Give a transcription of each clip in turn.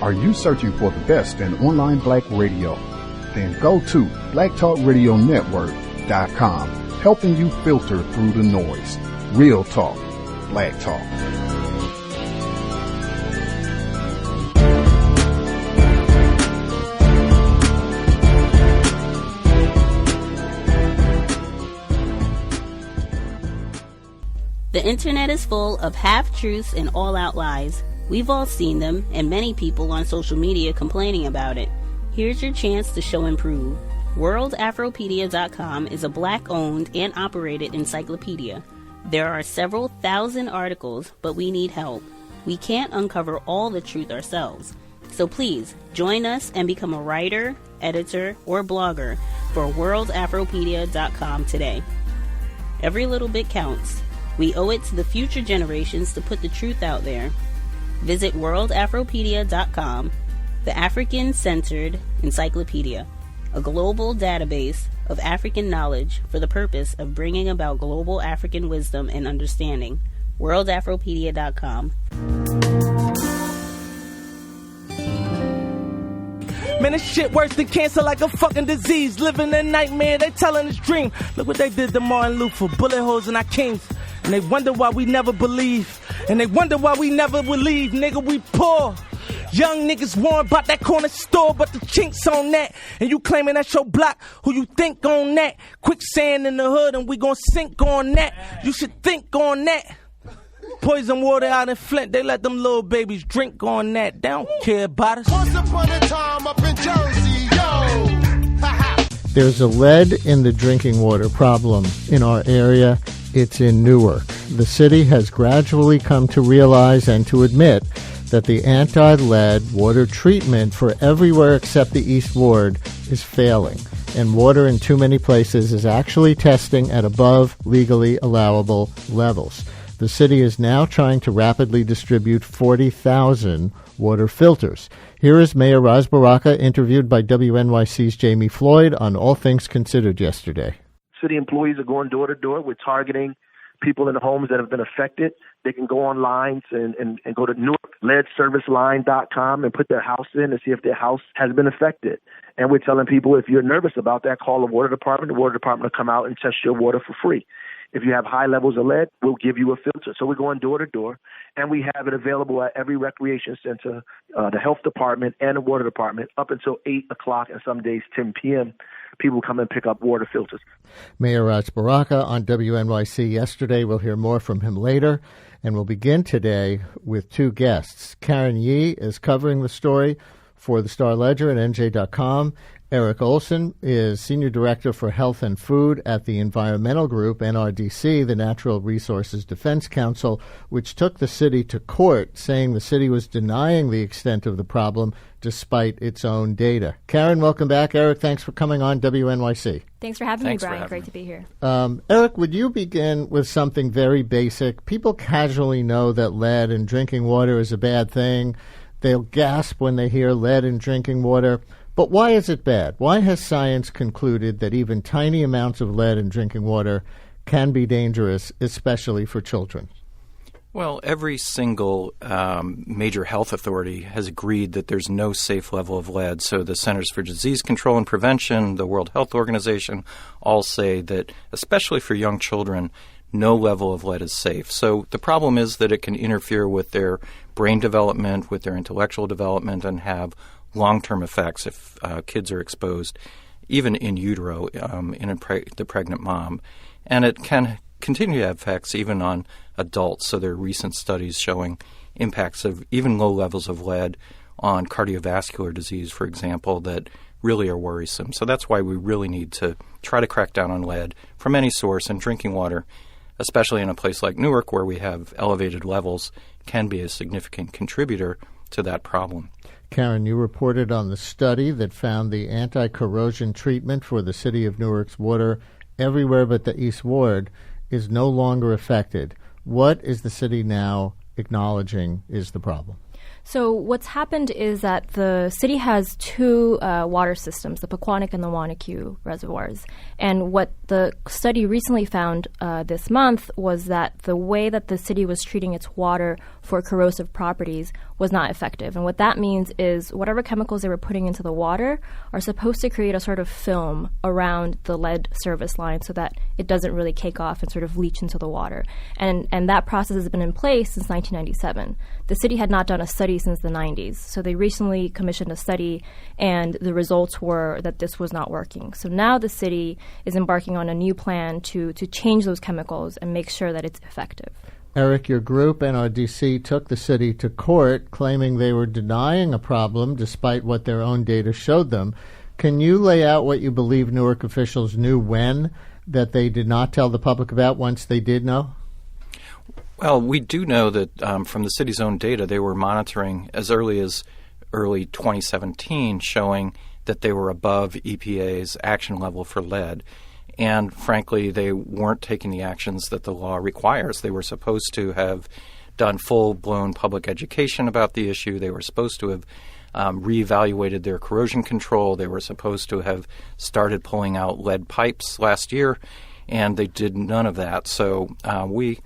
Are you searching for the best in online black radio? Then go to blacktalkradionetwork.com, helping you filter through the noise. Real talk, black talk. The internet is full of half-truths and all-out lies. We've all seen them, and many people on social media complaining about it. Here's your chance to show and prove. WorldAfroPedia.com is a black-owned and operated encyclopedia. There are several thousand articles, but we need help. We can't uncover all the truth ourselves. So please, join us and become a writer, editor, or blogger for WorldAfroPedia.com today. Every little bit counts. We owe it to the future generations to put the truth out there. Visit WorldAfroPedia.com, the African-centered encyclopedia, a global database of African knowledge for the purpose of bringing about global African wisdom and understanding. WorldAfroPedia.com. Man, this shit worse than cancer, like a fucking disease. Living a nightmare, they telling us dream. Look what they did to Martin Luther, bullet holes in our kings. And they wonder why we never believe. And they wonder why we never will leave. Nigga, we poor. Young niggas worrying about that corner store, but the chinks on that. And you claiming that's your block, who you think on that? Quicksand in the hood and we gon' sink on that. You should think on that. Poison water out in Flint, they let them little babies drink on that. They don't care about us. Once upon a time up in Jersey, yo. There's a lead in the drinking water problem in our area. It's in Newark. The city has gradually come to realize and to admit that the anti-lead water treatment for everywhere except the East Ward is failing, and water in too many places is actually testing at above legally allowable levels. The city is now trying to rapidly distribute 40,000 water filters. Here is Mayor Ras Baraka interviewed by WNYC's Jamie Floyd on All Things Considered yesterday. City employees are going door to door. We're targeting people in the homes that have been affected. They can go online and go to NewarkLeadServiceLine.com and put their house in and see if their house has been affected. And we're telling people, if you're nervous about that, call the water department. The water department will come out and test your water for free. If you have high levels of lead, we'll give you a filter. So we're going door to door, and we have it available at every recreation center, the health department, and the water department up until 8 o'clock and some days 10 p.m. People come and pick up water filters. Mayor Ras Baraka on WNYC yesterday. We'll hear more from him later. And we'll begin today with two guests. Karen Yee is covering the story for the Star Ledger and NJ.com. Eric Olson is Senior Director for Health and Food at the environmental group NRDC, the Natural Resources Defense Council, which took the city to court, saying the city was denying the extent of the problem despite its own data. Karen, welcome back. Eric, thanks for coming on WNYC. Thanks for having me, Brian. Great to be here. Eric, would you begin with something very basic? People casually know that lead in drinking water is a bad thing. They'll gasp when they hear lead in drinking water. But why is it bad? Why has science concluded that even tiny amounts of lead in drinking water can be dangerous, especially for children? Well, every single major health authority has agreed that there's no safe level of lead. So the Centers for Disease Control and Prevention, the World Health Organization, all say that, especially for young children, no level of lead is safe. So the problem is that it can interfere with their brain development, with their intellectual development, and have long-term effects if kids are exposed, even in utero, in the pregnant mom. And it can continue to have effects even on adults. So there are recent studies showing impacts of even low levels of lead on cardiovascular disease, for example, that really are worrisome. So that's why we really need to try to crack down on lead from any source, and drinking water, especially in a place like Newark where we have elevated levels, can be a significant contributor to that problem. Karen, you reported on the study that found the anti-corrosion treatment for the city of Newark's water everywhere but the East Ward is no longer affected. What is the city now acknowledging is the problem? So what's happened is that the city has two water systems, the Pequannock and the Wanacue reservoirs. And what the study recently found this month was that the way that the city was treating its water for corrosive properties was not effective. And what that means is whatever chemicals they were putting into the water are supposed to create a sort of film around the lead service line so that it doesn't really cake off and sort of leach into the water. And that process has been in place since 1997. The city had not done a study since the 90s. So they recently commissioned a study, and the results were that this was not working. So now the city is embarking on a new plan to change those chemicals and make sure that it's effective. Eric, your group, NRDC, took the city to court claiming they were denying a problem despite what their own data showed them. Can you lay out what you believe Newark officials knew when that they did not tell the public about once they did know? Well, we do know that from the city's own data, they were monitoring as early 2017, showing that they were above EPA's action level for lead. And frankly, they weren't taking the actions that the law requires. They were supposed to have done full-blown public education about the issue. They were supposed to have reevaluated their corrosion control. They were supposed to have started pulling out lead pipes last year, and they did none of that. So we,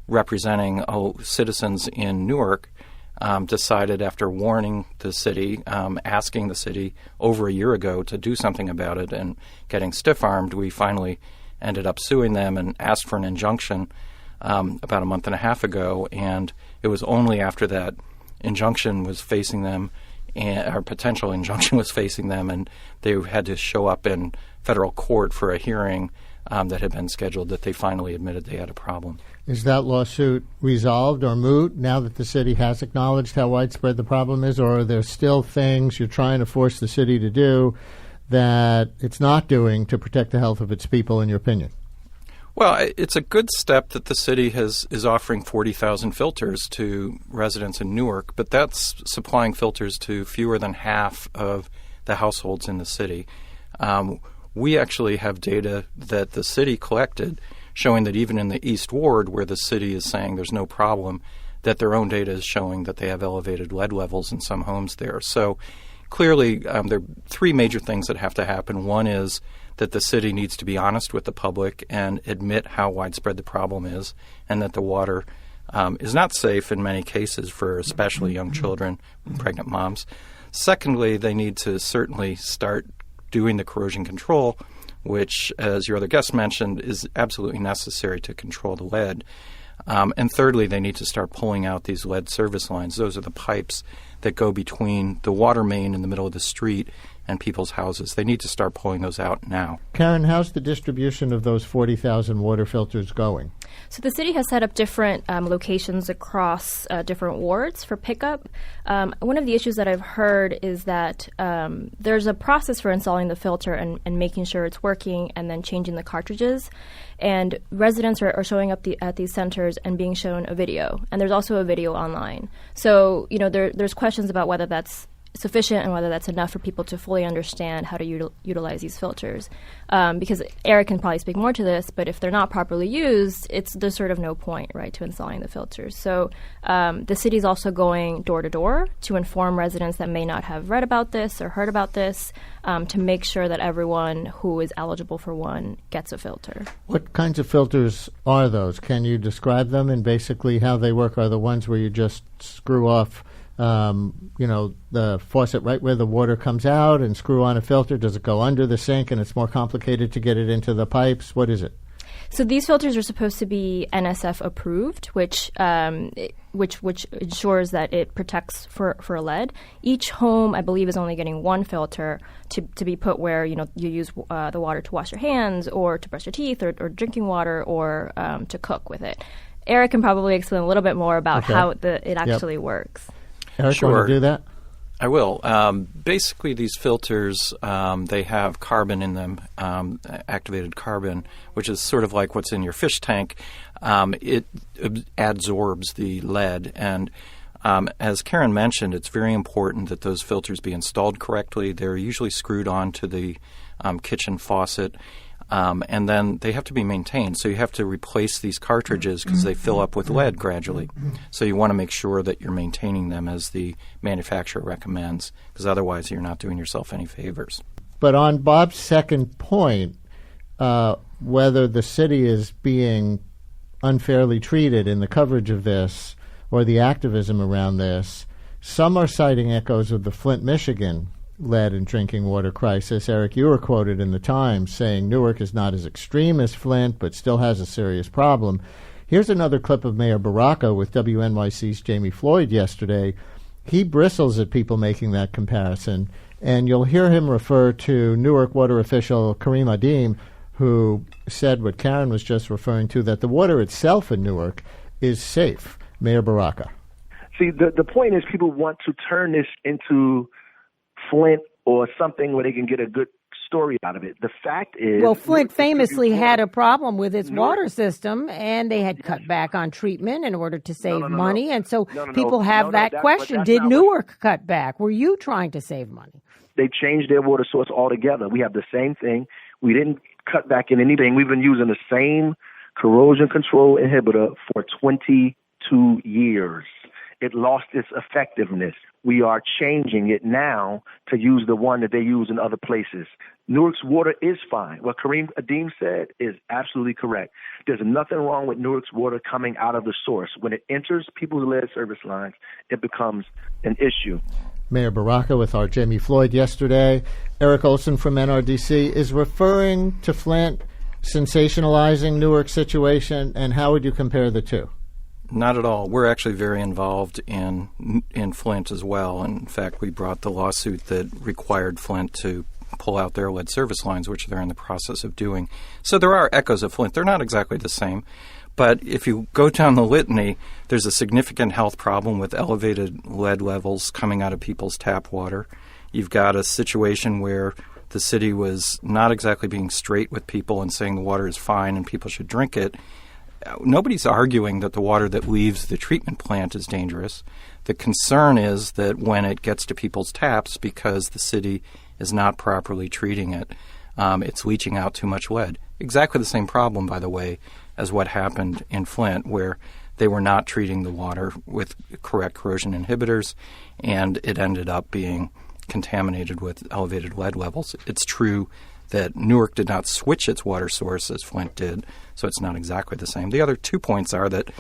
representing citizens in Newark, decided after warning the city, asking the city over a year ago to do something about it and getting stiff-armed, we finally ended up suing them and asked for an injunction about a month and a half ago. And it was only after that injunction was facing them, or potential injunction was facing them, and they had to show up in federal court for a hearing that had been scheduled, that they finally admitted they had a problem. Is that lawsuit resolved or moot now that the city has acknowledged how widespread the problem is, or are there still things you're trying to force the city to do that it's not doing to protect the health of its people, in your opinion? Well, it's a good step that the city is offering 40,000 filters to residents in Newark, but that's supplying filters to fewer than half of the households in the city. We actually have data that the city collected showing that even in the East Ward, where the city is saying there's no problem, that their own data is showing that they have elevated lead levels in some homes there. So clearly, there are three major things that have to happen. One is that the city needs to be honest with the public and admit how widespread the problem is, and that the water is not safe in many cases for especially young children and pregnant moms. Secondly, they need to certainly start doing the corrosion control, which, as your other guest mentioned, is absolutely necessary to control the lead. And thirdly, they need to start pulling out these lead service lines. Those are the pipes that go between the water main in the middle of the street and people's houses. They need to start pulling those out now. Karen, how's the distribution of those 40,000 water filters going? So the city has set up different locations across different wards for pickup. One of the issues that I've heard is that there's a process for installing the filter and making sure it's working and then changing the cartridges. And residents are showing up at these centers and being shown a video. And there's also a video online. So, there's questions about whether that's sufficient and whether that's enough for people to fully understand how to utilize these filters. Because Eric can probably speak more to this, but if they're not properly used, there's sort of no point, right, to installing the filters. So the city's also going door to door to inform residents that may not have read about this or heard about this, to make sure that everyone who is eligible for one gets a filter. What kinds of filters are those? Can you describe them and basically how they work? Are the ones where you just screw off the faucet right where the water comes out and screw on a filter? Does it go under the sink and it's more complicated to get it into the pipes? What is it? So these filters are supposed to be NSF approved, which ensures that it protects for lead. Each home, I believe, is only getting one filter to be put where you use the water to wash your hands or to brush your teeth or drinking water or to cook with it. Eric can probably explain a little bit more about how it actually works. Eric, want to do that? I will. Basically, these filters, they have carbon in them, activated carbon, which is sort of like what's in your fish tank. It adsorbs the lead. And as Karen mentioned, it's very important that those filters be installed correctly. They're usually screwed onto the kitchen faucet. And then they have to be maintained. So you have to replace these cartridges because they fill up with lead gradually. So you want to make sure that you're maintaining them as the manufacturer recommends, because otherwise you're not doing yourself any favors. But on Bob's second point, whether the city is being unfairly treated in the coverage of this or the activism around this, some are citing echoes of the Flint, Michigan lead and drinking water crisis. Eric, you were quoted in the Times saying Newark is not as extreme as Flint, but still has a serious problem. Here's another clip of Mayor Baraka with WNYC's Jamie Floyd yesterday. He bristles at people making that comparison, and you'll hear him refer to Newark water official Kareem Adim, who said what Karen was just referring to, that the water itself in Newark is safe. Mayor Baraka. See, the point is people want to turn this into Flint or something where they can get a good story out of it. The fact is... Well, Flint famously had a problem with its water system, and they had cut back on treatment in order to save money. And so people have that question. Did Newark cut back? Were you trying to save money? They changed their water source altogether. We have the same thing. We didn't cut back in anything. We've been using the same corrosion control inhibitor for 22 years. It lost its effectiveness. We are changing it now to use the one that they use in other places. Newark's water is fine. What Kareem Adim said is absolutely correct. There's nothing wrong with Newark's water coming out of the source. When it enters people's lead service lines, it becomes an issue. Mayor Baraka with our Jamie Floyd yesterday. Eric Olson from NRDC is referring to Flint, sensationalizing Newark's situation, and how would you compare the two? Not at all. We're actually very involved in Flint as well. And in fact, we brought the lawsuit that required Flint to pull out their lead service lines, which they're in the process of doing. So there are echoes of Flint. They're not exactly the same. But if you go down the litany, there's a significant health problem with elevated lead levels coming out of people's tap water. You've got a situation where the city was not exactly being straight with people and saying the water is fine and people should drink it. Nobody's arguing that the water that leaves the treatment plant is dangerous. The concern is that when it gets to people's taps, because the city is not properly treating it, it's leaching out too much lead. Exactly the same problem, by the way, as what happened in Flint, where they were not treating the water with correct corrosion inhibitors, and it ended up being contaminated with elevated lead levels. It's true that Newark did not switch its water source as Flint did, so it's not exactly the same. The other 2 points are that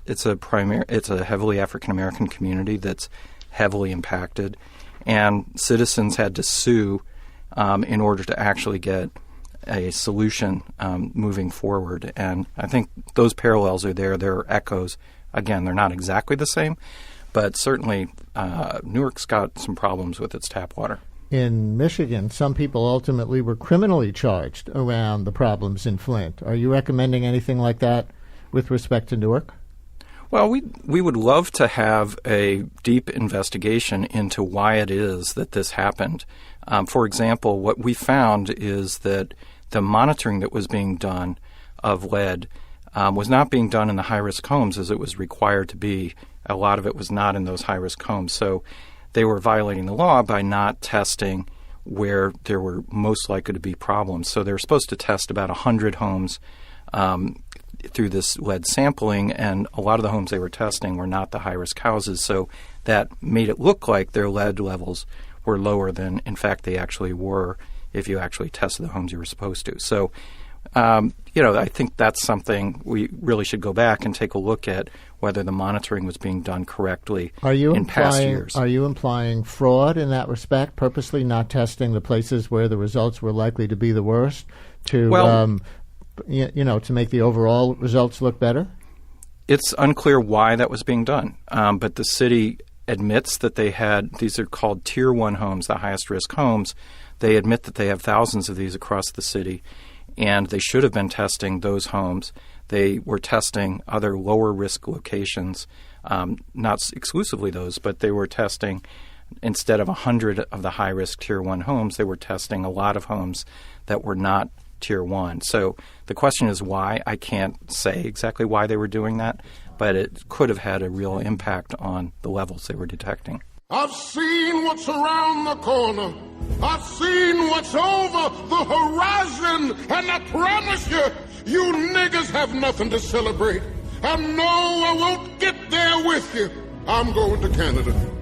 it's a heavily African-American community that's heavily impacted, and citizens had to sue in order to actually get a solution moving forward. And I think those parallels are there. There are echoes. Again, they're not exactly the same, but certainly Newark's got some problems with its tap water. In Michigan, some people ultimately were criminally charged around the problems in Flint. Are you recommending anything like that with respect to Newark? Well, we would love to have a deep investigation into why it is that this happened. For example, what we found is that the monitoring that was being done of lead was not being done in the high-risk homes as it was required to be. A lot of it was not in those high-risk homes. So they were violating the law by not testing where there were most likely to be problems. So they were supposed to test about 100 homes through this lead sampling, and a lot of the homes they were testing were not the high-risk houses. So that made it look like their lead levels were lower than, in fact, they actually were if you actually tested the homes you were supposed to. So, I think that's something we really should go back and take a look at, whether the monitoring was being done correctly in past years. Are you implying fraud in that respect, purposely not testing the places where the results were likely to be the worst to make the overall results look better? It's unclear why that was being done, but the city admits that they had, these are called Tier 1 homes, the highest risk homes. They admit that they have thousands of these across the city, and they should have been testing those homes. They were testing other lower risk locations, not exclusively those, but they were testing, instead of 100 of the high risk Tier 1 homes, they were testing a lot of homes that were not Tier 1. So the question is why. I can't say exactly why they were doing that, but it could have had a real impact on the levels they were detecting. I've seen what's around the corner. I've seen what's over the horizon, and I promise you, you niggas have nothing to celebrate. And no, I won't get there with you. I'm going to Canada.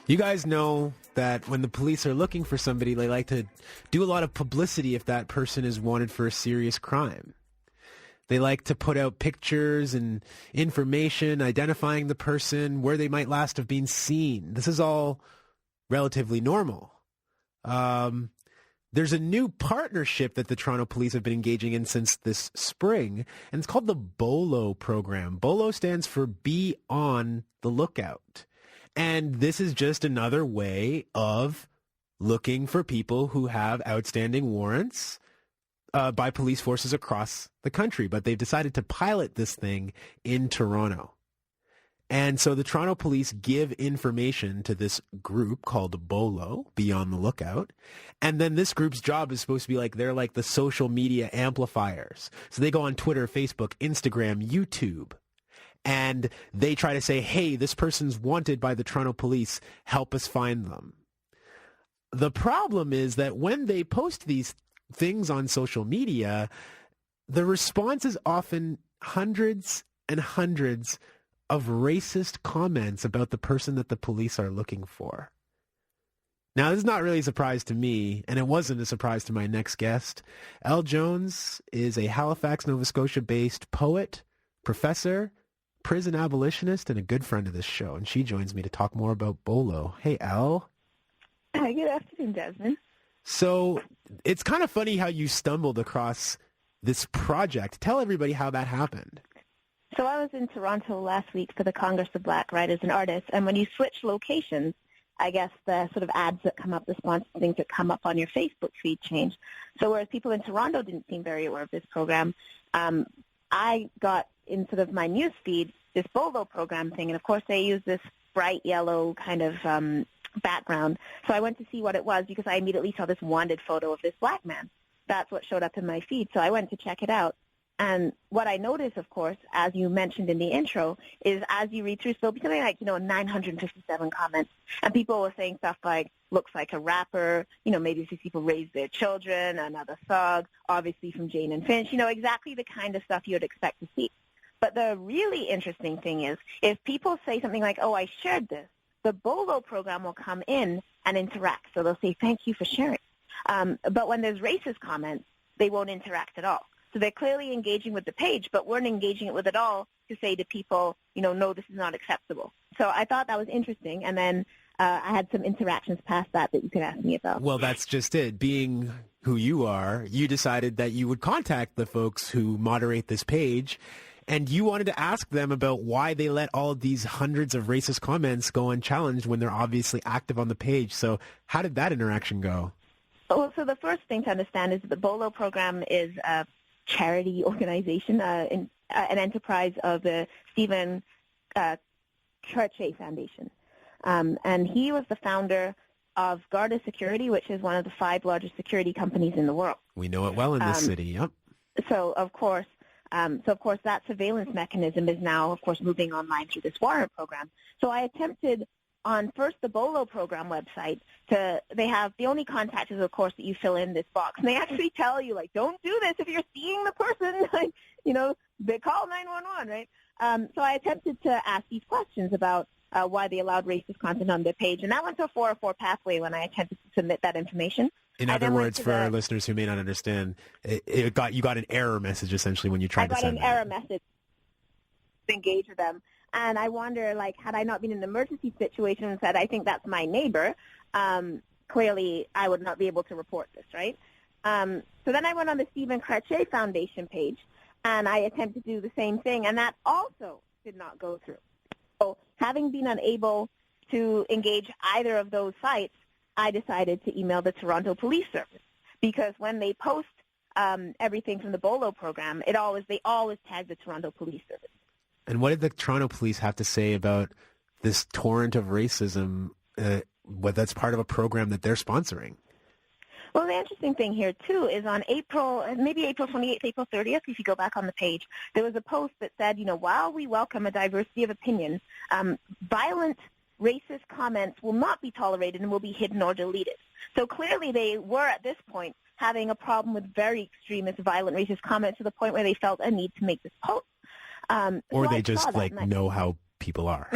You guys know that when the police are looking for somebody, they like to do a lot of publicity if that person is wanted for a serious crime. They like to put out pictures and information identifying the person, where they might last have been seen. This is all relatively normal. There's a new partnership that the Toronto Police have been engaging in since this spring, and it's called the BOLO program. BOLO stands for Be On the Lookout. And this is just another way of looking for people who have outstanding warrants by police forces across the country. But they've decided to pilot this thing in Toronto. And so the Toronto Police give information to this group called BOLO, Be On the Lookout. And then this group's job is supposed to be like, they're like the social media amplifiers. So they go on Twitter, Facebook, Instagram, YouTube. And they try to say, hey, this person's wanted by the Toronto Police. Help us find them. The problem is that when they post these things on social media, the response is often hundreds and hundreds of racist comments about the person that the police are looking for. Now, this is not really a surprise to me, and it wasn't a surprise to my next guest. Elle Jones is a Halifax, Nova Scotia-based poet, professor, prison abolitionist, and a good friend of this show, and she joins me to talk more about BOLO. Hey, Elle. Hi, good afternoon, Desmond. So it's kind of funny how you stumbled across this project. Tell everybody how that happened. So I was in Toronto last week for the Congress of Black Writers and Artists, and when you switch locations, I guess the sort of ads that come up, the sponsored things that come up on your Facebook feed change. So whereas people in Toronto didn't seem very aware of this program, I got in sort of my news feed this BOLO program thing, and of course they use this bright yellow kind of background. So I went to see what it was because I immediately saw this wanted photo of this black man. That's what showed up in my feed, so I went to check it out. And what I noticed, of course, as you mentioned in the intro, is as you read through, so there'll be something like, 957 comments. And people were saying stuff like, looks like a rapper, maybe these people raised their children, another thug, obviously from Jane and Finch, exactly the kind of stuff you would expect to see. But the really interesting thing is, if people say something like, oh, I shared this, the BOLO program will come in and interact. So they'll say, thank you for sharing. But when there's racist comments, they won't interact at all. So they're clearly engaging with the page, but weren't engaging it with it all to say to people, no, this is not acceptable. So I thought that was interesting. And then I had some interactions past that you could ask me about. Well, that's just it. Being who you are, you decided that you would contact the folks who moderate this page, and you wanted to ask them about why they let all of these hundreds of racist comments go unchallenged when they're obviously active on the page. So how did that interaction go? Well, so the first thing to understand is that the BOLO program is a charity organization, an enterprise of the Stephen Crutchay Foundation. And he was the founder of Garda Security, which is one of the 5 largest security companies in the world. We know it well in this city, yep. So of course, that surveillance mechanism is now, of course, moving online through this warrant program. So I attempted on first the BOLO program website they have the only contact is, of course, that you fill in this box. And they actually tell you, like, don't do this if you're seeing the person, they call 911, right? So I attempted to ask these questions about why they allowed racist content on their page. And that went to a 404 pathway when I attempted to submit that information. In other words, for our listeners who may not understand, you got an error message, essentially, when you tried to send it. I got an error message to engage with them. And I wonder, had I not been in an emergency situation and said, I think that's my neighbor, clearly I would not be able to report this, right? So then I went on the Stephen Crutchay Foundation page, and I attempted to do the same thing, and that also did not go through. So having been unable to engage either of those sites, I decided to email the Toronto Police Service, because when they post everything from the BOLO program, they always tag the Toronto Police Service. And what did the Toronto Police have to say about this torrent of racism that's part of a program that they're sponsoring? Well, the interesting thing here, too, is on April 28th, April 30th, if you go back on the page, there was a post that said, while we welcome a diversity of opinions, violent racist comments will not be tolerated and will be hidden or deleted. So clearly they were at this point having a problem with very extremist, violent, racist comments to the point where they felt a need to make this post. Or they just know how people are.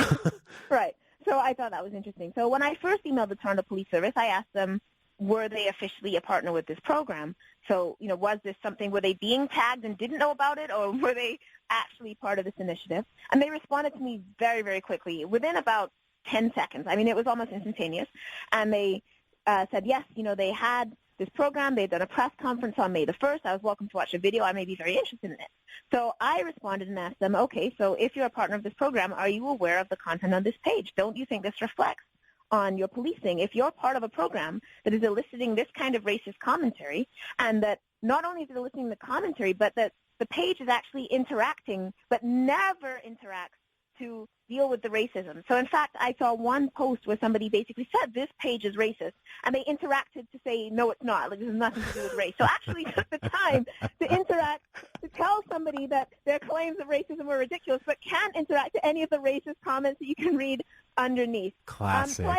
Right. So I thought that was interesting. So when I first emailed the Toronto Police Service, I asked them, were they officially a partner with this program? So, was this something, were they being tagged and didn't know about it, or were they actually part of this initiative? And they responded to me very, very quickly, within about 10 seconds. I mean, it was almost instantaneous. And they said, yes, they had this program. They'd done a press conference on May the 1st. I was welcome to watch a video. I may be very interested in it. So I responded and asked them, okay, so if you're a partner of this program, are you aware of the content on this page? Don't you think this reflects on your policing? If you're part of a program that is eliciting this kind of racist commentary, and that not only is it eliciting the commentary, but that the page is actually interacting, but never interacts to deal with the racism. So in fact, I saw one post where somebody basically said this page is racist, and they interacted to say, no, it's not. Like, this has nothing to do with race. So actually took the time to interact, to tell somebody that their claims of racism were ridiculous, but can't interact to any of the racist comments that you can read underneath. Classic. So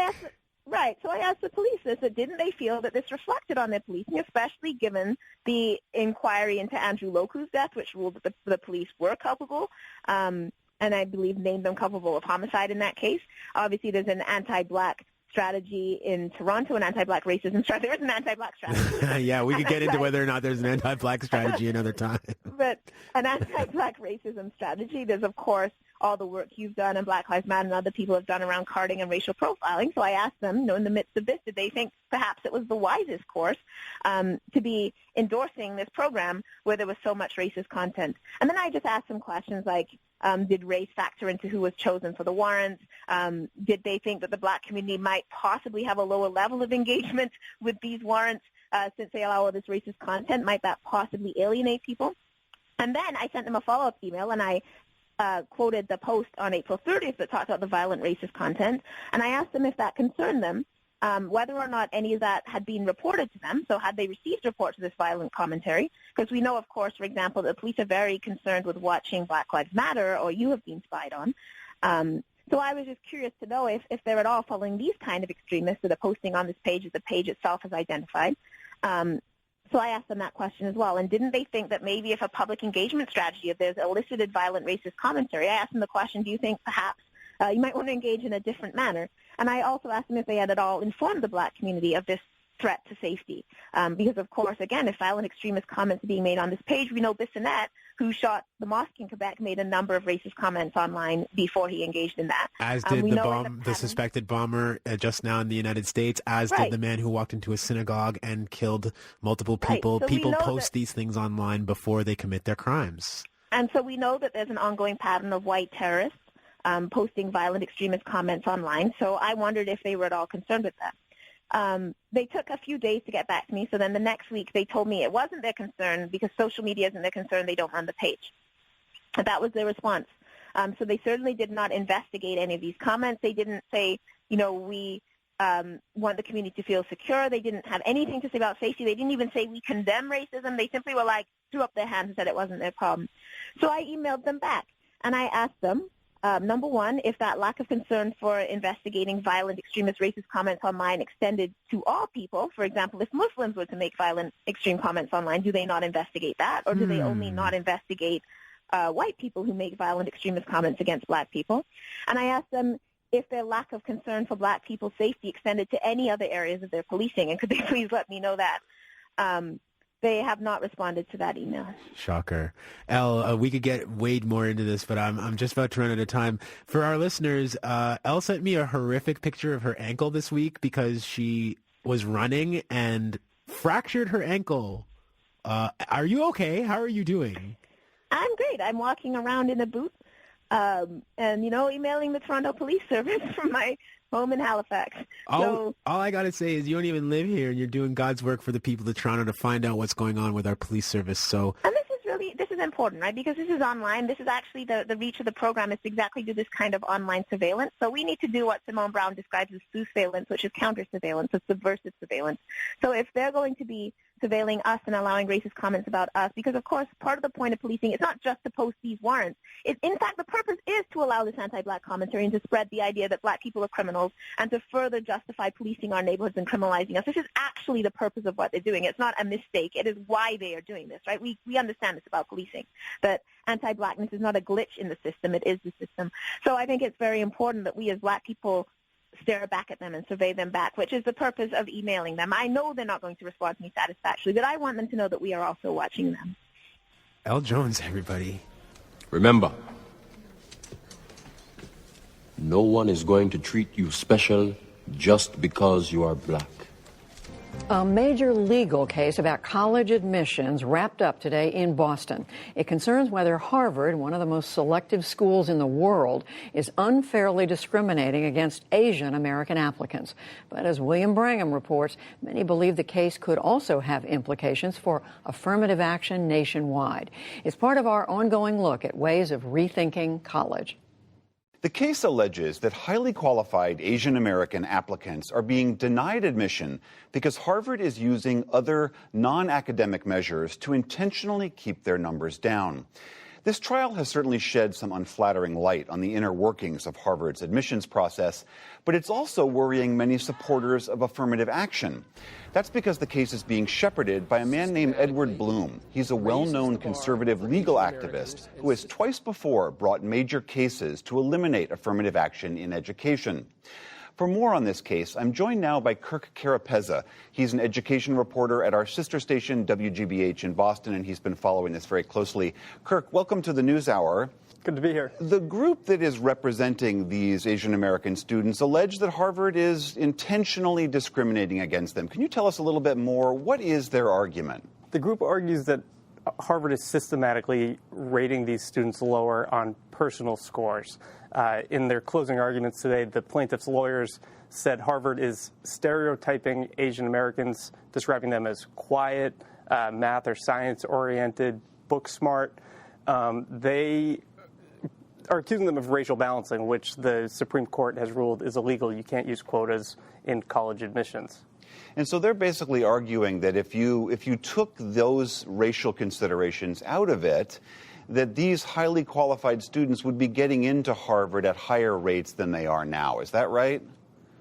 I asked the police this, didn't they feel that this reflected on their policing, especially given the inquiry into Andrew Loku's death, which ruled that the police were culpable, and I believe named them culpable of homicide in that case. Obviously, there's an anti-black strategy in Toronto, an anti-black racism strategy. There is an anti-black strategy. Yeah, we could get into whether or not there's an anti-black strategy another time. But an anti-black racism strategy, there's, of course, all the work you've done and Black Lives Matter and other people have done around carding and racial profiling. So I asked them, in the midst of this, did they think perhaps it was the wisest course to be endorsing this program where there was so much racist content? And then I just asked some questions like, did race factor into who was chosen for the warrants? Did they think that the black community might possibly have a lower level of engagement with these warrants since they allow all this racist content? Might that possibly alienate people? And then I sent them a follow-up email, and I quoted the post on April 30th that talked about the violent racist content, and I asked them if that concerned them, whether or not any of that had been reported to them. So had they received reports of this violent commentary? Because we know, of course, for example, that police are very concerned with watching Black Lives Matter, or you have been spied on. So I was just curious to know if they're at all following these kind of extremists that are posting on this page that the page itself has identified. So I asked them that question as well. And didn't they think that maybe if a public engagement strategy, if there's elicited violent racist commentary, I asked them the question, do you think perhaps you might want to engage in a different manner? And I also asked them if they had at all informed the black community of this threat to safety. Because, of course, again, if violent extremist comments are being made on this page, we know Bissonnette, who shot the mosque in Quebec, made a number of racist comments online before he engaged in that. As did the suspected bomber just now in the United States, as did the man who walked into a synagogue and killed multiple people. So people post these things online before they commit their crimes. And so we know that there's an ongoing pattern of white terrorists posting violent extremist comments online. So I wondered if they were at all concerned with that. They took a few days to get back to me, so then the next week they told me it wasn't their concern because social media isn't their concern, they don't run the page. And that was their response. So they certainly did not investigate any of these comments. They didn't say, we want the community to feel secure. They didn't have anything to say about safety. They didn't even say we condemn racism. They simply were threw up their hands and said it wasn't their problem. So I emailed them back, and I asked them, number one, if that lack of concern for investigating violent extremist racist comments online extended to all people. For example, if Muslims were to make violent extreme comments online, do they not investigate that? Or do they only not investigate white people who make violent extremist comments against black people? And I asked them if their lack of concern for black people's safety extended to any other areas of their policing, and could they please let me know that? They have not responded to that email. Shocker. Elle, we could get way more into this, but I'm just about to run out of time. For our listeners, Elle sent me a horrific picture of her ankle this week because she was running and fractured her ankle. Are you okay? How are you doing? I'm great. I'm walking around in a boot and, emailing the Toronto Police Service from my home in Halifax. All I got to say is you don't even live here, and you're doing God's work for the people of Toronto to find out what's going on with our police service. So, and this is important, right? Because this is online. This is actually the reach of the program is to exactly do this kind of online surveillance. So we need to do what Simone Brown describes as sous-surveillance, which is counter-surveillance, so subversive surveillance. So if they're going to be surveilling us and allowing racist comments about us, because, of course, part of the point of policing is not just to post these warrants. In fact, the purpose is to allow this anti-black commentary and to spread the idea that black people are criminals and to further justify policing our neighborhoods and criminalizing us. This is actually the purpose of what they're doing. It's not a mistake. It is why they are doing this, right? We understand it's about policing, but anti-blackness is not a glitch in the system. It is the system. So I think it's very important that we as black people stare back at them and survey them back, which is the purpose of emailing them. I know they're not going to respond to me satisfactorily, but I want them to know that we are also watching them. L. Jones, everybody. Remember, no one is going to treat you special just because you are black. A major legal case about college admissions wrapped up today in Boston. It concerns whether Harvard, one of the most selective schools in the world, is unfairly discriminating against Asian American applicants. But as William Brangham reports, many believe the case could also have implications for affirmative action nationwide. It's part of our ongoing look at ways of rethinking college. The case alleges that highly qualified Asian American applicants are being denied admission because Harvard is using other non-academic measures to intentionally keep their numbers down. This trial has certainly shed some unflattering light on the inner workings of Harvard's admissions process, but it's also worrying many supporters of affirmative action. That's because the case is being shepherded by a man named Edward Blum. He's a well-known conservative legal activist who has twice before brought major cases to eliminate affirmative action in education. For more on this case, I'm joined now by Kirk Carapezza. He's an education reporter at our sister station, WGBH in Boston, and he's been following this very closely. Kirk, welcome to the NewsHour. Good to be here. The group that is representing these Asian American students allege that Harvard is intentionally discriminating against them. Can you tell us a little bit more? What is their argument? The group argues that Harvard is systematically rating these students lower on personal scores. In their closing arguments today, the plaintiff's lawyers said Harvard is stereotyping Asian Americans, describing them as quiet, math or science-oriented, book smart. They are accusing them of racial balancing, which the Supreme Court has ruled is illegal. You can't use quotas in college admissions. And so they're basically arguing that if you took those racial considerations out of it, that these highly qualified students would be getting into Harvard at higher rates than they are now. Is that right?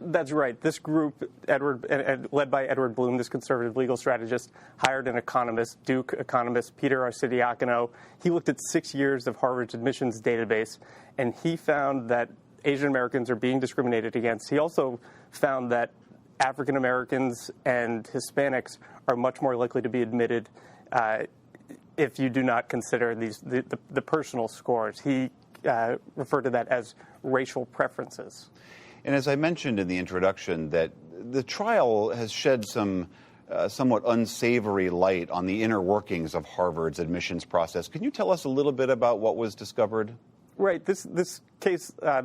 That's right. This group, led by Edward Blum, this conservative legal strategist, hired an economist, Duke economist Peter Arcidiacono. He looked at 6 years of Harvard's admissions database, and he found that Asian Americans are being discriminated against. He also found that African Americans and Hispanics are much more likely to be admitted if you do not consider the personal scores. He referred to that as racial preferences. And as I mentioned in the introduction, that the trial has shed some somewhat unsavory light on the inner workings of Harvard's admissions process. Can you tell us a little bit about what was discovered? Right. This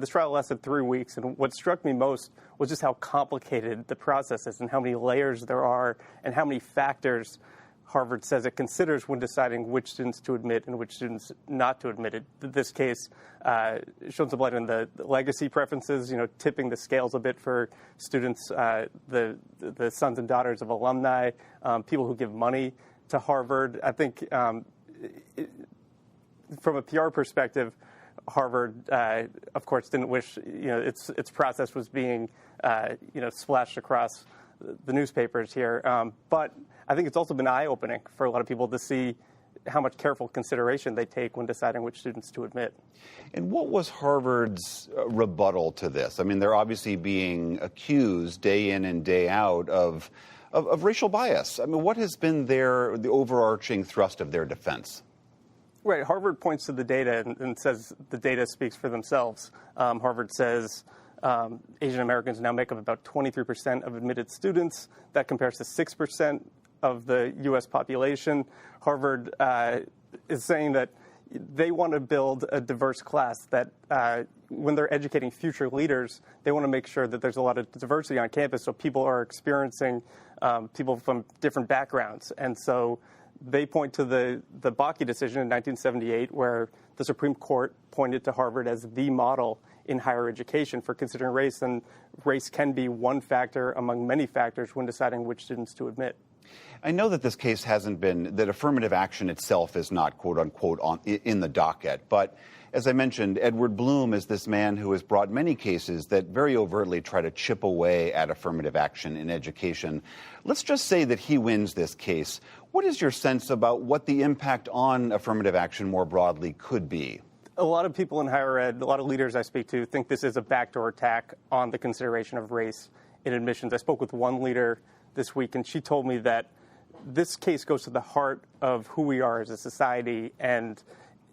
trial lasted 3 weeks, and what struck me most was just how complicated the process is and how many layers there are and how many factors Harvard says it considers when deciding which students to admit and which students not to admit. This case shone some light on the legacy preferences, tipping the scales a bit for students, the sons and daughters of alumni, people who give money to Harvard. I think from a PR perspective, Harvard, of course, didn't wish its process was being splashed across the newspapers here, but I think it's also been eye-opening for a lot of people to see how much careful consideration they take when deciding which students to admit. And what was Harvard's rebuttal to this? I mean, they're obviously being accused day in and day out of racial bias. I mean, what has been the overarching thrust of their defense? Right. Harvard points to the data and says the data speaks for themselves. Harvard says Asian Americans now make up about 23% of admitted students. That compares to 6% of the U.S. population. Harvard is saying that they want to build a diverse class, that when they're educating future leaders, they want to make sure that there's a lot of diversity on campus so people are experiencing people from different backgrounds. And so they point to the Bakke decision in 1978, where the Supreme Court pointed to Harvard as the model in higher education for considering race, and race can be one factor among many factors when deciding which students to admit. I know that this case hasn't been, that affirmative action itself is not, quote unquote, in the docket. But as I mentioned, Edward Bloom is this man who has brought many cases that very overtly try to chip away at affirmative action in education. Let's just say that he wins this case. What is your sense about what the impact on affirmative action more broadly could be? A lot of people in higher ed, a lot of leaders I speak to, think this is a backdoor attack on the consideration of race in admissions. I spoke with one leader this week, and she told me that this case goes to the heart of who we are as a society, and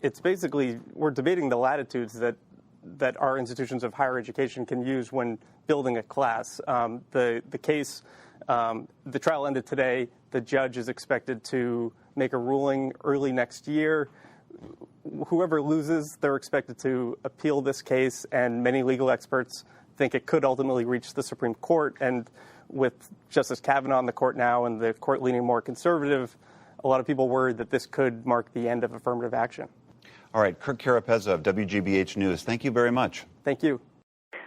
it's basically, we're debating the latitudes that our institutions of higher education can use when building a class. The case, the trial ended today. The judge is expected to make a ruling early next year. Whoever loses, they're expected to appeal this case, and many legal experts think it could ultimately reach the Supreme Court. And with Justice Kavanaugh on the court now and the court leaning more conservative, a lot of people worried that this could mark the end of affirmative action. All right, Kirk Carapezza of WGBH News, thank you very much. Thank you.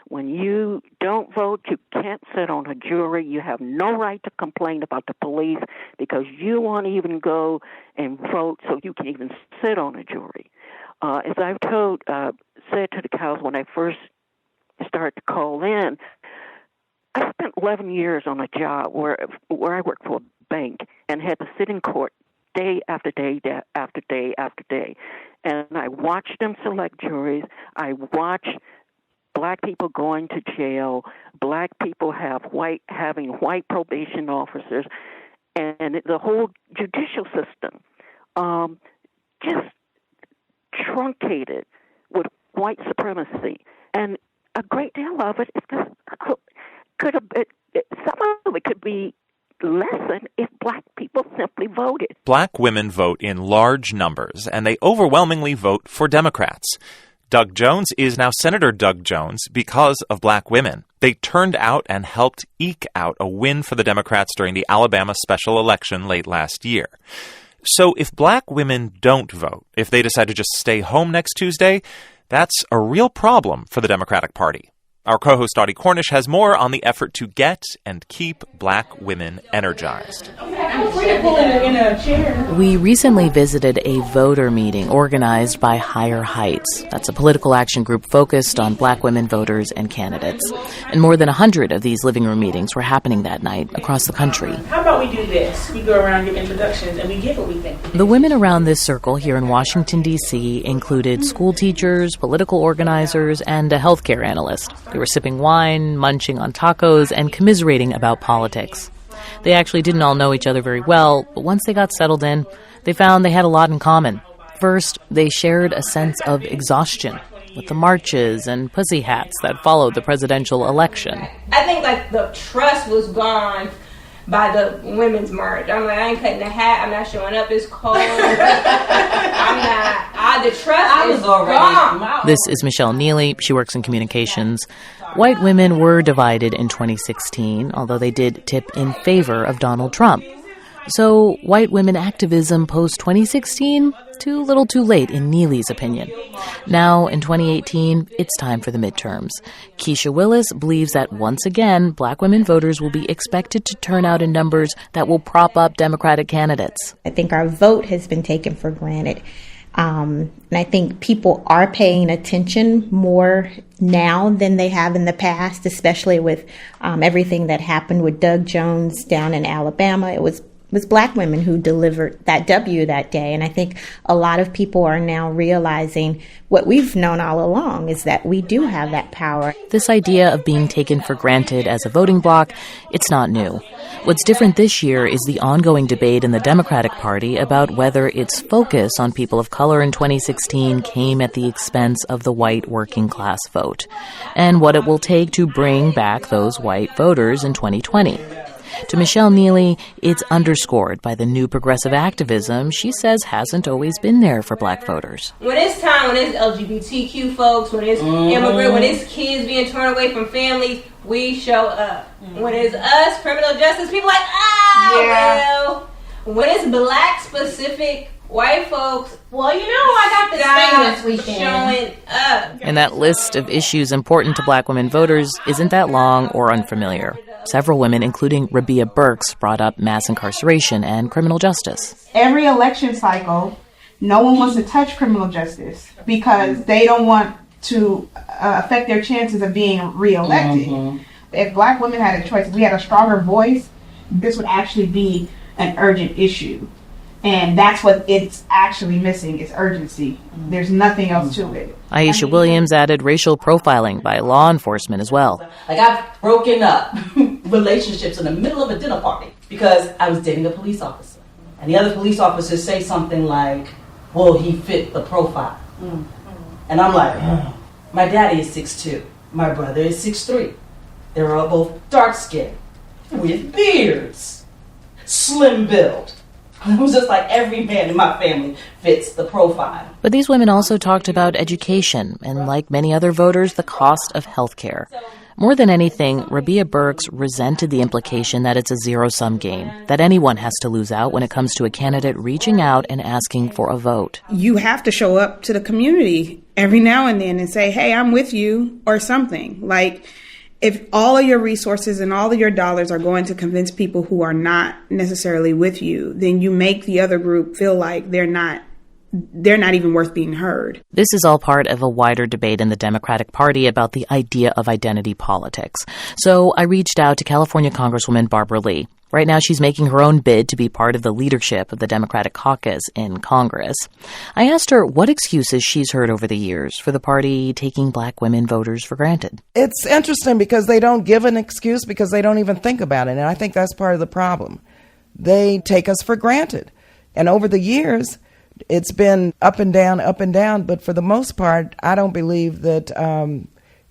When you don't vote, you can't sit on a jury. You have no right to complain about the police because you won't even go and vote so you can even sit on a jury. As I've said to the cows when I first started to call in, I spent 11 years on a job where I worked for a bank and had to sit in court day after day after day after day. And I watched them select juries. I watched black people going to jail, black people having white probation officers, and the whole judicial system just truncated with white supremacy. And a great deal of it is just some of it could be lessened if black people simply voted. Black women vote in large numbers, and they overwhelmingly vote for Democrats. Doug Jones is now Senator Doug Jones because of black women. They turned out and helped eke out a win for the Democrats during the Alabama special election late last year. So if black women don't vote, if they decide to just stay home next Tuesday, that's a real problem for the Democratic Party. Our co-host Audie Cornish has more on the effort to get and keep black women energized. We recently visited a voter meeting organized by Higher Heights. That's a political action group focused on black women voters and candidates. And more than 100 of these living room meetings were happening that night across the country. How about we do this? We go around and give introductions and we get what we think. The women around this circle here in Washington, D.C. included school teachers, political organizers, and a healthcare analyst. They were sipping wine, munching on tacos, and commiserating about politics. They actually didn't all know each other very well, but once they got settled in, they found they had a lot in common. First, they shared a sense of exhaustion with the marches and pussy hats that followed the presidential election. I think the trust was gone by the women's march. I'm I ain't cutting the hat. I'm not showing up. It's cold. The trust is gone. This is Michelle Neely. She works in communications. White women were divided in 2016, although they did tip in favor of Donald Trump. So white women activism post-2016, too little too late in Neely's opinion. Now, in 2018, it's time for the midterms. Keisha Willis believes that once again, black women voters will be expected to turn out in numbers that will prop up Democratic candidates. I think our vote has been taken for granted. And I think people are paying attention more now than they have in the past, especially with everything that happened with Doug Jones down in Alabama. It was black women who delivered that W that day. And I think a lot of people are now realizing what we've known all along is that we do have that power. This idea of being taken for granted as a voting bloc, it's not new. What's different this year is the ongoing debate in the Democratic Party about whether its focus on people of color in 2016 came at the expense of the white working class vote, and what it will take to bring back those white voters in 2020. To Michelle Neely, it's underscored by the new progressive activism she says hasn't always been there for black voters. When it's time, when it's LGBTQ folks, when it's immigrant, when it's kids being torn away from families, we show up. When it's us, criminal justice, people well. When it's black specific white folks, I got this thing this weekend. Showing up. And that list of issues important to black women voters isn't that long or unfamiliar. Several women, including Rabia Burks, brought up mass incarceration and criminal justice. Every election cycle, no one wants to touch criminal justice because they don't want to affect their chances of being reelected. Mm-hmm. If Black women had a choice, if we had a stronger voice, this would actually be an urgent issue. And that's what it's actually missing is urgency. There's nothing else to it. Aisha Williams added racial profiling by law enforcement as well. Like, I've broken up relationships in the middle of a dinner party because I was dating a police officer. And the other police officers say something like, well, he fit the profile. Mm-hmm. And I'm like, my daddy is 6'2". My brother is 6'3". They're all both dark-skinned, with beards, slim build. It was just like every man in my family fits the profile. But these women also talked about education and, like many other voters, the cost of health care. More than anything, Rabia Burks resented the implication that it's a zero-sum game, that anyone has to lose out when it comes to a candidate reaching out and asking for a vote. You have to show up to the community every now and then and say, hey, I'm with you, or something. Like, if all of your resources and all of your dollars are going to convince people who are not necessarily with you, then you make the other group feel like they're not even worth being heard. This is all part of a wider debate in the Democratic Party about the idea of identity politics. So I reached out to California Congresswoman Barbara Lee. Right now, she's making her own bid to be part of the leadership of the Democratic caucus in Congress. I asked her what excuses she's heard over the years for the party taking Black women voters for granted. It's interesting because they don't give an excuse because they don't even think about it, and I think that's part of the problem. They take us for granted. And over the years, it's been up and down, but for the most part, I don't believe that,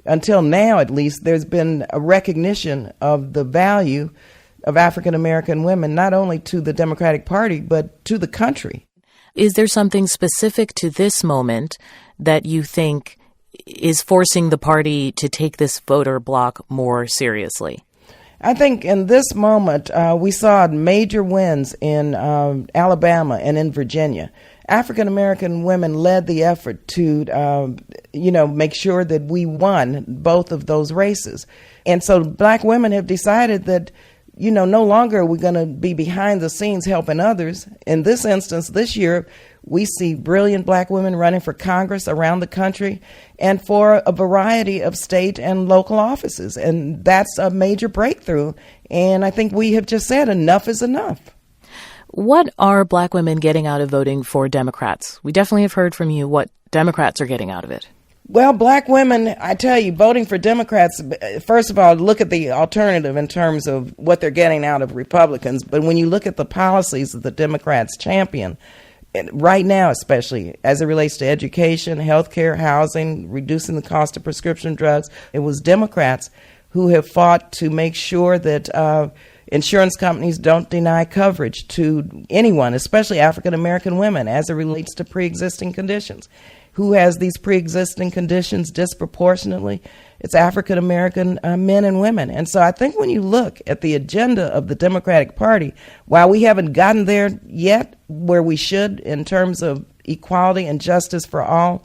until now at least, there's been a recognition of the value of African American women, not only to the Democratic Party, but to the country. Is there something specific to this moment that you think is forcing the party to take this voter bloc more seriously? I think in this moment, we saw major wins in Alabama and in Virginia. African American women led the effort to, make sure that we won both of those races. And so Black women have decided that, no longer are we going to be behind the scenes helping others. In this instance, this year, we see brilliant Black women running for Congress around the country and for a variety of state and local offices. And that's a major breakthrough. And I think we have just said enough is enough. What are Black women getting out of voting for Democrats? We definitely have heard from you what Democrats are getting out of it. Well, Black women, I tell you, voting for Democrats, first of all, look at the alternative in terms of what they're getting out of Republicans. But when you look at the policies that the Democrats champion, right now especially, as it relates to education, healthcare, housing, reducing the cost of prescription drugs, it was Democrats who have fought to make sure that insurance companies don't deny coverage to anyone, especially African American women, as it relates to pre-existing conditions. Who has these pre-existing conditions disproportionately? It's African American men and women. And so I think when you look at the agenda of the Democratic Party, while we haven't gotten there yet where we should in terms of equality and justice for all,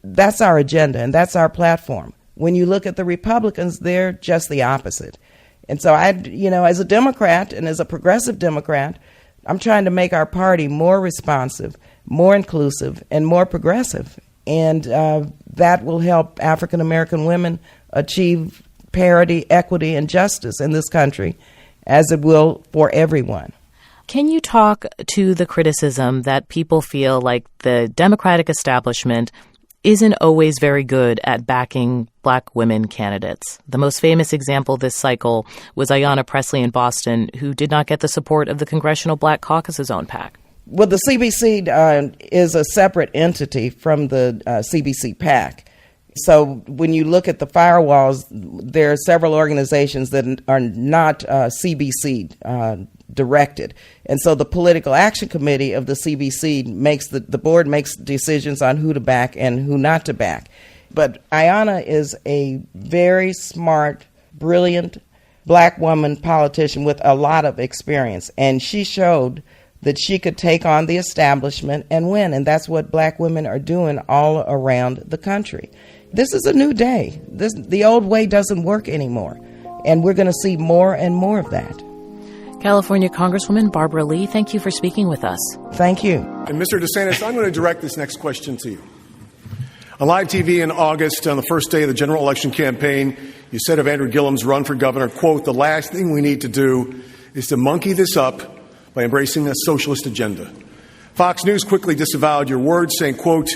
that's our agenda and that's our platform. When you look at the Republicans, they're just the opposite. And so as a Democrat and as a progressive Democrat, I'm trying to make our party more responsive, more inclusive, and more progressive. And that will help African American women achieve parity, equity, and justice in this country, as it will for everyone. Can you talk to the criticism that people feel like the Democratic establishment isn't always very good at backing Black women candidates? The most famous example this cycle was Ayanna Pressley in Boston, who did not get the support of the Congressional Black Caucus's own PAC. Well, the CBC is a separate entity from the CBC PAC. So when you look at the firewalls, there are several organizations that are not CBC directed. And so the Political Action Committee of the CBC the board makes decisions on who to back and who not to back. But Ayanna is a very smart, brilliant Black woman politician with a lot of experience. And she showed that she could take on the establishment and win. And that's what Black women are doing all around the country. This is a new day. The old way doesn't work anymore. And we're going to see more and more of that. California Congresswoman Barbara Lee, thank you for speaking with us. Thank you. And Mr. DeSantis, I'm going to direct this next question to you. On live TV in August, on the first day of the general election campaign, you said of Andrew Gillum's run for governor, quote, "The last thing we need to do is to monkey this up by embracing a socialist agenda." Fox News quickly disavowed your words, saying, quote,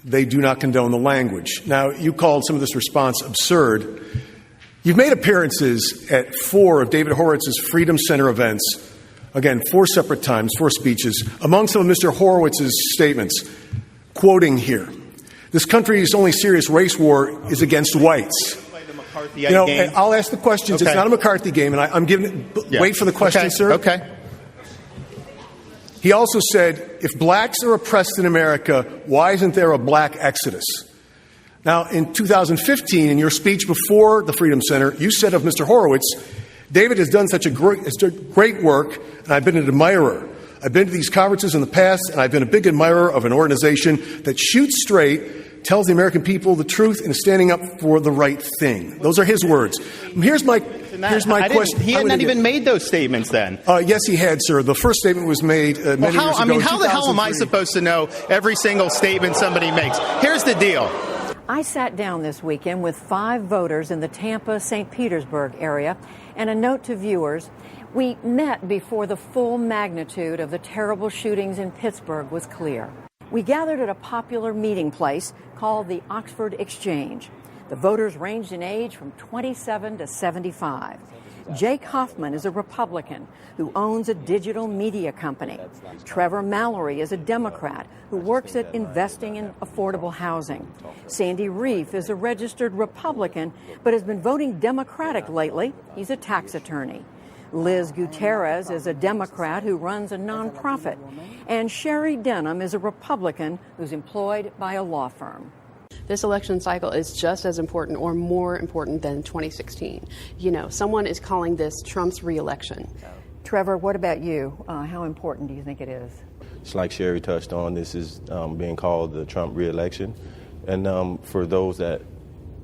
"They do not condone the language." Now, you called some of this response absurd. You've made appearances at 4 of David Horowitz's Freedom Center events. Again, 4 separate times, 4 speeches. Among some of Mr. Horowitz's statements, quoting here, "This country's only serious race war is against whites." You know, I'll ask the questions. Okay. It's not a McCarthy game, and I'm giving it. Wait for the question, okay, sir. Okay. He also said, if blacks are oppressed in America, why isn't there a black exodus? Now, in 2015, in your speech before the Freedom Center, you said of Mr. Horowitz, "David has done such great work, and I've been an admirer. I've been to these conferences in the past, and I've been a big admirer of an organization that shoots straight, tells the American people the truth, and is standing up for the right thing." Those are his words. Here's my question. He had not even made those statements then. Yes, he had, sir. The first statement was made many years ago. I mean, how the hell am I supposed to know every single statement somebody makes? Here's the deal. I sat down this weekend with 5 voters in the Tampa-St. Petersburg area, and a note to viewers, we met before the full magnitude of the terrible shootings in Pittsburgh was clear. We gathered at a popular meeting place called the Oxford Exchange. The voters ranged in age from 27 to 75. Jake Hoffman is a Republican who owns a digital media company. Trevor Mallory is a Democrat who works at investing in affordable housing. Sandy Reef is a registered Republican but has been voting Democratic lately. He's a tax attorney. Liz Gutierrez is a Democrat who runs a nonprofit. And Sherry Denham is a Republican who's employed by a law firm. This election cycle is just as important or more important than 2016. You know, someone is calling this Trump's re-election. Trevor, what about you? How important do you think it is? It's like Sherry touched on, this is being called the Trump re-election. And for those that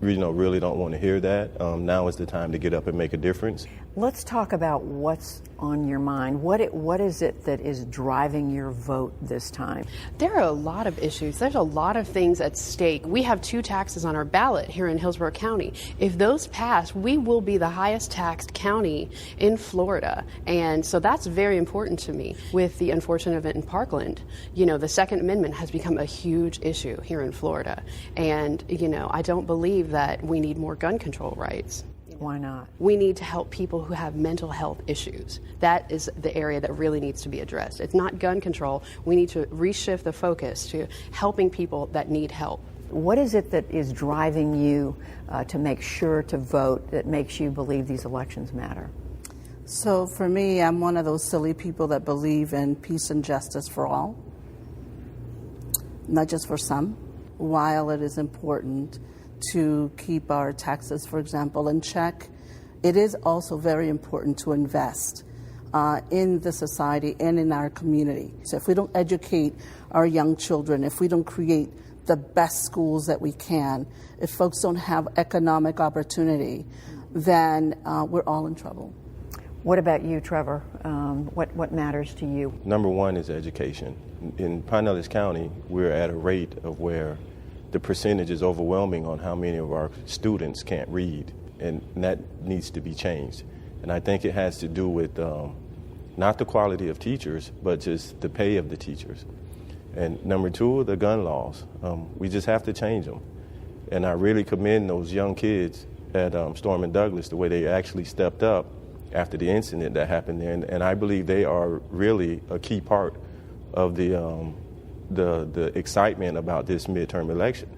really don't want to hear that, now is the time to get up and make a difference. Let's talk about what's on your mind. What is it that is driving your vote this time? There are a lot of issues. There's a lot of things at stake. We have 2 taxes on our ballot here in Hillsborough County. If those pass, we will be the highest taxed county in Florida. And so that's very important to me. With the unfortunate event in Parkland, the Second Amendment has become a huge issue here in Florida. And, I don't believe that we need more gun control rights. Why not? We need to help people who have mental health issues. That is the area that really needs to be addressed. It's not gun control. We need to reshift the focus to helping people that need help. What is it that is driving you to make sure to vote that makes you believe these elections matter? So for me, I'm one of those silly people that believe in peace and justice for all, not just for some. While it is important to keep our taxes, for example, in check, it is also very important to invest in the society and in our community. So if we don't educate our young children, if we don't create the best schools that we can, if folks don't have economic opportunity, then we're all in trouble. What about you, Trevor? What matters to you? Number one is education. In Pinellas County, we're at a rate of where the percentage is overwhelming on how many of our students can't read, and that needs to be changed. And I think it has to do with not the quality of teachers, but just the pay of the teachers. And number two, the gun laws. We just have to change them. And I really commend those young kids at Storm and Douglas, the way they actually stepped up after the incident that happened there. And I believe they are really a key part of the excitement about this midterm election.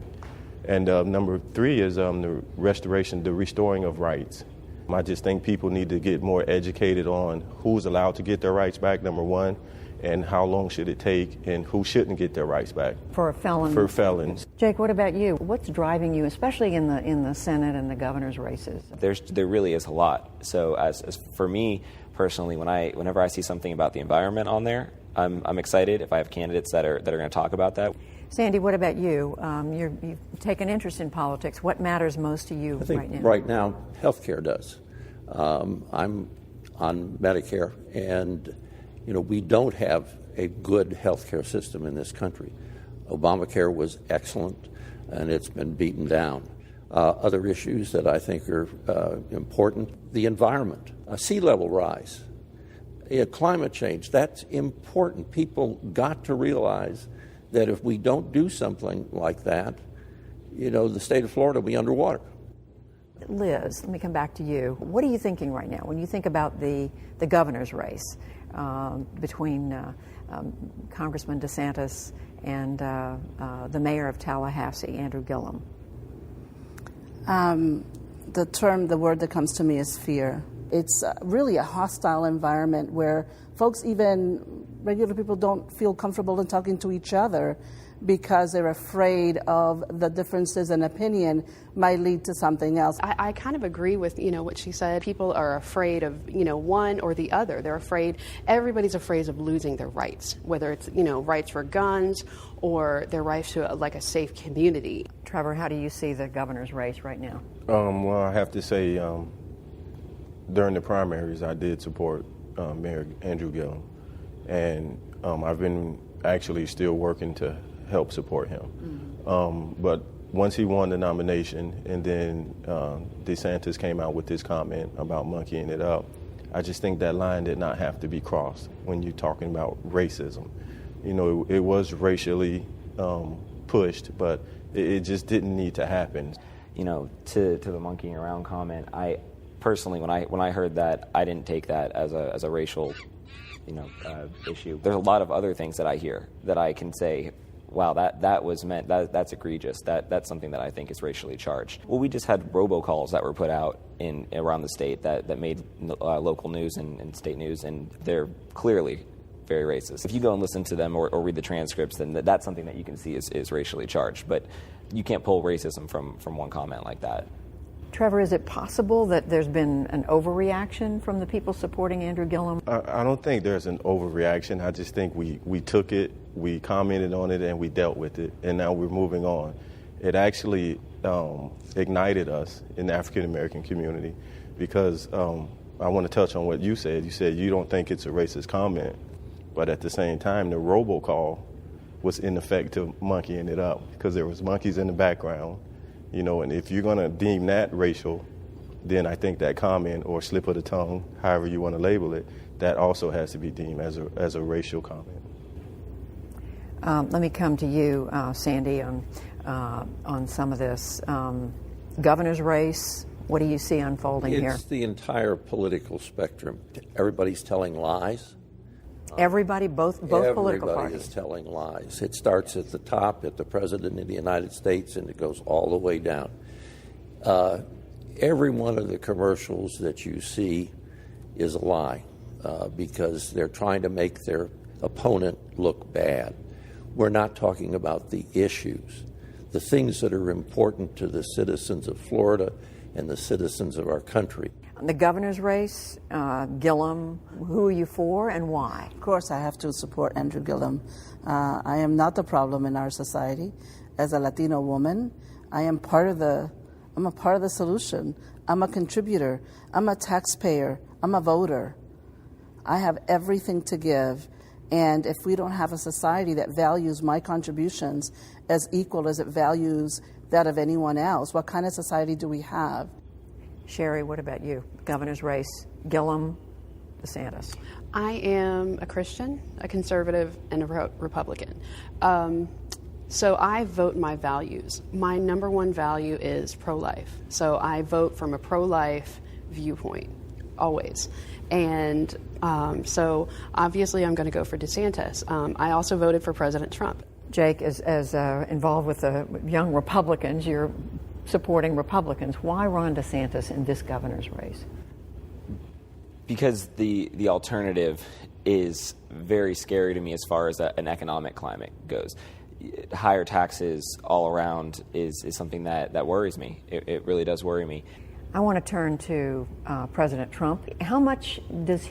And number three is the restoring of rights. I just think people need to get more educated on who's allowed to get their rights back, number one, and how long should it take, and who shouldn't get their rights back. For a felon. For felons. Jake, what about you? What's driving you, especially in the Senate and the governor's races? There really is a lot. So as for me personally, whenever I see something about the environment on there, I'm excited if I have candidates that are going to talk about that. Sandy, what about you? You've taken interest in politics. What matters most to you right now? Right now, healthcare does. I'm on Medicare, and we don't have a good health care system in this country. Obamacare was excellent, and it's been beaten down. Other issues that I think are important, the environment, sea level rise, climate change, that's important. People got to realize that if we don't do something like that, the state of Florida will be underwater. Liz, let me come back to you. What are you thinking right now when you think about the governor's race between Congressman DeSantis and the mayor of Tallahassee, Andrew Gillum? The word that comes to me is fear. It's really a hostile environment where folks, even regular people, don't feel comfortable in talking to each other because they're afraid of the differences in opinion might lead to something else. I kind of agree with, what she said. People are afraid of, one or the other. They're afraid, everybody's afraid of losing their rights, whether it's, rights for guns or their rights to a safe community. Trevor, how do you see the governor's race right now? Well, I have to say, during the primaries, I did support Mayor Andrew Gillum, and I've been actually still working to help support him. But once he won the nomination, and then DeSantis came out with his comment about monkeying it up, I just think that line did not have to be crossed when you're talking about racism. It was racially pushed, but it just didn't need to happen. To the monkeying around comment, I personally, when I heard that, I didn't take that as a racial, issue. There's a lot of other things that I hear that I can say, wow, that was meant, that's egregious. That's something that I think is racially charged. Well, we just had robocalls that were put out around the state that made local news and state news, and they're clearly very racist. If you go and listen to them or read the transcripts, then that's something that you can see is racially charged. But you can't pull racism from one comment like that. Trevor, is it possible that there's been an overreaction from the people supporting Andrew Gillum? I don't think there's an overreaction. I just think we took it, we commented on it, and we dealt with it, and now we're moving on. It actually ignited us in the African American community because I want to touch on what you said. You said you don't think it's a racist comment, but at the same time, the robocall was in effect to monkeying it up because there was monkeys in the background. And if you're going to deem that racial, then I think that comment or slip of the tongue, however you want to label it, that also has to be deemed as a racial comment. Let me come to you, Sandy, on some of this. Governor's race, what do you see unfolding here? It's the entire political spectrum. Everybody's telling lies. Everybody, both political parties. Everybody is telling lies. It starts at the top, at the President of the United States, and it goes all the way down. Every one of the commercials that you see is a lie because they're trying to make their opponent look bad. We're not talking about the issues, the things that are important to the citizens of Florida and the citizens of our country. The governor's race, Gillum, who are you for and why? Of course, I have to support Andrew Gillum. I am not the problem in our society. As a Latino woman, I'm a part of the solution. I'm a contributor. I'm a taxpayer. I'm a voter. I have everything to give. And if we don't have a society that values my contributions as equal as it values that of anyone else, what kind of society do we have? Sherry, what about you? Governor's race, Gillum, DeSantis. I am a Christian, a conservative, and a Republican. So I vote my values. My number one value is pro-life. So I vote from a pro-life viewpoint, always. And so obviously I'm going to go for DeSantis. I also voted for President Trump. Jake, as involved with the young Republicans, you're supporting Republicans. Why Ron DeSantis in this governor's race? Because the alternative is very scary to me as far as an economic climate goes. Higher taxes all around is something that worries me. It really does worry me. I want to turn to President Trump. How much does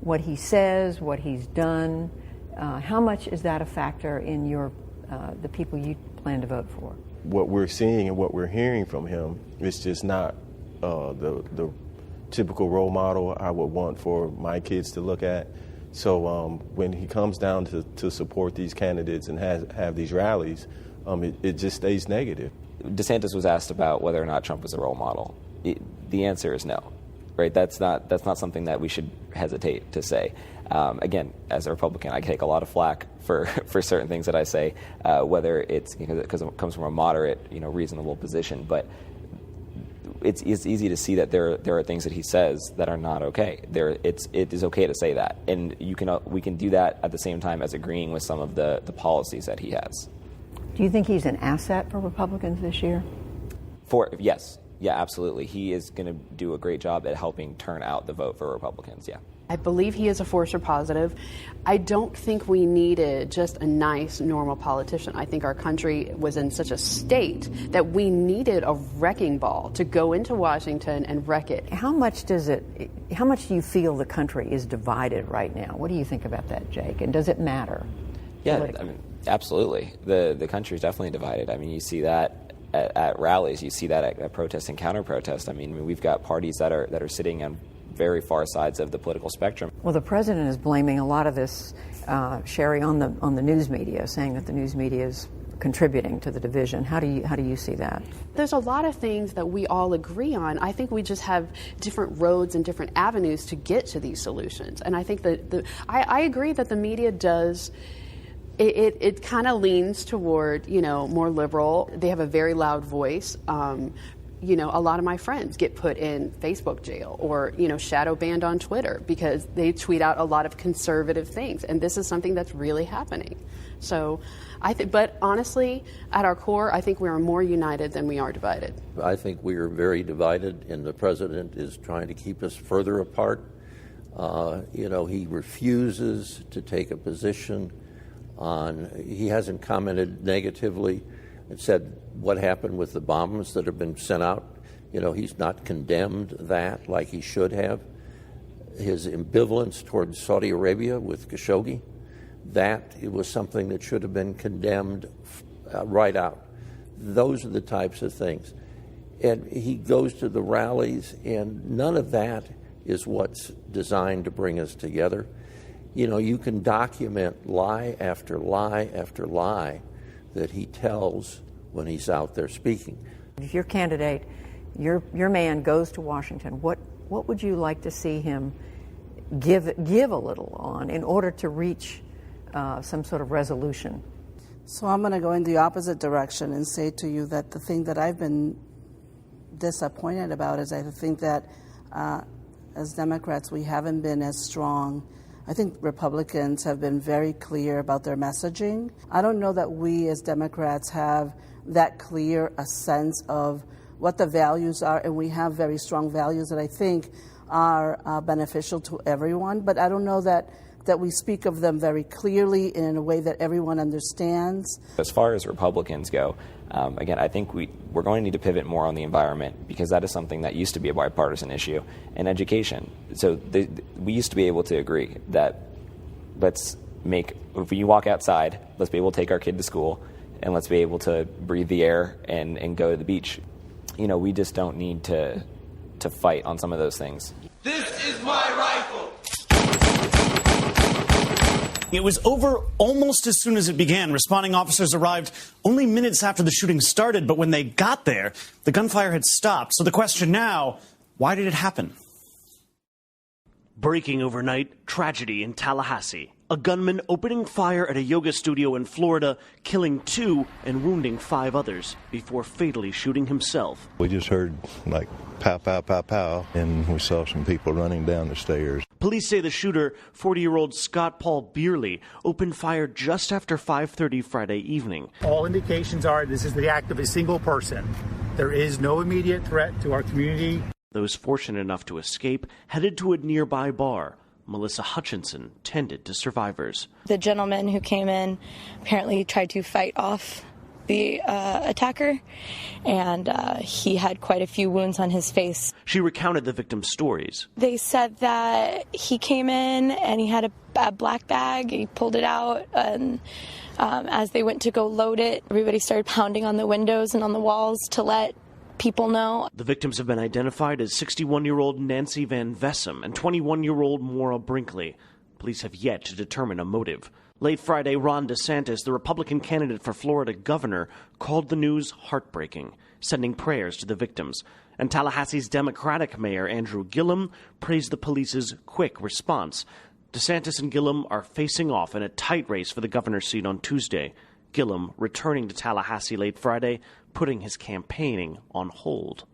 what he says, what he's done, how much is that a factor in the people you plan to vote for? What we're seeing and what we're hearing from him is just not the typical role model I would want for my kids to look at. So when he comes down to support these candidates and have these rallies, it just stays negative. DeSantis was asked about whether or not Trump was a role model. The answer is no, right? That's not something that we should hesitate to say. Again, as a Republican, I take a lot of flack for certain things that I say, whether it's because it comes from a moderate, reasonable position. But it's easy to see that there are things that he says that are not okay. It is okay to say that, and we can do that at the same time as agreeing with some of the policies that he has. Do you think he's an asset for Republicans this year? Yes. Yeah, absolutely. He is going to do a great job at helping turn out the vote for Republicans, yeah. I believe he is a force for positive. I don't think we needed just a nice, normal politician. I think our country was in such a state that we needed a wrecking ball to go into Washington and wreck it. How much do you feel the country is divided right now? What do you think about that, Jake? And does it matter? Yeah, absolutely. The country is definitely divided. You see that at rallies. You see that at protest and counter-protest. We've got parties that are sitting on very far sides of the political spectrum. Well, the president is blaming a lot of this, Sherry, on the news media, saying that the news media is contributing to the division. How do you see that? There's a lot of things that we all agree on. I think we just have different roads and different avenues to get to these solutions. And I think that I agree that the media does. It kind of leans toward, more liberal. They have a very loud voice. A lot of my friends get put in Facebook jail or, shadow banned on Twitter because they tweet out a lot of conservative things. And this is something that's really happening. So but honestly, at our core, I think we are more united than we are divided. I think we are very divided, and the president is trying to keep us further apart. He refuses to take a position he hasn't commented negatively and said what happened with the bombs that have been sent out. He's not condemned that like he should have. His ambivalence towards Saudi Arabia with Khashoggi, it was something that should have been condemned right out. Those are the types of things. And he goes to the rallies, and none of that is what's designed to bring us together. You can document lie after lie after lie that he tells when he's out there speaking. If your candidate, your man goes to Washington, what would you like to see him give a little on in order to reach some sort of resolution? So I'm going to go in the opposite direction and say to you that the thing that I've been disappointed about is I think that as Democrats we haven't been as strong. I think Republicans have been very clear about their messaging. I don't know that we as Democrats have that clear a sense of what the values are, and we have very strong values that I think are beneficial to everyone, but I don't know that we speak of them very clearly in a way that everyone understands. As far as Republicans go, again, I think we're going to need to pivot more on the environment because that is something that used to be a bipartisan issue, and education. So we used to be able to agree that if you walk outside, let's be able to take our kid to school, and let's be able to breathe the air and go to the beach. We just don't need to fight on some of those things. This is my rifle. It was over almost as soon as it began. Responding officers arrived only minutes after the shooting started, but when they got there, the gunfire had stopped. So the question now, why did it happen? Breaking overnight, tragedy in Tallahassee. A gunman opening fire at a yoga studio in Florida, killing 2 and wounding 5 others before fatally shooting himself. We just heard like pow, pow, pow, pow, and we saw some people running down the stairs. Police say the shooter, 40-year-old Scott Paul Beerley, opened fire just after 5:30 Friday evening. All indications are this is the act of a single person. There is no immediate threat to our community. Those fortunate enough to escape headed to a nearby bar. Melissa Hutchinson tended to survivors. The gentleman who came in apparently tried to fight off the attacker, and he had quite a few wounds on his face. She recounted the victim's stories. They said that he came in and he had a black bag. He pulled it out, and as they went to go load it, everybody started pounding on the windows and on the walls to let people know. The victims have been identified as 61-year-old Nancy Van Vessem and 21-year-old Maura Brinkley. Police have yet to determine a motive. Late Friday, Ron DeSantis, the Republican candidate for Florida governor, called the news heartbreaking, sending prayers to the victims. And Tallahassee's Democratic mayor, Andrew Gillum, praised the police's quick response. DeSantis and Gillum are facing off in a tight race for the governor's seat on Tuesday. Gillum returning to Tallahassee late Friday, putting his campaigning on hold.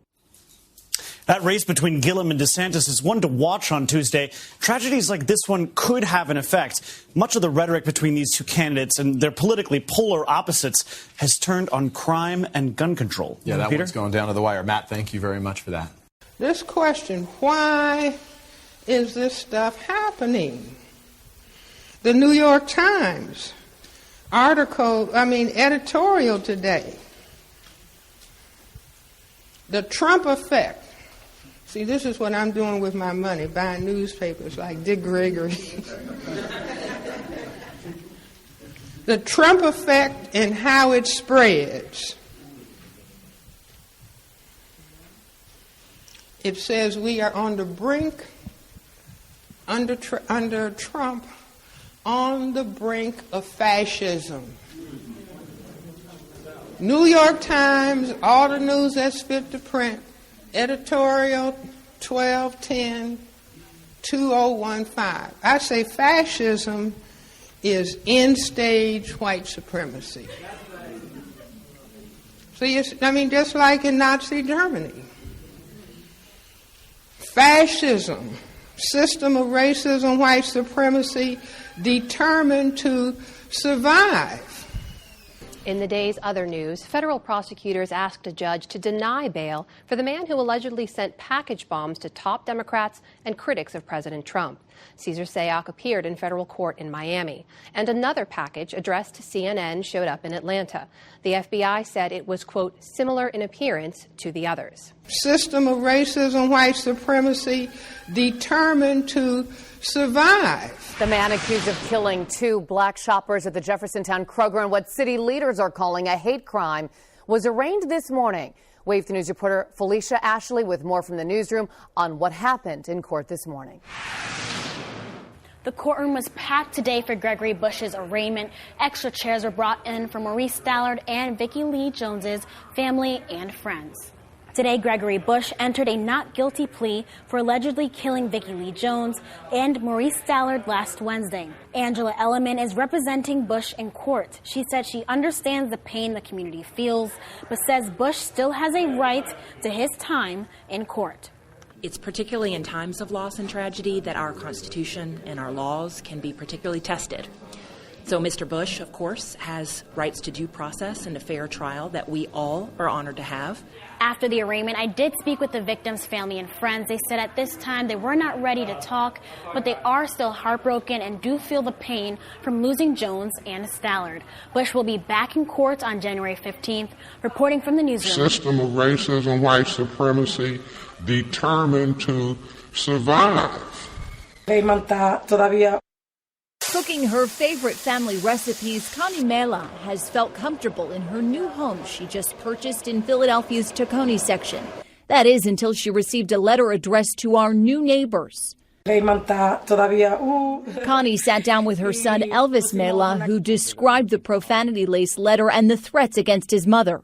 That race between Gillum and DeSantis is one to watch on Tuesday. Tragedies like this one could have an effect. Much of the rhetoric between these two candidates and their politically polar opposites has turned on crime and gun control. Yeah, that Peter? one's going down to the wire. Matt, thank you very much for that. This question, why is this stuff happening? The New York Times editorial today. The Trump effect. See, this is what I'm doing with my money, buying newspapers like Dick Gregory. The Trump effect and how it spreads. It says we are on the brink, under Trump, on the brink of fascism. New York Times, all the news that's fit to print, editorial 12/10/2015. I say fascism is end-stage white supremacy. See, just like in Nazi Germany. Fascism, system of racism, white supremacy, determined to survive. In the day's other news, federal prosecutors asked a judge to deny bail for the man who allegedly sent package bombs to top Democrats and critics of President Trump. Cesar Sayoc appeared in federal court in Miami, and another package addressed to CNN showed up in Atlanta. The FBI said it was, quote, similar in appearance to the others. System of racism, white supremacy, determined to survive. The man accused of killing two black shoppers at the Jeffersontown Kroger in what city leaders are calling a hate crime was arraigned this morning. Wave 2 News reporter Felicia Ashley with more from the newsroom on what happened in court this morning. The courtroom was packed today for Gregory Bush's arraignment. Extra chairs were brought in for Maurice Stallard and Vicki Lee Jones's family and friends. Today, Gregory Bush entered a not guilty plea for allegedly killing Vicki Lee Jones and Maurice Stallard last Wednesday. Angela Elliman is representing Bush in court. She said she understands the pain the community feels, but says Bush still has a right to his time in court. It's particularly in times of loss and tragedy that our Constitution and our laws can be particularly tested. So Mr. Bush, of course, has rights to due process and a fair trial that we all are honored to have. After the arraignment, I did speak with the victim's family and friends. They said at this time they were not ready to talk, but they are still heartbroken and do feel the pain from losing Jones and Stallard. Bush will be back in court on January 15th, reporting from the newsroom. System of racism, white supremacy, determined to survive. Cooking her favorite family recipes, Connie Mela has felt comfortable in her new home she just purchased in Philadelphia's Tacony section. That is until she received a letter addressed to our new neighbors. Connie sat down with her son Elvis Mela, who described the profanity-laced letter and the threats against his mother.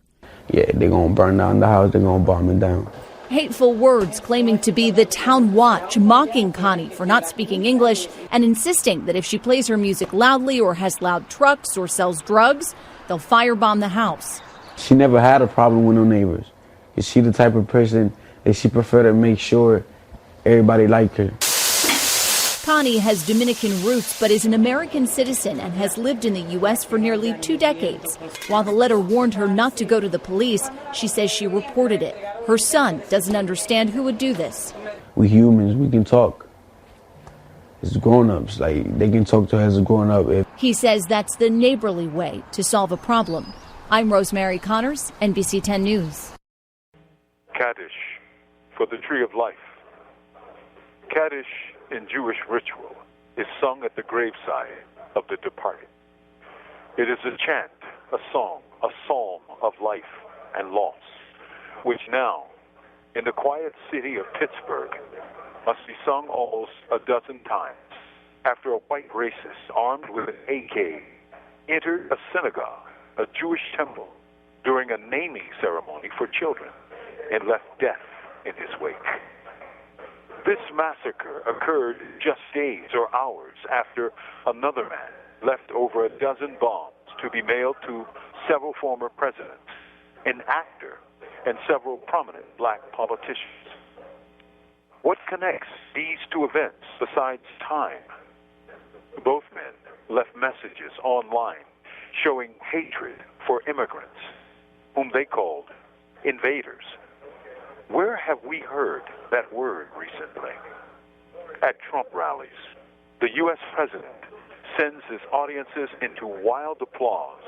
Yeah, they're going to burn down the house, they're going to bomb it down. Hateful words claiming to be the town watch, mocking Connie for not speaking English and insisting that if she plays her music loudly or has loud trucks or sells drugs, they'll firebomb the house. She never had a problem with no neighbors. Is she the type of person that she prefer to make sure everybody liked her? Connie has Dominican roots but is an American citizen and has lived in the U.S. for nearly 2 decades. While the letter warned her not to go to the police, she says she reported it. Her son doesn't understand who would do this. We humans, we can talk. It's grown-ups, like they can talk to us as a grown-up. He says that's the neighborly way to solve a problem. I'm Rosemary Connors, NBC 10 News. Kaddish for the tree of life. Kaddish in Jewish ritual is sung at the graveside of the departed. It is a chant, a song, a psalm of life and loss, which now, in the quiet city of Pittsburgh, must be sung almost a dozen times after a white racist armed with an AK entered a synagogue, a Jewish temple, during a naming ceremony for children and left death in his wake. This massacre occurred just days or hours after another man left over a dozen bombs to be mailed to several former presidents, an actor, and several prominent black politicians. What connects these two events besides time? Both men left messages online showing hatred for immigrants, whom they called invaders. Where have we heard that word recently? At Trump rallies, the U.S. president sends his audiences into wild applause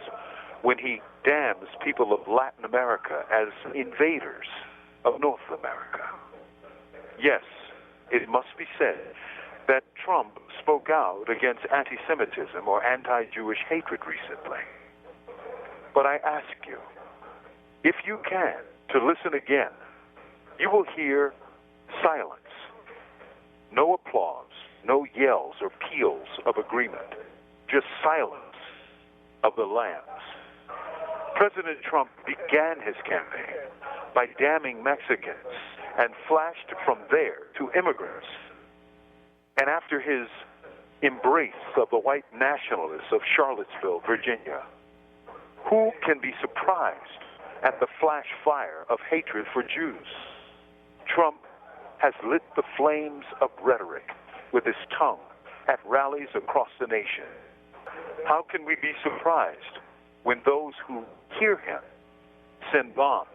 when he damns people of Latin America as invaders of North America. Yes, it must be said that Trump spoke out against anti-Semitism or anti-Jewish hatred recently. But I ask you, if you can, to listen again, you will hear silence. No applause, no yells or peals of agreement, just silence of the lambs. President Trump began his campaign by damning Mexicans and flashed from there to immigrants. And after his embrace of the white nationalists of Charlottesville, Virginia, who can be surprised at the flash fire of hatred for Jews? Trump has lit the flames of rhetoric with his tongue at rallies across the nation. How can we be surprised when those who hear him send bombs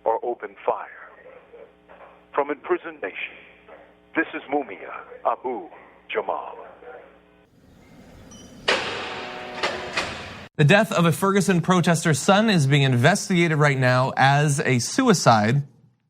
or open fire? From imprisoned nation, this is Mumia Abu-Jamal. The death of a Ferguson protester's son is being investigated right now as a suicide,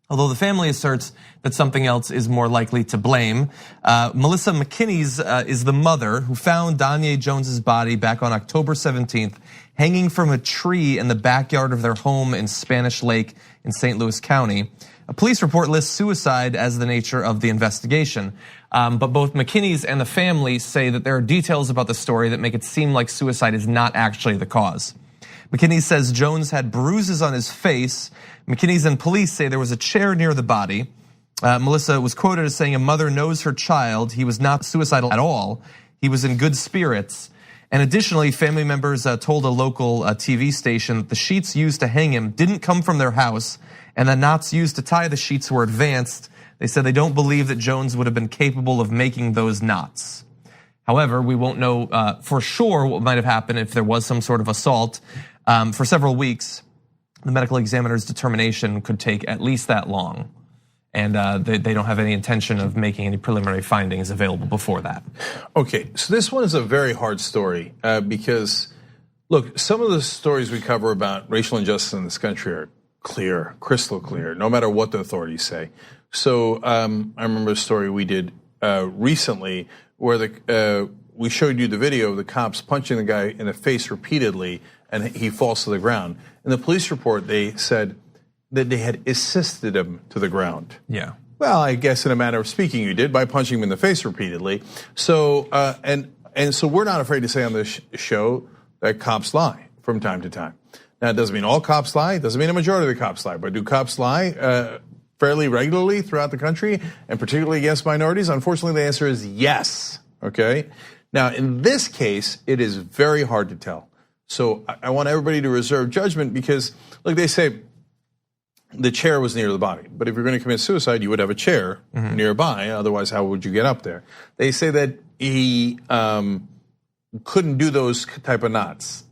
although the family asserts that something else is more likely to blame. Melissa McKinney's is the mother who found Danye Jones's body back on October 17th, hanging from a tree in the backyard of their home in Spanish Lake in St. Louis County. A police report lists suicide as the nature of the investigation. But both McKinney's and the family say that there are details about the story that make it seem like suicide is not actually the cause. McKinney says Jones had bruises on his face. McKinney's and police say there was a chair near the body. Melissa was quoted as saying a mother knows her child. He was not suicidal at all. He was in good spirits. And additionally, family members told a local TV station that the sheets used to hang him didn't come from their house, and the knots used to tie the sheets were advanced. They said they don't believe that Jones would have been capable of making those knots. However, we won't know for sure what might have happened if there was some sort of assault. For several weeks, the medical examiner's determination could take at least that long. And they don't have any intention of making any preliminary findings available before that. Okay, so this one is a very hard story because, look, some of the stories we cover about racial injustice in this country are clear, crystal clear, no matter what the authorities say. So I remember a story we did recently where we showed you the video of the cops punching the guy in the face repeatedly and he falls to the ground. In the police report, they said that they had assisted him to the ground. Yeah. Well, I guess in a manner of speaking, you did by punching him in the face repeatedly. So and so we're not afraid to say on this show that cops lie from time to time. Now, it doesn't mean all cops lie. It doesn't mean a majority of the cops lie. But do cops lie fairly regularly throughout the country, and particularly against minorities? Unfortunately, the answer is yes, okay? Now, in this case, it is very hard to tell. So I want everybody to reserve judgment because, like they say, the chair was near the body. But if you're going to commit suicide, you would have a chair nearby. Otherwise, how would you get up there? They say that he couldn't do those type of knots.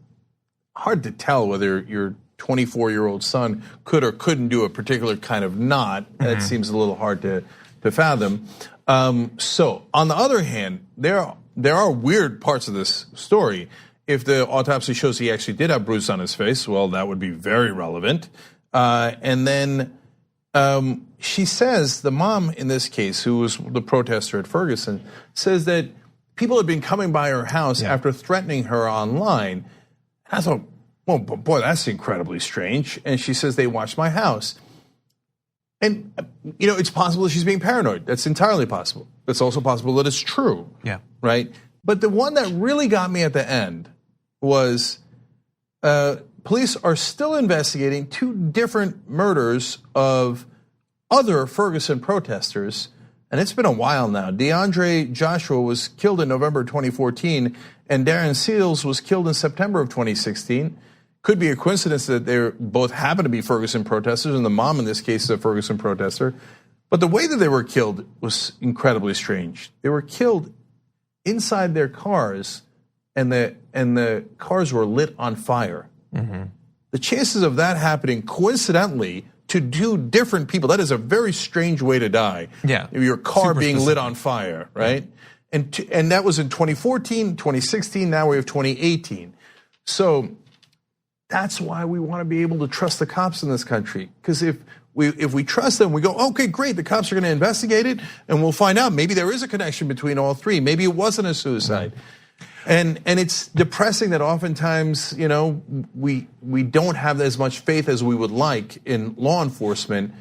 Hard to tell whether your 24-year-old son could or couldn't do a particular kind of knot. That seems a little hard to fathom. So on the other hand, there are weird parts of this story. If the autopsy shows he actually did have bruises on his face, well, that would be very relevant. And then she says, the mom in this case, who was the protester at Ferguson, says that people had been coming by her house after threatening her online. I thought, well, boy, that's incredibly strange. And she says they watched my house. And, it's possible that she's being paranoid. That's entirely possible. It's also possible that it's true. Yeah. Right? But the one that really got me at the end was police are still investigating 2 different murders of other Ferguson protesters. And it's been a while now. DeAndre Joshua was killed in November 2014, and Darren Seals was killed in September of 2016. Could be a coincidence that they both happen to be Ferguson protesters, and the mom in this case is a Ferguson protester. But the way that they were killed was incredibly strange. They were killed inside their cars, and the cars were lit on fire. Mm-hmm. The chances of that happening coincidentally to 2 different people, that is a very strange way to die. Yeah. Your car Super being specific. lit on fire, right? Yeah. And that was in 2014, 2016, now we have 2018. So that's why we want to be able to trust the cops in this country. Because if we trust them, we go, okay, great, the cops are going to investigate it, and we'll find out maybe there is a connection between all 3. Maybe it wasn't a suicide. And it's depressing that oftentimes, we don't have as much faith as we would like in law enforcement,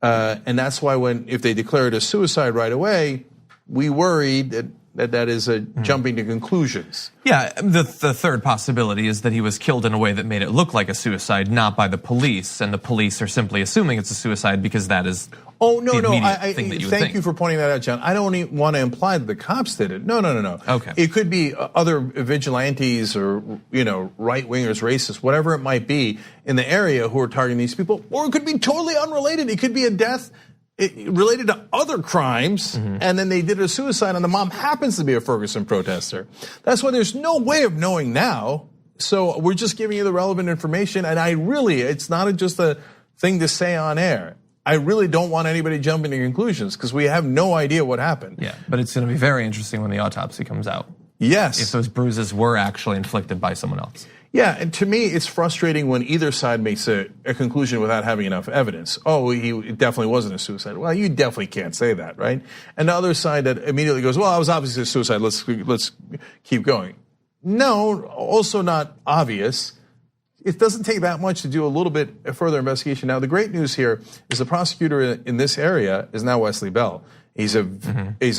and that's why if they declare it a suicide right away, we worry that is a jumping to conclusions. Yeah, the third possibility is that he was killed in a way that made it look like a suicide, not by the police, and the police are simply assuming it's a suicide because that is. Oh, no, thing thank you for pointing that out, John. I don't even want to imply that the cops did it. No. Okay. It could be other vigilantes or, right-wingers, racists, whatever it might be in the area who are targeting these people. Or it could be totally unrelated. It could be a death related to other crimes, and then they did a suicide, and the mom happens to be a Ferguson protester. That's why there's no way of knowing now. So we're just giving you the relevant information, and it's not just a thing to say on air. I really don't want anybody jumping to conclusions because we have no idea what happened. Yeah, but it's going to be very interesting when the autopsy comes out. Yes. If those bruises were actually inflicted by someone else. Yeah, and to me, it's frustrating when either side makes a conclusion without having enough evidence. Oh, it definitely wasn't a suicide. Well, you definitely can't say that, right? And the other side that immediately goes, well, it was obviously a suicide. Let's keep going. No, also not obvious. It doesn't take that much to do a little bit further investigation. Now, the great news here is the prosecutor in this area is now Wesley Bell. He's a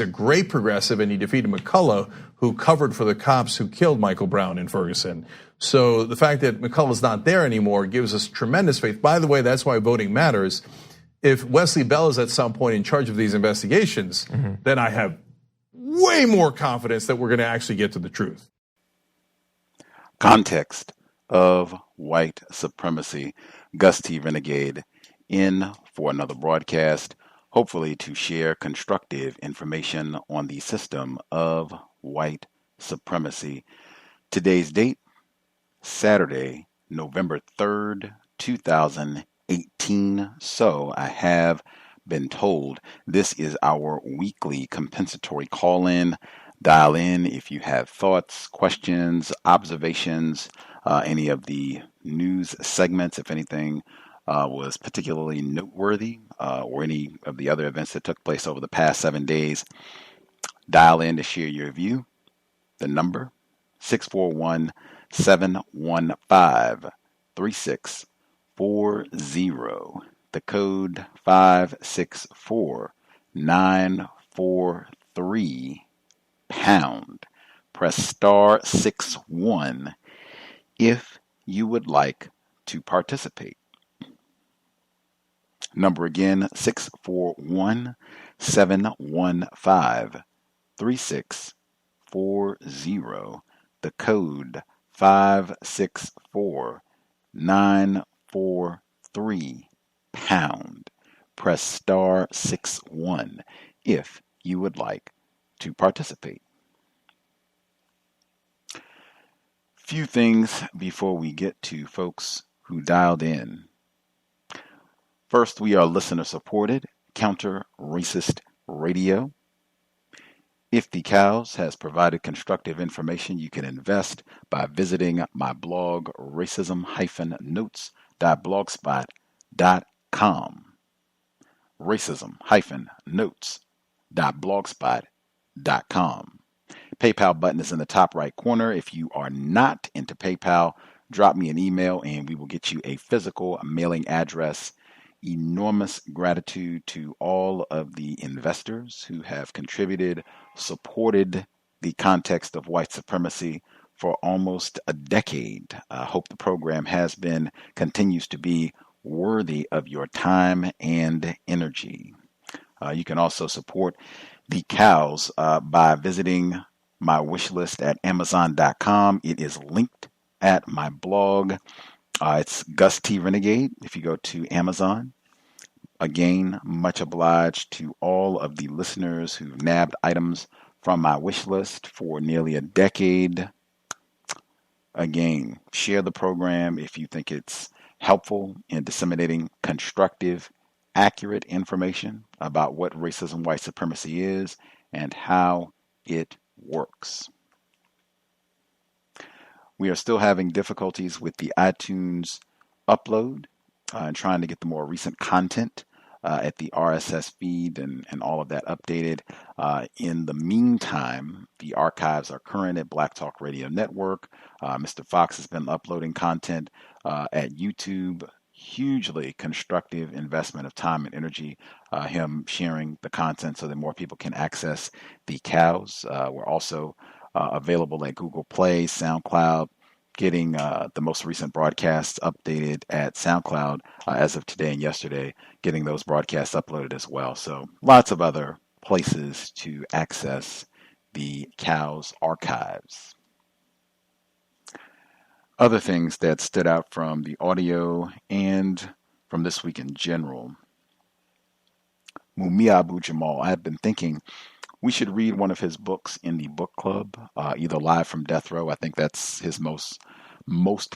great progressive, and he defeated McCullough, who covered for the cops who killed Michael Brown in Ferguson. So the fact that McCullough's not there anymore gives us tremendous faith. By the way, that's why voting matters. If Wesley Bell is at some point in charge of these investigations, then I have way more confidence that we're going to actually get to the truth. Context of White Supremacy. Gus T Renegade in for another broadcast, hopefully to share constructive information on the system of white supremacy. Today's date, Saturday, November 3rd, 2018. So I have been told this is our weekly compensatory call-in. Dial in if you have thoughts, questions, observations, any of the news segments, if anything was particularly noteworthy, or any of the other events that took place over the past 7 days. Dial in to share your view. The number, 641-715-3640. The code 564-943#. Press *61 if you would like to participate. Number again, 641-715-3640. The code 564-943#. Press *61 if you would like to participate. Few things before we get to folks who dialed in. First, we are listener-supported, counter-racist radio. If the C.O.W.S has provided constructive information, you can invest by visiting my blog, racism-notes.blogspot.com. racism-notes.blogspot.com. PayPal button is in the top right corner. If you are not into PayPal, drop me an email and we will get you a physical mailing address enormous gratitude to all of the investors who have contributed, supported the Context of White Supremacy for almost a decade. I hope the program has been, continues to be worthy of your time and energy. You can also support the cows by visiting my wish list at Amazon.com. It is linked at my blog. It's Gus T Renegade if you go to Amazon. Again, much obliged to all of the listeners who've nabbed items from my wish list for nearly a decade. Again, share the program if you think it's helpful in disseminating constructive, accurate information about what racism, white supremacy is and how it works. We are still having difficulties with the iTunes upload and trying to get the more recent content at the RSS feed and all of that updated. In the meantime, the archives are current at Black Talk Radio Network. Mr. Fox has been uploading content at YouTube. Hugely constructive investment of time and energy, him sharing the content so that more people can access the cows. We're also available at Google Play, SoundCloud, getting the most recent broadcasts updated at SoundCloud as of today and yesterday, getting those broadcasts uploaded as well. So lots of other places to access the cows archives. Other things that stood out from the audio and from this week in general. Mumia Abu-Jamal. I've been thinking we should read one of his books in the book club, either live from death row. I think that's his most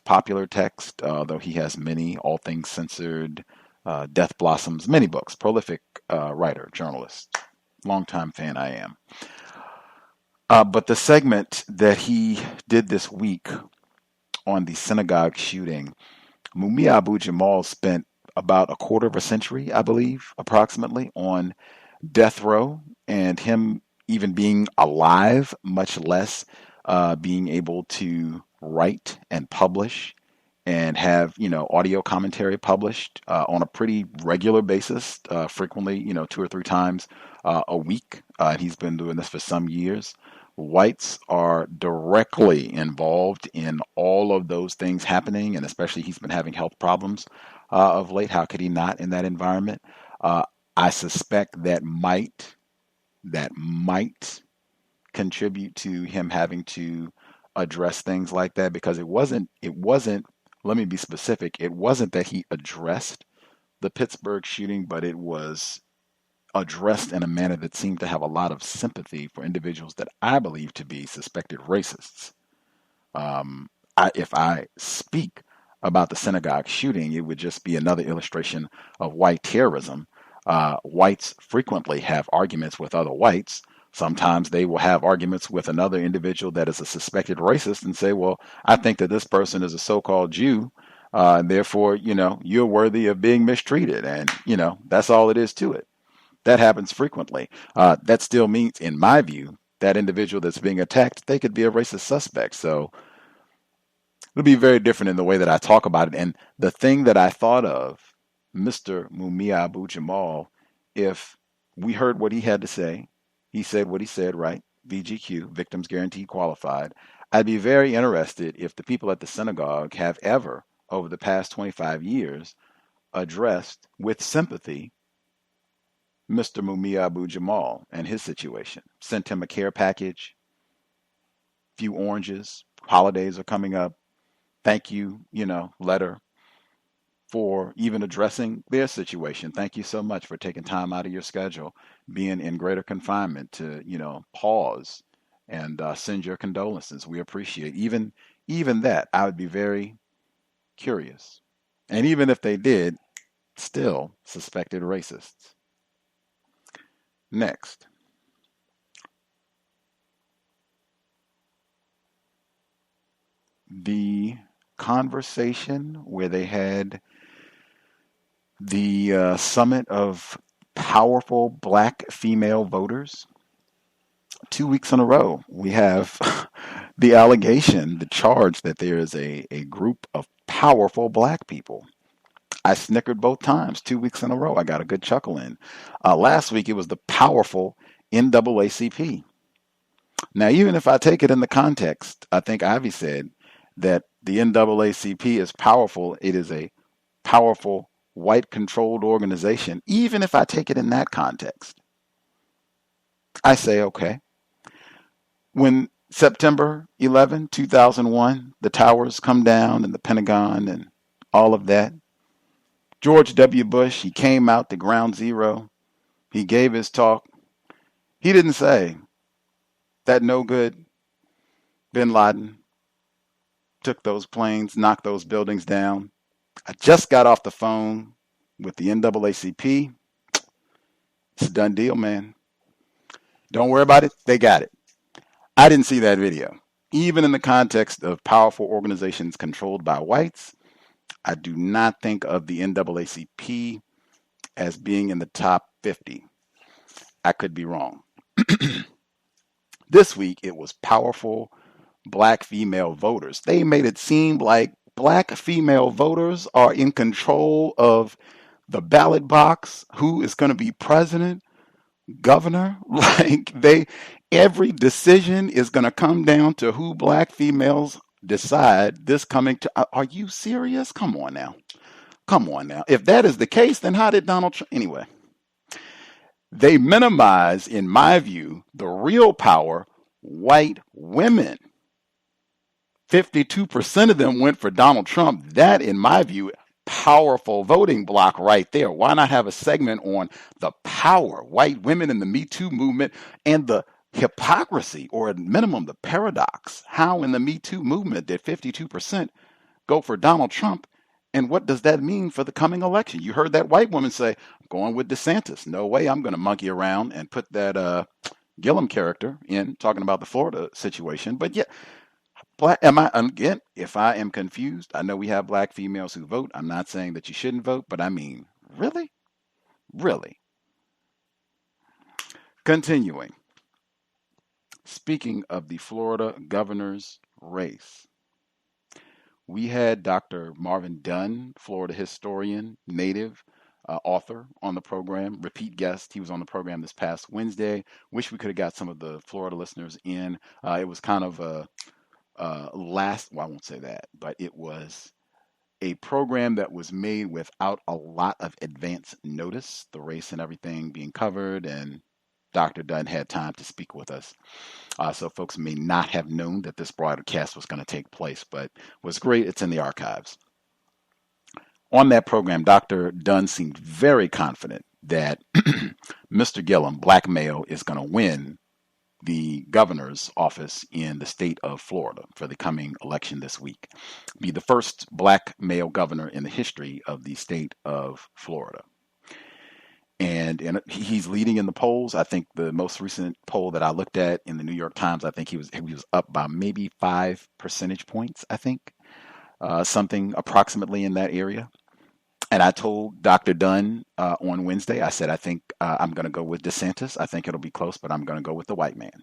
popular text, though he has many, All Things Censored, Death Blossoms, many books. Prolific writer, journalist, longtime fan I am. But the segment that he did this week on the synagogue shooting, Mumia Abu-Jamal spent about a quarter of a century, I believe, approximately, on death row, and him even being alive, much less being able to write and publish and have, audio commentary published on a pretty regular basis, frequently, 2 or 3 times a week. He's been doing this for some years. Whites are directly involved in all of those things happening, and especially he's been having health problems of late. How could he not in that environment? I suspect that might contribute to him having to address things like that, because it wasn't, let me be specific, it wasn't that he addressed the Pittsburgh shooting, but it was addressed in a manner that seemed to have a lot of sympathy for individuals that I believe to be suspected racists. If I speak about the synagogue shooting, it would just be another illustration of white terrorism. Whites frequently have arguments with other whites. Sometimes they will have arguments with another individual that is a suspected racist and say, well, I think that this person is a so-called Jew, and therefore, you're worthy of being mistreated. And, that's all it is to it. That happens frequently. That still means, in my view, that individual that's being attacked, they could be a racist suspect. So it'll be very different in the way that I talk about it. And the thing that I thought of, Mr. Mumia Abu-Jamal, if we heard what he had to say, he said what he said, right? VGQ, Victims Guaranteed Qualified. I'd be very interested if the people at the synagogue have ever, over the past 25 years, addressed with sympathy Mr. Mumia Abu-Jamal and his situation. Sent him a care package, few oranges, holidays are coming up, thank you, letter for even addressing their situation. Thank you so much for taking time out of your schedule, being in greater confinement to, pause and send your condolences. We appreciate even that. I would be very curious. And even if they did, still suspected racists. Next. The conversation where they had the summit of powerful black female voters. 2 weeks in a row, we have the allegation, the charge that there is a group of powerful black people. I snickered both times, 2 weeks in a row. I got a good chuckle in. Last week, it was the powerful NAACP. Now, even if I take it in the context, I think Ivy said that the NAACP is powerful. It is a powerful white-controlled organization. Even if I take it in that context, I say, okay. When September 11, 2001, the towers come down and the Pentagon and all of that, George W. Bush, he came out to ground zero. He gave his talk. He didn't say that no good bin Laden took those planes, knocked those buildings down. I just got off the phone with the NAACP. It's a done deal, man. Don't worry about it. They got it. I didn't see that video. Even in the context of powerful organizations controlled by whites, I do not think of the NAACP as being in the top 50. I could be wrong. This week, it was powerful black female voters. They made it seem like black female voters are in control of the ballot box, who is going to be president, governor. Like every decision is going to come down to who black females decide this coming to. Are you serious? Come on now. Come on now. If that is the case, then how did Donald Trump? Anyway, they minimize, in my view, the real power, white women. 52% of them went for Donald Trump. That, in my view, powerful voting block right there. Why not have a segment on the power, white women in the Me Too movement, and the hypocrisy, or at minimum the paradox? How in the Me Too movement did 52% go for Donald Trump? And what does that mean for the coming election? You heard that white woman say, I'm going with DeSantis. No way I'm going to monkey around and put that Gillum character in, talking about the Florida situation. But yeah, again, if I am confused, I know we have black females who vote. I'm not saying that you shouldn't vote, but I mean, really? Really? Continuing. Speaking of the Florida governor's race, we had Dr. Marvin Dunn, Florida historian, native, author on the program, repeat guest. He was on the program this past Wednesday. Wish we could have got some of the Florida listeners in. It was kind of I won't say that, but it was a program that was made without a lot of advance notice, the race and everything being covered, and Dr. Dunn had time to speak with us. So folks may not have known that this broadcast was going to take place, but it was great. It's in the archives. On that program, Dr. Dunn seemed very confident that Mr. Gillum, black male, is going to win the governor's office in the state of Florida for the coming election this week. Be the first black male governor in the history of the state of Florida. And he's leading in the polls. I think the most recent poll that I looked at in the New York Times, I think he was up by maybe 5 percentage points, I think. Something approximately in that area. And I told Dr. Dunn on Wednesday, I said, I think I'm going to go with DeSantis. I think it'll be close, but I'm going to go with the white man.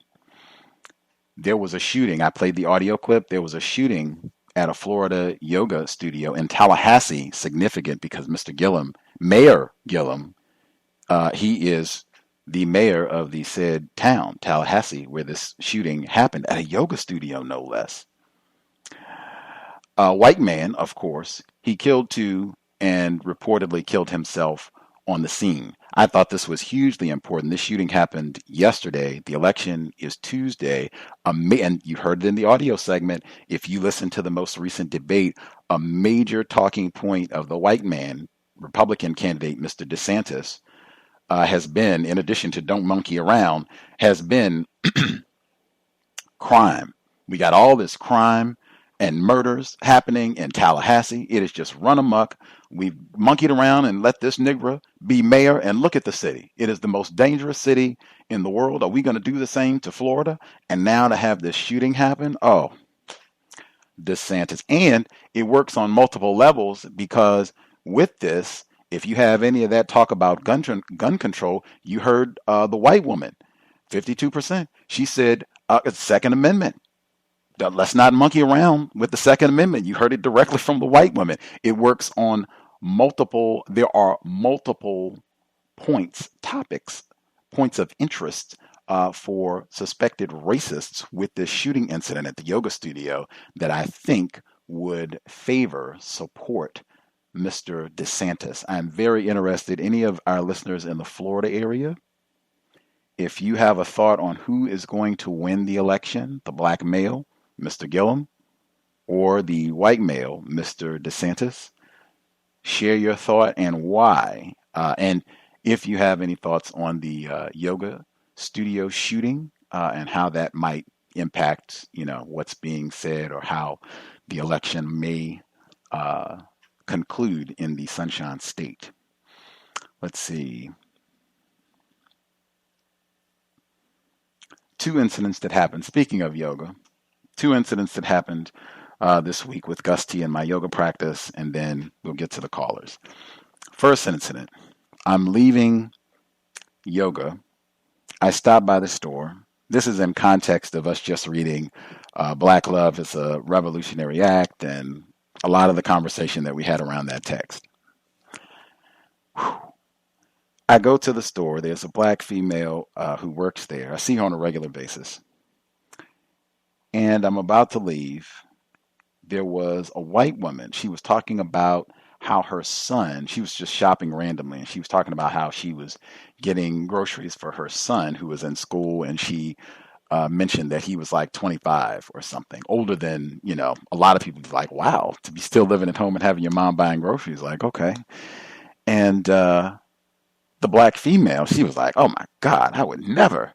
There was a shooting. I played the audio clip. There was a shooting at a Florida yoga studio in Tallahassee, significant because Mr. Gillum, Mayor Gillum, he is the mayor of the said town, Tallahassee, where this shooting happened, at a yoga studio, no less. A white man, of course, he killed 2 and reportedly killed himself on the scene. I thought this was hugely important. This shooting happened yesterday. The election is Tuesday. And you heard it in the audio segment. If you listen to the most recent debate, a major talking point of the white man, Republican candidate, Mr. DeSantis, has been, in addition to don't monkey around, has been crime. We got all this crime and murders happening in Tallahassee. It is just run amok. We've monkeyed around and let this Negro be mayor, and look at the city. It is the most dangerous city in the world. Are we going to do the same to Florida? And now to have this shooting happen? Oh, DeSantis. And it works on multiple levels, because with this, if you have any of that talk about gun control, you heard the white woman, 52%. She said, Second Amendment. Let's not monkey around with the Second Amendment. You heard it directly from the white woman. It works on there are multiple topics, points of interest for suspected racists with this shooting incident at the yoga studio that I think would support Mr. DeSantis. I'm very interested. Any of our listeners in the Florida area, if you have a thought on who is going to win the election, the black male, Mr. Gillum, or the white male, Mr. DeSantis, share your thought and why. And if you have any thoughts on the yoga studio shooting and how that might impact, what's being said or how the election may conclude in the Sunshine State. Let's see. 2 incidents that happened. Speaking of yoga, 2 incidents that happened this week with Gus T in my yoga practice, and then we'll get to the callers. First incident, I'm leaving yoga. I stopped by the store. This is in context of us just reading Black Love is a Revolutionary Act and a lot of the conversation that we had around that text. I go to the store. There's a black female who works there. I see her on a regular basis. And I'm about to leave. There was a white woman. She was talking about how her son, she was just shopping randomly, and she was talking about how she was getting groceries for her son who was in school, and she mentioned that he was like 25 or something, older than, a lot of people be like, wow, to be still living at home and having your mom buying groceries, like, okay. And the black female, she was like, oh my God, I would never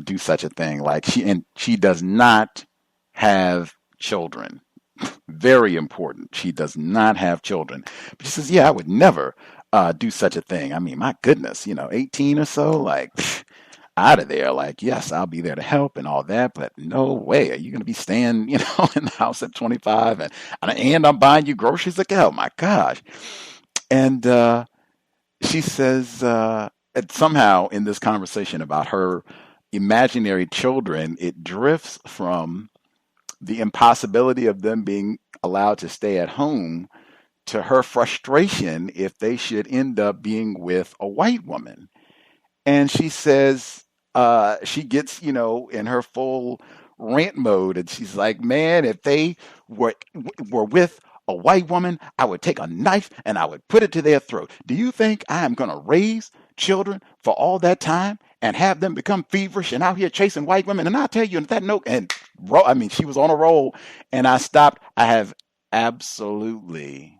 do such a thing. Like she does not have children. Very important. She does not have children. But she says, yeah, I would never do such a thing. I mean, my goodness, 18 or so, like out of there. Like, yes, I'll be there to help and all that, but no way. Are you going to be staying, in the house at 25 and I'm buying you groceries? Like, oh my gosh. And she says, somehow in this conversation about her imaginary children, it drifts from the impossibility of them being allowed to stay at home to her frustration if they should end up being with a white woman. And she says, she gets, in her full rant mode, and she's like, man, if they were with a white woman, I would take a knife and I would put it to their throat. Do you think I am going to raise children for all that time and have them become feverish and out here chasing white women? And I'll tell you, that note, and she was on a roll, and I stopped. I have absolutely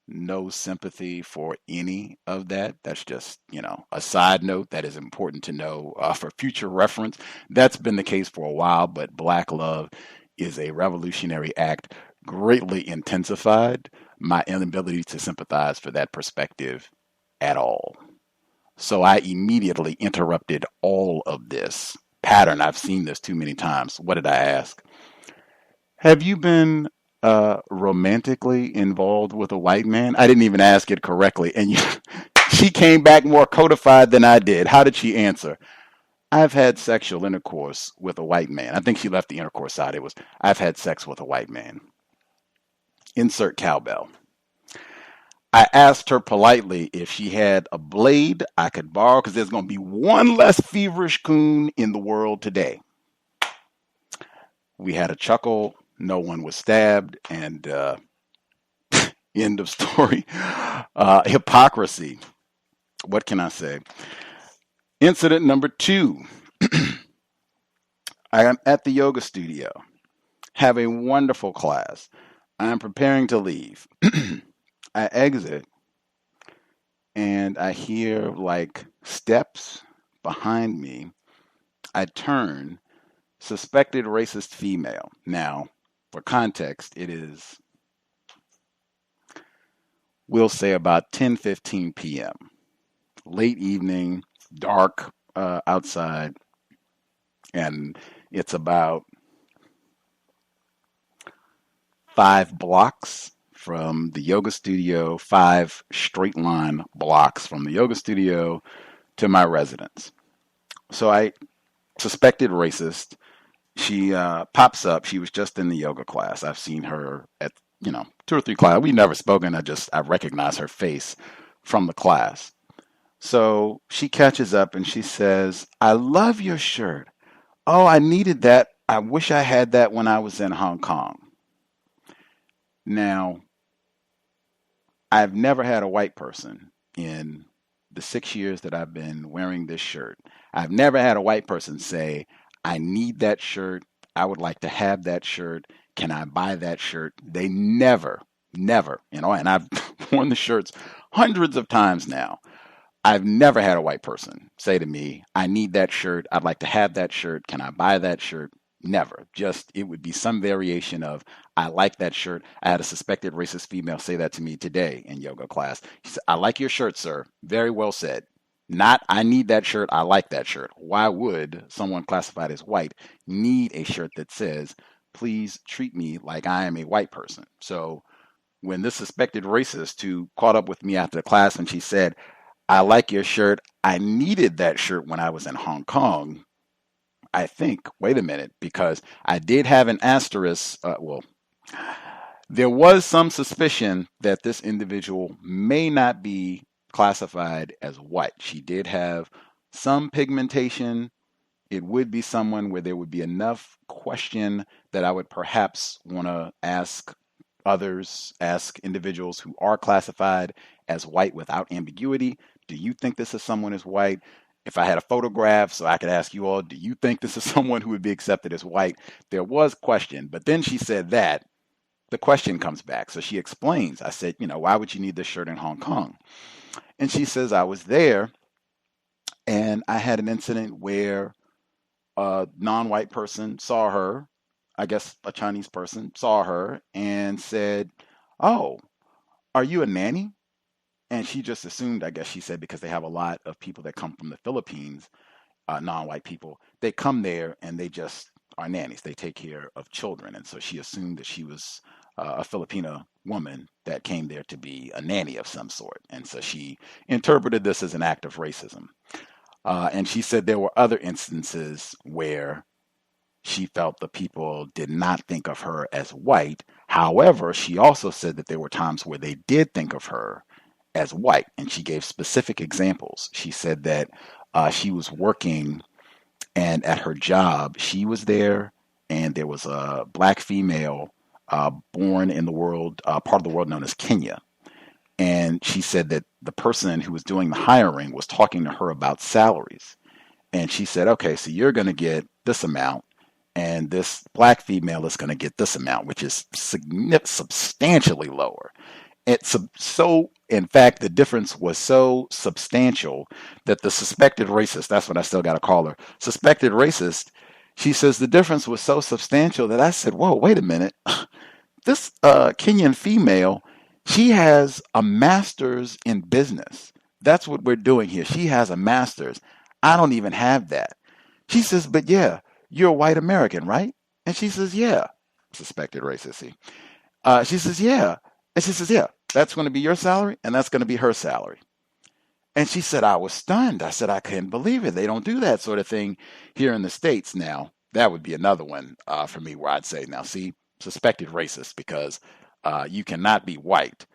no sympathy for any of that. That's just, a side note that is important to know for future reference. That's been the case for a while, but Black Love is a revolutionary act greatly intensified my inability to sympathize for that perspective at all. So I immediately interrupted all of this pattern. I've seen this too many times. What did I ask? Have you been romantically involved with a white man? I didn't even ask it correctly. And she came back more codified than I did. How did she answer? I've had sexual intercourse with a white man. I think she left the intercourse out. It was, I've had sex with a white man. Insert cowbell. I asked her politely if she had a blade I could borrow, because there's going to be one less feverish coon in the world today. We had a chuckle. No one was stabbed, and end of story. Hypocrisy. What can I say? Incident number 2. I am at the yoga studio, have a wonderful class. I am preparing to leave. I exit, and I hear like steps behind me. I turn, suspected racist female. Now, for context, it is, we'll say about 10:15 p.m. Late evening, dark outside, and it's about 5 blocks from the yoga studio, 5 straight line blocks from the yoga studio to my residence. So I suspected racist. She pops up. She was just in the yoga class. I've seen her at, 2 or 3 classes. We've never spoken. I recognize her face from the class. So she catches up and she says, "I love your shirt. Oh, I needed that. I wish I had that when I was in Hong Kong." Now, I've never had a white person in the 6 years that I've been wearing this shirt. I've never had a white person say, "I need that shirt. I would like to have that shirt. Can I buy that shirt?" They never, and I've worn the shirts hundreds of times now. I've never had a white person say to me, "I need that shirt. I'd like to have that shirt. Can I buy that shirt?" Never. Just, it would be some variation of, "I like that shirt." I had a suspected racist female say that to me today in yoga class. She said, "I like your shirt, sir." Very well said. Not, "I need that shirt. I like that shirt." Why would someone classified as white need a shirt that says, "Please treat me like I am a white person"? So when this suspected racist who caught up with me after the class and she said, "I like your shirt. I needed that shirt when I was in Hong Kong," I think, wait a minute, because I did have an asterisk. There was some suspicion that this individual may not be classified as white. She did have some pigmentation. It would be someone where there would be enough question that I would perhaps want to ask individuals who are classified as white without ambiguity, "Do you think this is someone as white?" If I had a photograph, so I could ask you all, "Do you think this is someone who would be accepted as white?" There was question, but then she said that the question comes back. So she explains. I said, "Why would you need this shirt in Hong Kong?" And she says, "I was there and I had an incident where a non-white person saw her, I guess a Chinese person saw her and said, 'Oh, are you a nanny?' And she just assumed, I guess she said, because they have a lot of people that come from the Philippines, non-white people, they come there and they just are nannies. They take care of children." And so she assumed that she was a Filipina woman that came there to be a nanny of some sort. And so she interpreted this as an act of racism. And she said there were other instances where she felt the people did not think of her as white. However, she also said that there were times where they did think of her as white, and she gave specific examples. She said that she was working, and at her job, she was there, and there was a black female born in the world, part of the world known as Kenya. And she said that the person who was doing the hiring was talking to her about salaries. And she said, "Okay, so you're going to get this amount, and this black female is going to get this amount," which is substantially lower. It's so, in fact, the difference was so substantial that the suspected racist, that's what I still got to call her, suspected racist, she says the difference was so substantial that I said, "Whoa, wait a minute. This Kenyan female, she has a master's in business. That's what we're doing here. She has a master's. I don't even have that." She says, "But yeah, you're a white American, right?" And she says, "Yeah." Suspected racist. She says, "Yeah." And she says, "Yeah, that's going to be your salary and that's going to be her salary." And she said, I was stunned. I said, "I couldn't believe it. They don't do that sort of thing here in the States." Now, that would be another one for me where I'd say, now, see, suspected racist, because you cannot be white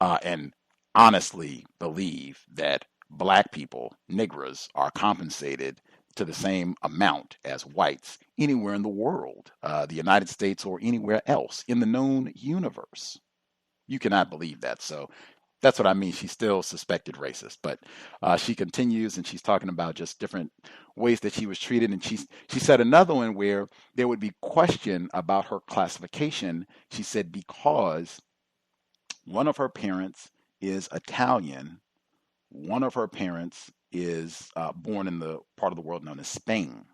and honestly believe that black people, Negroes, are compensated to the same amount as whites anywhere in the world, the United States or anywhere else in the known universe. You cannot believe that. So that's what I mean. She's still suspected racist, but she continues and she's talking about just different ways that she was treated. And she said another one where there would be question about her classification. She said because one of her parents is Italian, one of her parents is born in the part of the world known as Spain.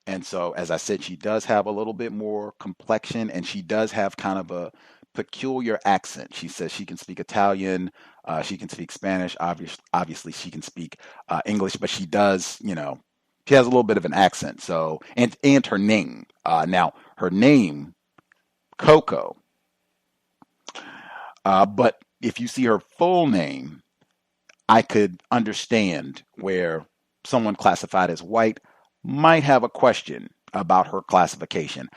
And so, as I said, she does have a little bit more complexion, and she does have kind of a peculiar accent. She says she can speak Italian, she can speak Spanish, obviously she can speak English, but she does, she has a little bit of an accent. So, and her name, now her name, Coco, but if you see her full name, I could understand where someone classified as white might have a question about her classification.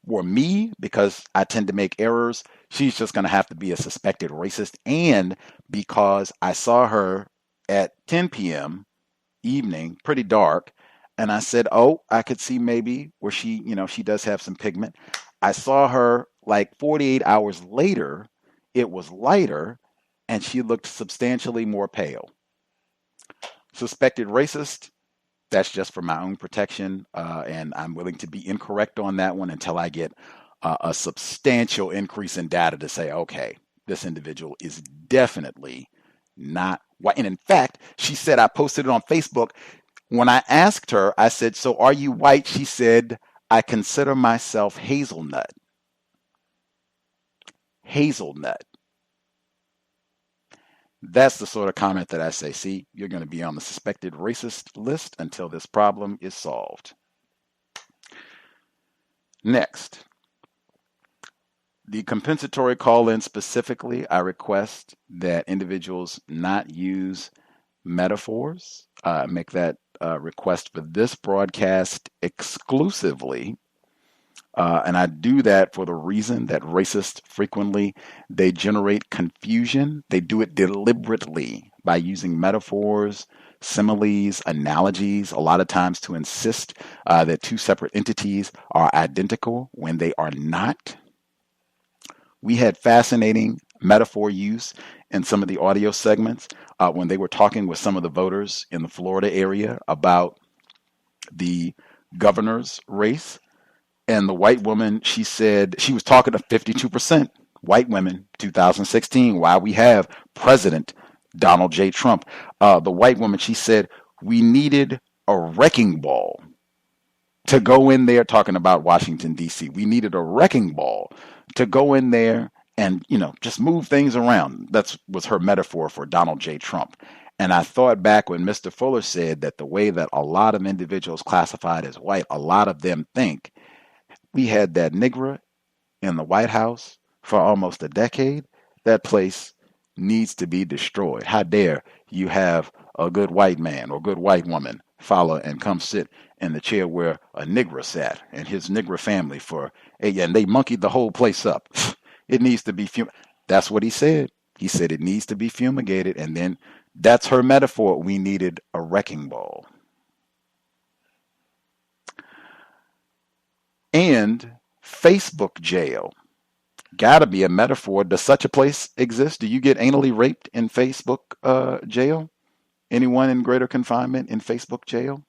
for me, because I tend to make errors, she's just going to have to be a suspected racist. And because I saw her at 10 p.m. evening, pretty dark, and I said, oh, I could see maybe where she, she does have some pigment. I saw her like 48 hours later, it was lighter, and she looked substantially more pale. Suspected racist, that's just for my own protection, and I'm willing to be incorrect on that one until I get a substantial increase in data to say, okay, this individual is definitely not white. And in fact, she said, I posted it on Facebook. When I asked her, I said, so are you white? She said, I consider myself hazelnut. Hazelnut. That's the sort of comment that I say, see, you're going to be on the suspected racist list until this problem is solved. Next, the compensatory call-in specifically, I request that individuals not use metaphors. Make that request for this broadcast exclusively. And I do that for the reason that racists frequently, they generate confusion. They do it deliberately by using metaphors, similes, analogies, a lot of times to insist that two separate entities are identical when they are not. We had fascinating metaphor use in some of the audio segments when they were talking with some of the voters in the Florida area about the governor's race. And the white woman, she said, she was talking to 52% white women, 2016, while we have President Donald J. Trump. The white woman, she said, we needed a wrecking ball to go in there, talking about Washington, D.C. We needed a wrecking ball to go in there and, just move things around. That was her metaphor for Donald J. Trump. And I thought back when Mr. Fuller said that the way that a lot of individuals classified as white, a lot of them think we had that Negro in the White House for almost a decade. That place needs to be destroyed. How dare you have a good white man or good white woman follow and come sit in the chair where a Negro sat and his Negro family and they monkeyed the whole place up. It needs to be That's what he said. He said it needs to be fumigated. And then that's her metaphor. We needed a wrecking ball. And Facebook jail. Gotta be a metaphor. Does such a place exist? Do you get anally raped in Facebook jail? Anyone in greater confinement in Facebook jail?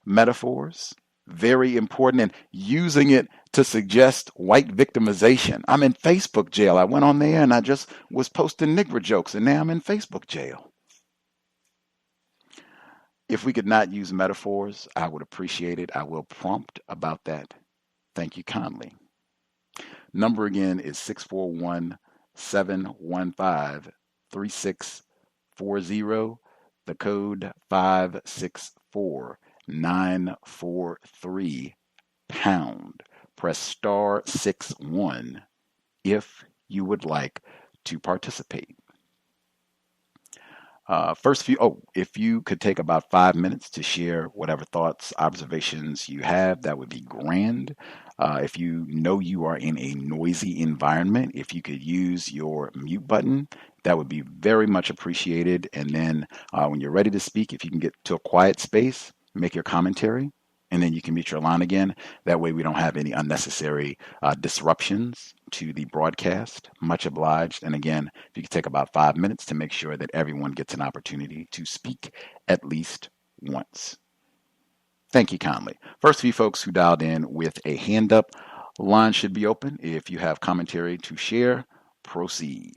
Metaphors, very important, and using it to suggest white victimization. I'm in Facebook jail. I went on there and I just was posting Negro jokes, and now I'm in Facebook jail. If we could not use metaphors, I would appreciate it. I will prompt about that. Thank you kindly. Number again is 641-715-3640. The code 564943 pound. Press star 61 if you would like to participate. If you could take about 5 minutes to share whatever thoughts, observations you have, that would be grand. If you know you are in a noisy environment, if you could use your mute button, that would be very much appreciated. And then when you're ready to speak, if you can get to a quiet space, make your commentary, and then you can mute your line again. That way we don't have any unnecessary disruptions to the broadcast. Much obliged. And again, if you could take about 5 minutes to make sure that everyone gets an opportunity to speak at least once. Thank you kindly. First few folks who dialed in with a hand up, line should be open. If you have commentary to share, proceed.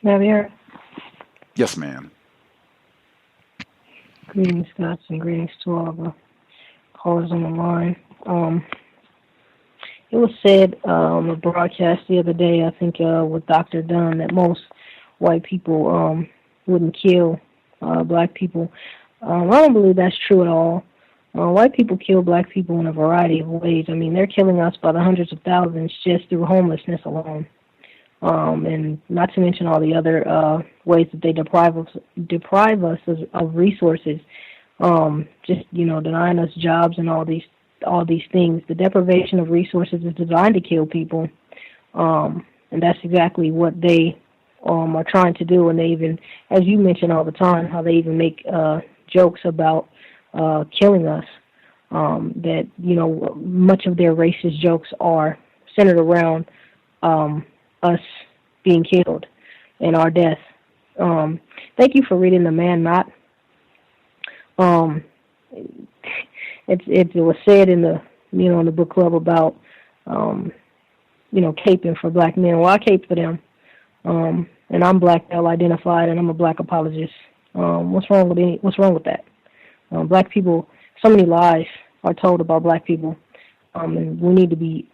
Javier. Yes, ma'am. Greetings, Scott, and greetings to all the callers on the line. It was said on the broadcast the other day, I think with Dr. Dunn, that most white people wouldn't kill black people. I don't believe that's true at all. White people kill black people in a variety of ways. I mean, they're killing us by the hundreds of thousands just through homelessness alone. And not to mention all the other ways that they deprive us of resources. Just, denying us jobs and all these things. The deprivation of resources is designed to kill people. And that's exactly what they are trying to do. And they even, as you mention all the time, how they even make jokes about killing us. That, much of their racist jokes are centered around us being killed and our death. Thank you for reading The Man Not. It was said in the in the book club about caping for black men. Well, I cape for them, and I'm black male identified, and I'm a black apologist. What's wrong with that? Black people, so many lies are told about black people, and we need to be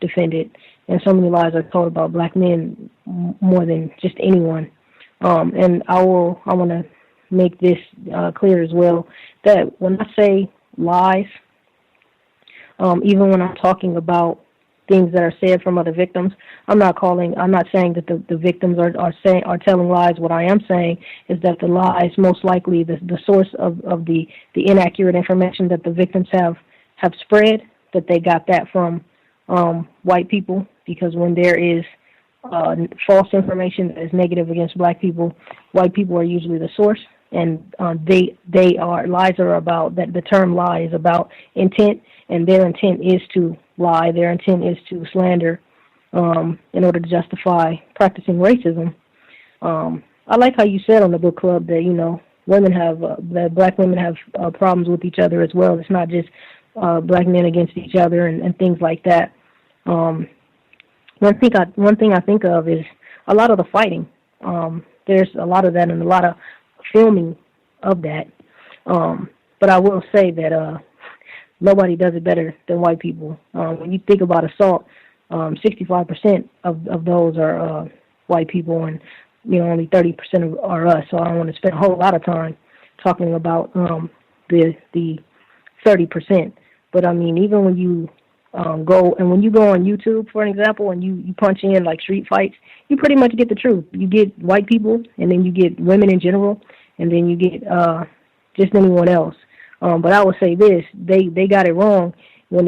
defended. And so many lies are told about black men more than just anyone. And I want to make this clear as well, that when I say lies, even when I'm talking about things that are said from other victims, I'm not saying that the victims are telling lies. What I am saying is that the lies, most likely the source of the inaccurate information that the victims have spread, that they got that from white people, because when there is false information that is negative against black people, white people are usually the source, and lies are about that. The term lie is about intent, and their intent is to lie. Their intent is to slander in order to justify practicing racism. I like how you said on the book club that that black women have problems with each other as well. It's not just black men against each other and things like that. One thing I think of is a lot of the fighting. There's a lot of that and a lot of filming of that. But I will say that nobody does it better than white people. When you think about assault, 65% of those are white people, and only 30% are us. So I don't want to spend a whole lot of time talking about the 30%. But I mean, even when you go on YouTube, for an example, and you punch in like street fights, you pretty much get the truth. You get white people, and then you get women in general, and then you get just anyone else. But I would say this: they got it wrong when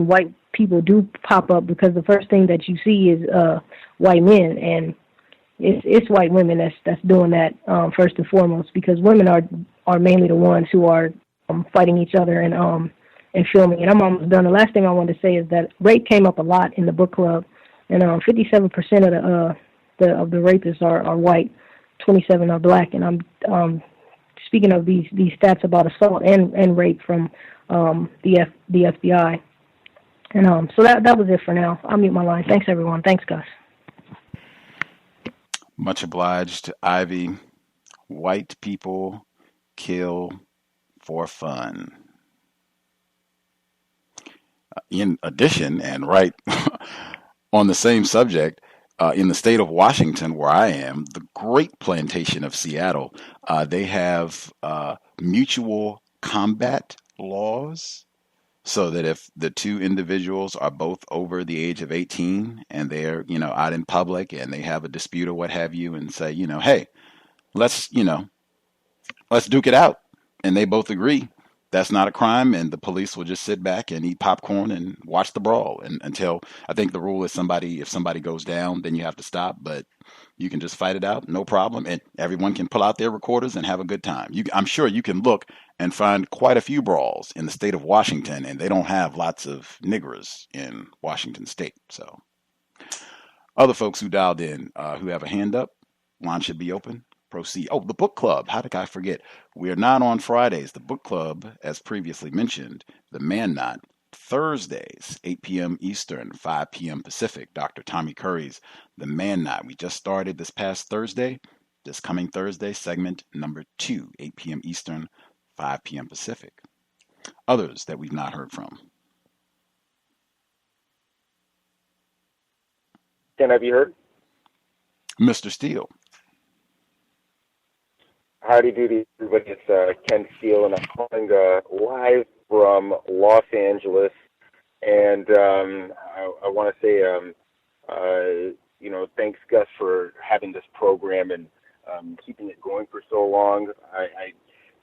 white people do pop up, because the first thing that you see is white men, and it's white women that's doing that first and foremost, because women are mainly the ones who are fighting each other and filming. And I'm almost done. The last thing I wanted to say is that rape came up a lot in the book club, and 57% of the rapists are white, 27 are black. And I'm speaking of these stats about assault and rape from the FBI. And so that was it for now. I'll mute my line. Thanks, everyone. Thanks, Gus. Much obliged, Ivy. White people kill for fun. In addition, and right on the same subject, in the state of Washington, where I am, the great plantation of Seattle, they have mutual combat laws, so that if the two individuals are both over the age of 18 and they're, out in public and they have a dispute or what have you, and say, hey, let's duke it out, and they both agree, that's not a crime, and the police will just sit back and eat popcorn and watch the brawl, and until, I think the rule is if somebody goes down, then you have to stop, but you can just fight it out, no problem, and everyone can pull out their recorders and have a good time. I'm sure you can look and find quite a few brawls in the state of Washington, and they don't have lots of niggers in Washington state. So other folks who dialed in, who have a hand up, line should be open. Proceed. Oh, the book club. How did I forget? We are not on Fridays. The book club, as previously mentioned, the Man Not, Thursdays, 8 p.m. Eastern, 5 p.m. Pacific. Dr. Tommy Curry's The Man Not. We just started this past Thursday. This coming Thursday, segment number 2, 8 p.m. Eastern, 5 p.m. Pacific. Others that we've not heard from. Can I be heard? Mr. Steele. Howdy doody, everybody. It's Ken Steele, and I'm calling live from Los Angeles. And I want to say, thanks, Gus, for having this program and keeping it going for so long. I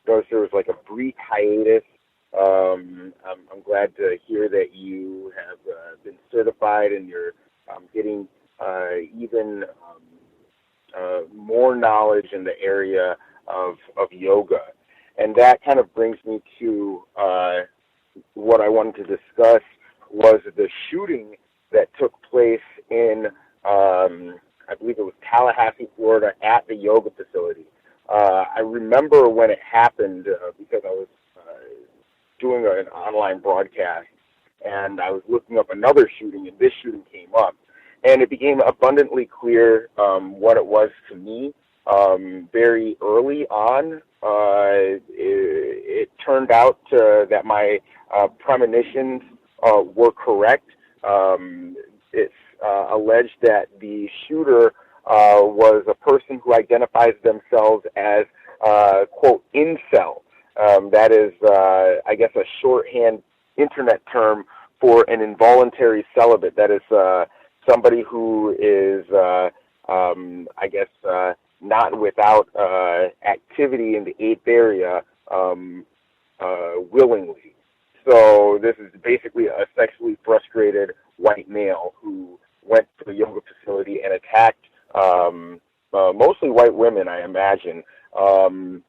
noticed there was like a brief hiatus. I'm glad to hear that you have been certified and you're getting even more knowledge in the area of yoga. And that kind of brings me to what I wanted to discuss was the shooting that took place in, I believe it was Tallahassee, Florida, at the yoga facility. I remember when it happened because I was doing an online broadcast, and I was looking up another shooting, and this shooting came up. And it became abundantly clear what it was to me very early on. It turned out that my premonitions were correct. It's alleged that the shooter was a person who identifies themselves as, quote, incel. That is, I guess, a shorthand internet term for an involuntary celibate. That is somebody who is, I guess, not without activity in the 8th area willingly. So this is basically a sexually frustrated white male who went to the yoga facility and attacked mostly white women, I imagine, and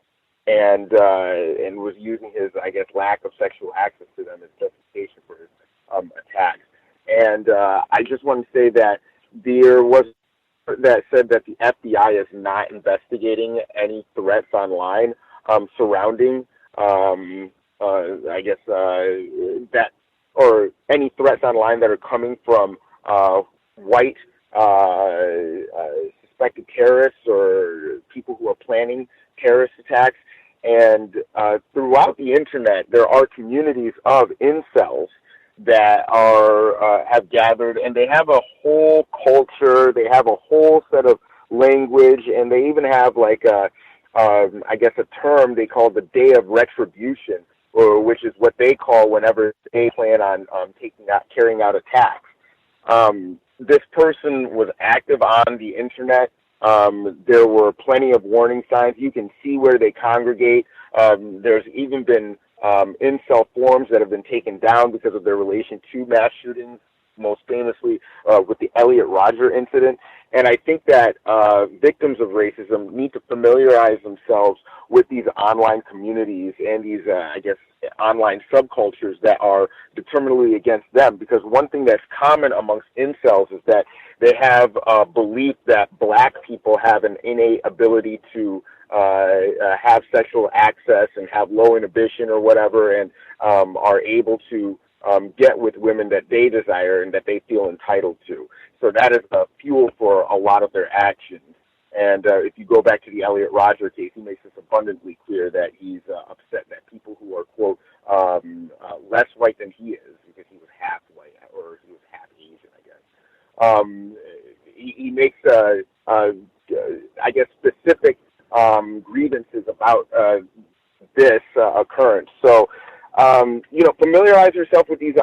was using his, I guess, lack of sexual access to them as justification for his attacks. And I just want to say that there was that said that the FBI is not investigating any threats online surrounding, I guess, that or any threats online that are coming from white suspected terrorists or people who are planning terrorist attacks. And throughout the internet, there are communities of incels that are have gathered, and they have a whole culture, they have a whole set of language, and they even have like I guess a term they call the Day of Retribution, or which is what they call whenever they plan on carrying out attacks. This person was active on the internet. There were plenty of warning signs. You can see where they congregate. There's even been incel forums that have been taken down because of their relation to mass shootings, most famously with the Elliot Rodger incident. And I think that victims of racism need to familiarize themselves with these online communities and these, I guess, online subcultures that are determinately against them. Because one thing that's common amongst incels is that they have a belief that black people have an innate ability to have sexual access and have low inhibition or whatever, and are able to get with women that they desire and that they feel entitled to. So that is fuel for a lot of their actions. And if you go back to the Elliot Rodger case, he makes this abundantly clear that he's upset that people who are, quote, less white than he is, because he was half white, or he was half Asian, I guess. He makes, I guess, specific grievances about this occurrence. So, familiarize yourself with these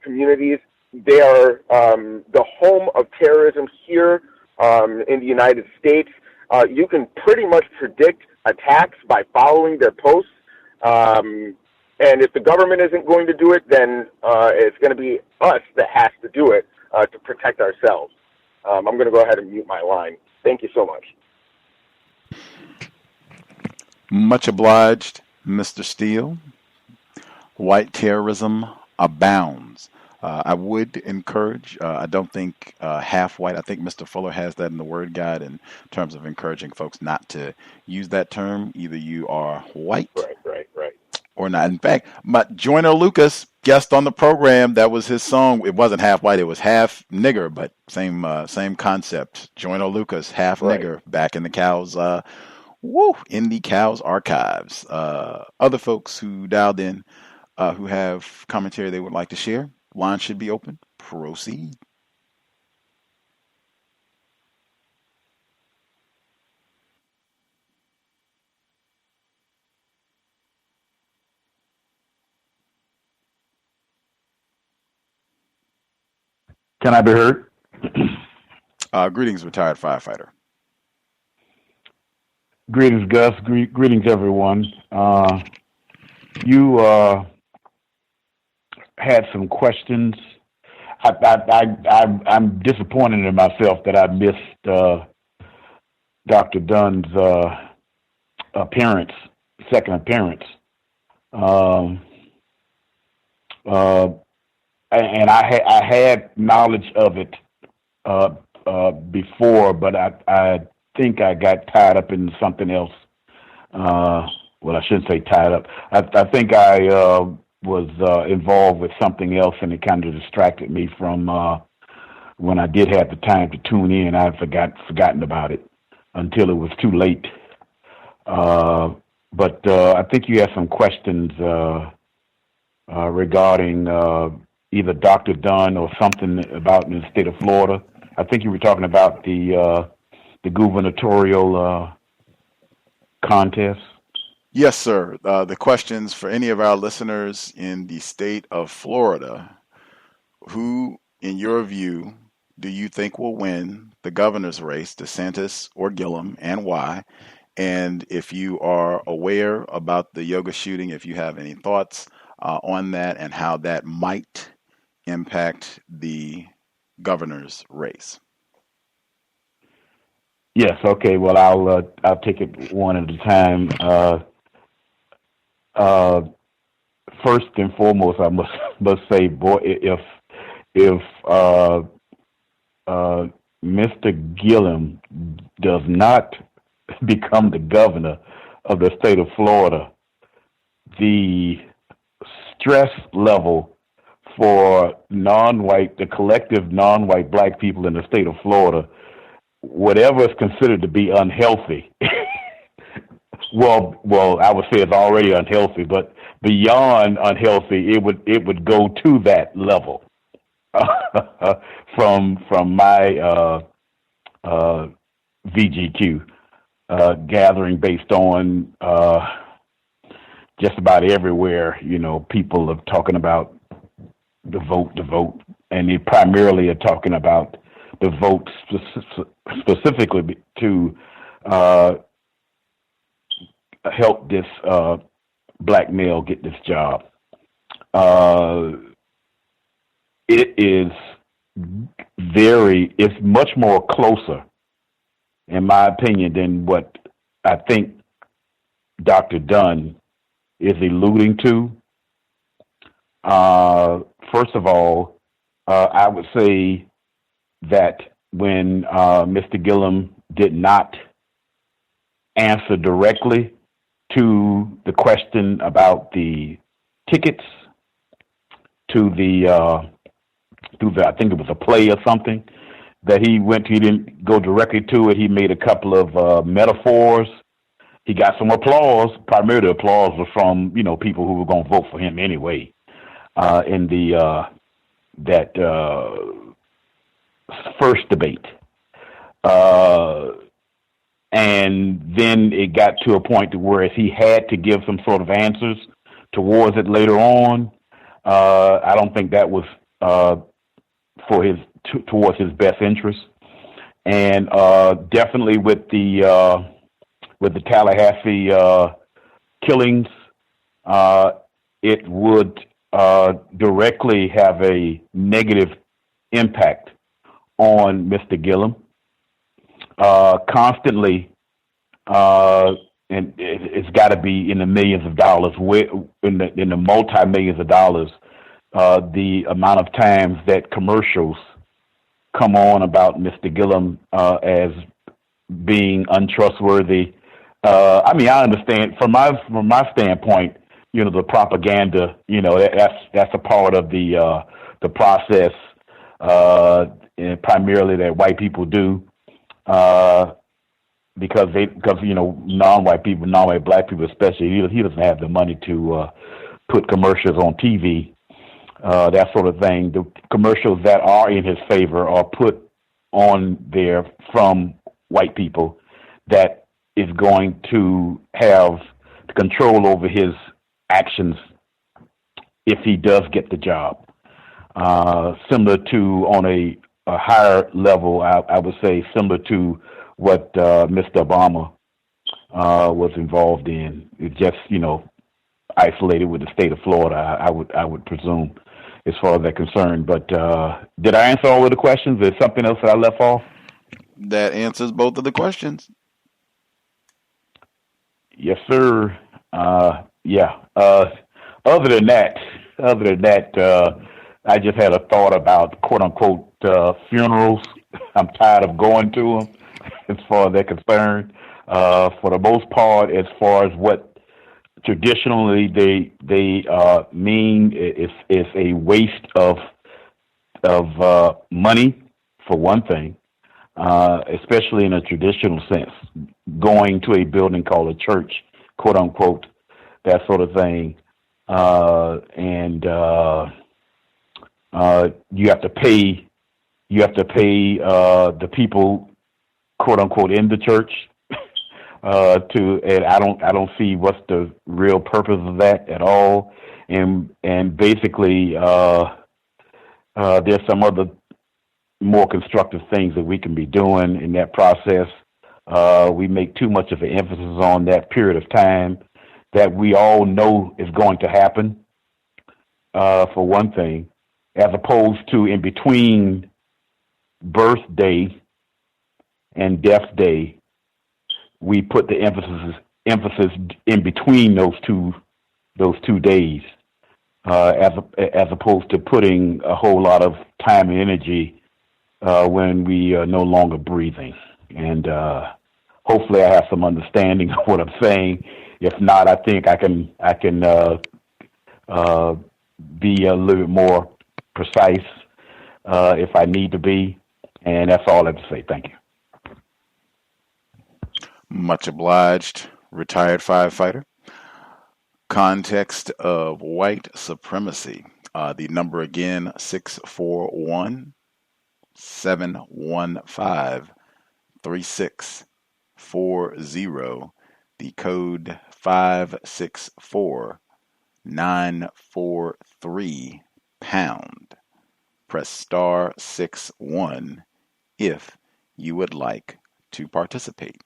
communities. They are the home of terrorism here in the United States. You can pretty much predict attacks by following their posts. And if the government isn't going to do it, then it's going to be us that has to do it to protect ourselves. I'm going to go ahead and mute my line. Thank you so much. Much obliged, Mr. Steele. White terrorism abounds. I would encourage, I don't think half white, I think Mr. Fuller has that in the word guide in terms of encouraging folks not to use that term. Either you are white right. or not. In fact, my Joyner Lucas, guest on the program, that was his song. It wasn't half white, it was half nigger, but same concept. Joyner Lucas, half nigger, back in the Cows, in the Cows archives. Other folks who dialed in, who have commentary they would like to share, line should be open. Proceed. Can I be heard? Greetings, retired firefighter. Greetings, Gus. Greetings, everyone. You had some questions. I'm disappointed in myself that I missed Dr. Dunn's second appearance. And I had knowledge of it before, but I think I got tied up in something else. Well, I shouldn't say tied up. I think I was involved with something else, and it kind of distracted me from when I did have the time to tune in. I had forgotten about it until it was too late. But I think you had some questions regarding either Dr. Dunn or something about in the state of Florida. I think you were talking about the gubernatorial contest. Yes, sir. The questions for any of our listeners in the state of Florida: who, in your view, do you think will win the governor's race, DeSantis or Gillum, and why? And if you are aware about the yoga shooting, if you have any thoughts on that and how that might impact the governor's race. Yes. Okay. Well, I'll take it one at a time. First and foremost, I must say, boy, if Mr. Gillum does not become the governor of the state of Florida, the stress level for the collective non-white black people in the state of Florida, whatever is considered to be unhealthy, well, I would say it's already unhealthy, but beyond unhealthy, it would go to that level from my VGQ gathering based on just about everywhere. People are talking about the vote, and they primarily are talking about the vote specifically to help this black male get this job. It's much more closer, in my opinion, than what I think Dr. Dunn is alluding to. First of all, I would say that when Mr. Gillum did not answer directly to the question about the tickets to I think it was a play or something that he didn't go directly to it. He made a couple of metaphors. He got some applause. Primarily, the applause was from people who were going to vote for him anyway in that first debate. And then it got to a point to where he had to give some sort of answers towards it later on. I don't think that was towards his best interest. And definitely with the Tallahassee killings, it would directly have a negative impact on Mr. Gillum. Constantly, and it's got to be in the millions of dollars, in the multi-millions of dollars, the amount of times that commercials come on about Mr. Gillum as being untrustworthy. I understand from my standpoint, the propaganda, that's a part of the process, and primarily that white people do, because non-white people, non-white black people especially, he doesn't have the money to put commercials on TV, that sort of thing. The commercials that are in his favor are put on there from white people that is going to have control over his actions if he does get the job. similar to, on a higher level, I would say similar to what Mr. Obama was involved in. It's just, isolated with the state of Florida, I would presume, as far as they're concerned. But did I answer all of the questions? Is there something else that I left off? That answers both of the questions. Yes, sir. Yeah. Other than that, I just had a thought about quote unquote funerals. I'm tired of going to them as far as they're concerned. For the most part, as far as what traditionally they mean, is a waste of money, for one thing, especially in a traditional sense, going to a building called a church, quote unquote, that sort of thing. And you have to pay the people, quote unquote, in the church and I don't see what's the real purpose of that at all. And basically there's some other more constructive things that we can be doing in that process. We make too much of an emphasis on that period of time that we all know is going to happen, for one thing, as opposed to in between birthday and death day. We put the emphasis in between those two days, as opposed to putting a whole lot of time and energy when we are no longer breathing. And hopefully, I have some understanding of what I'm saying. If not, I think I can be a little bit more precise if I need to be. And that's all I have to say. Thank you. Much obliged, retired firefighter. Context of White Supremacy. The number again, 641-715-3640. The code 564-943#. Press star 61 if you would like to participate.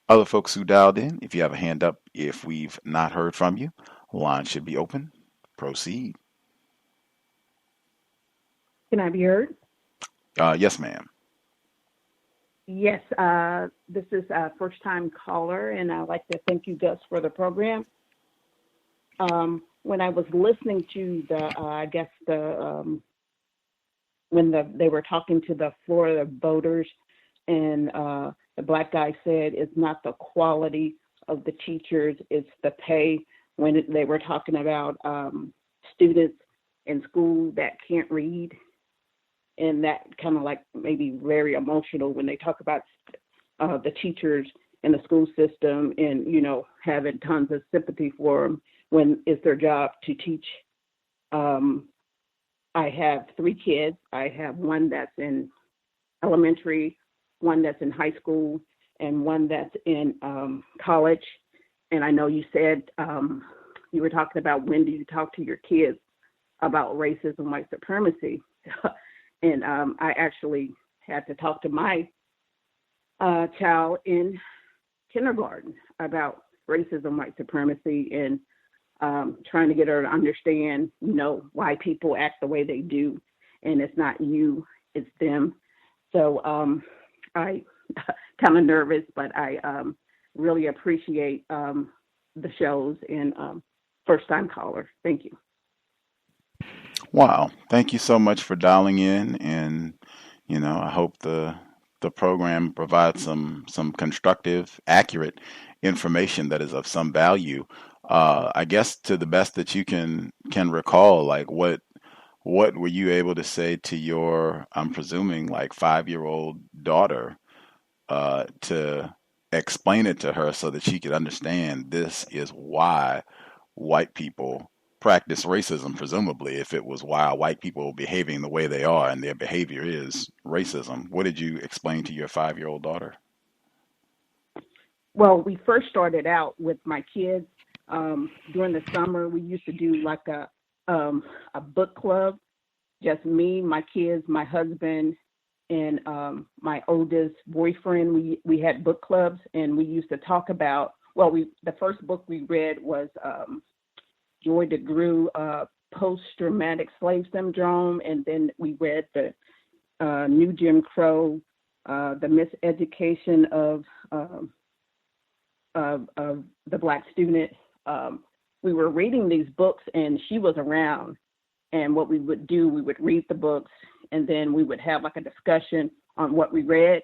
Other folks who dialed in, if you have a hand up, if we've not heard from you, line should be open. Proceed. Can I be heard? Yes, ma'am. Yes, this is a first-time caller, and I'd like to thank you, Gus, for the program. When I was listening to when they were talking to the Florida voters, and the black guy said it's not the quality of the teachers, it's the pay, when they were talking about students in school that can't read. And that kind of like maybe very emotional when they talk about the teachers in the school system and, having tons of sympathy for them when it's their job to teach. I have 3 kids. I have one that's in elementary, one that's in high school, and one that's in college. And I know you said you were talking about when do you talk to your kids about racism, white supremacy. And I actually had to talk to my child in kindergarten about racism, white supremacy, and trying to get her to understand, why people act the way they do. And it's not you, it's them. So I kind of nervous, but I really appreciate the shows and first-time caller. Thank you. Wow. Thank you so much for dialing in. And, I hope the program provides some constructive, accurate information that is of some value. I guess to the best that you can recall, like what were you able to say to your, I'm presuming, like 5-year-old daughter to explain it to her so that she could understand this is why white people practice racism, presumably, if it was why white people are behaving the way they are and their behavior is racism. What did you explain to your 5-year-old daughter? Well, we first started out with my kids during the summer. We used to do like a a book club, just me, my kids, my husband, and my oldest boyfriend. We had book clubs, and we used to talk about, the first book we read was Joy DeGruy, Post-Traumatic Slave Syndrome, and then we read the New Jim Crow, The Miseducation of the Black Student. We were reading these books, and she was around, and what we would do, we would read the books, and then we would have like a discussion on what we read,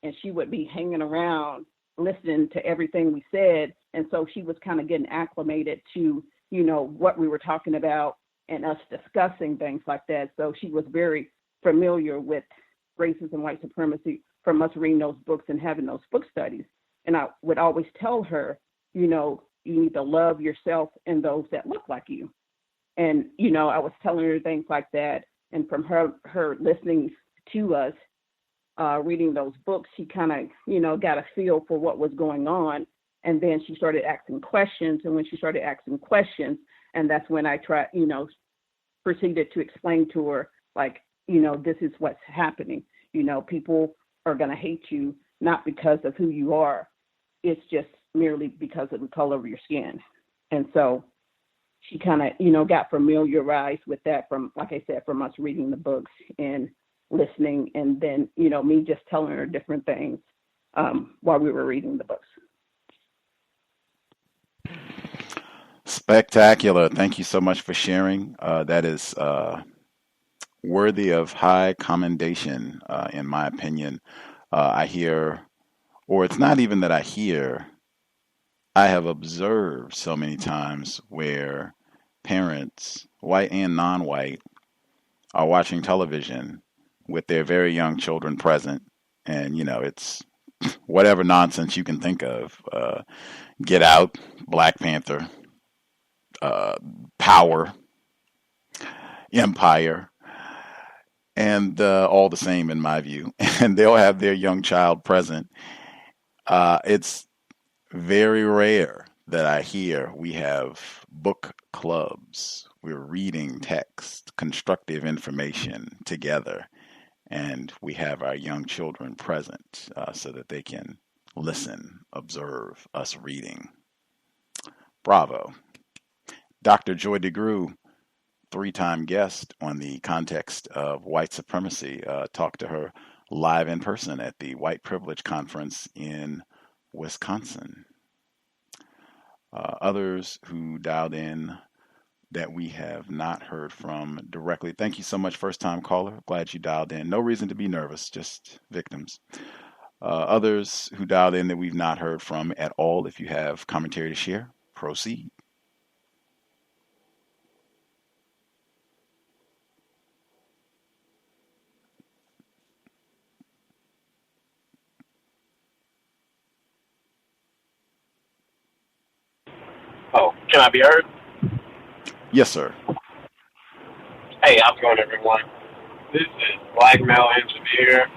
and she would be hanging around listening to everything we said. And so she was kind of getting acclimated to, what we were talking about and us discussing things like that. So she was very familiar with racism and white supremacy from us reading those books and having those book studies. And I would always tell her, you need to love yourself and those that look like you. And, I was telling her things like that. And from her listening to us, reading those books, she kind of, got a feel for what was going on. And then she started asking questions. And when she started asking questions, and that's when I proceeded to explain to her, like, this is what's happening. People are going to hate you, not because of who you are. It's just merely because of the color of your skin. And so she kind of, got familiarized with that from, like I said, from us reading the books and listening, and then, me just telling her different things while we were reading the books. Spectacular. Thank you so much for sharing. That is worthy of high commendation, in my opinion. I hear, or it's not even that I hear, I have observed so many times where parents, white and non-white, are watching television with their very young children present. And, it's whatever nonsense you can think of. Get Out, Black Panther, Power, Empire, and all the same in my view. And they'll have their young child present. It's very rare that I hear we have book clubs. We're reading text, constructive information together, and we have our young children present so that they can listen, observe us reading. Bravo. Dr. Joy DeGruy, 3-time guest on the Context of White Supremacy. Talked to her live in person at the White Privilege Conference in Wisconsin. Others who dialed in that we have not heard from directly. Thank you so much, first-time caller. Glad you dialed in. No reason to be nervous, just victims. Others who dialed in that we've not heard from at all. If you have commentary to share, proceed. Oh, can I be heard? Yes, sir. Hey, how's it going, everyone? This is Black Male Engineer.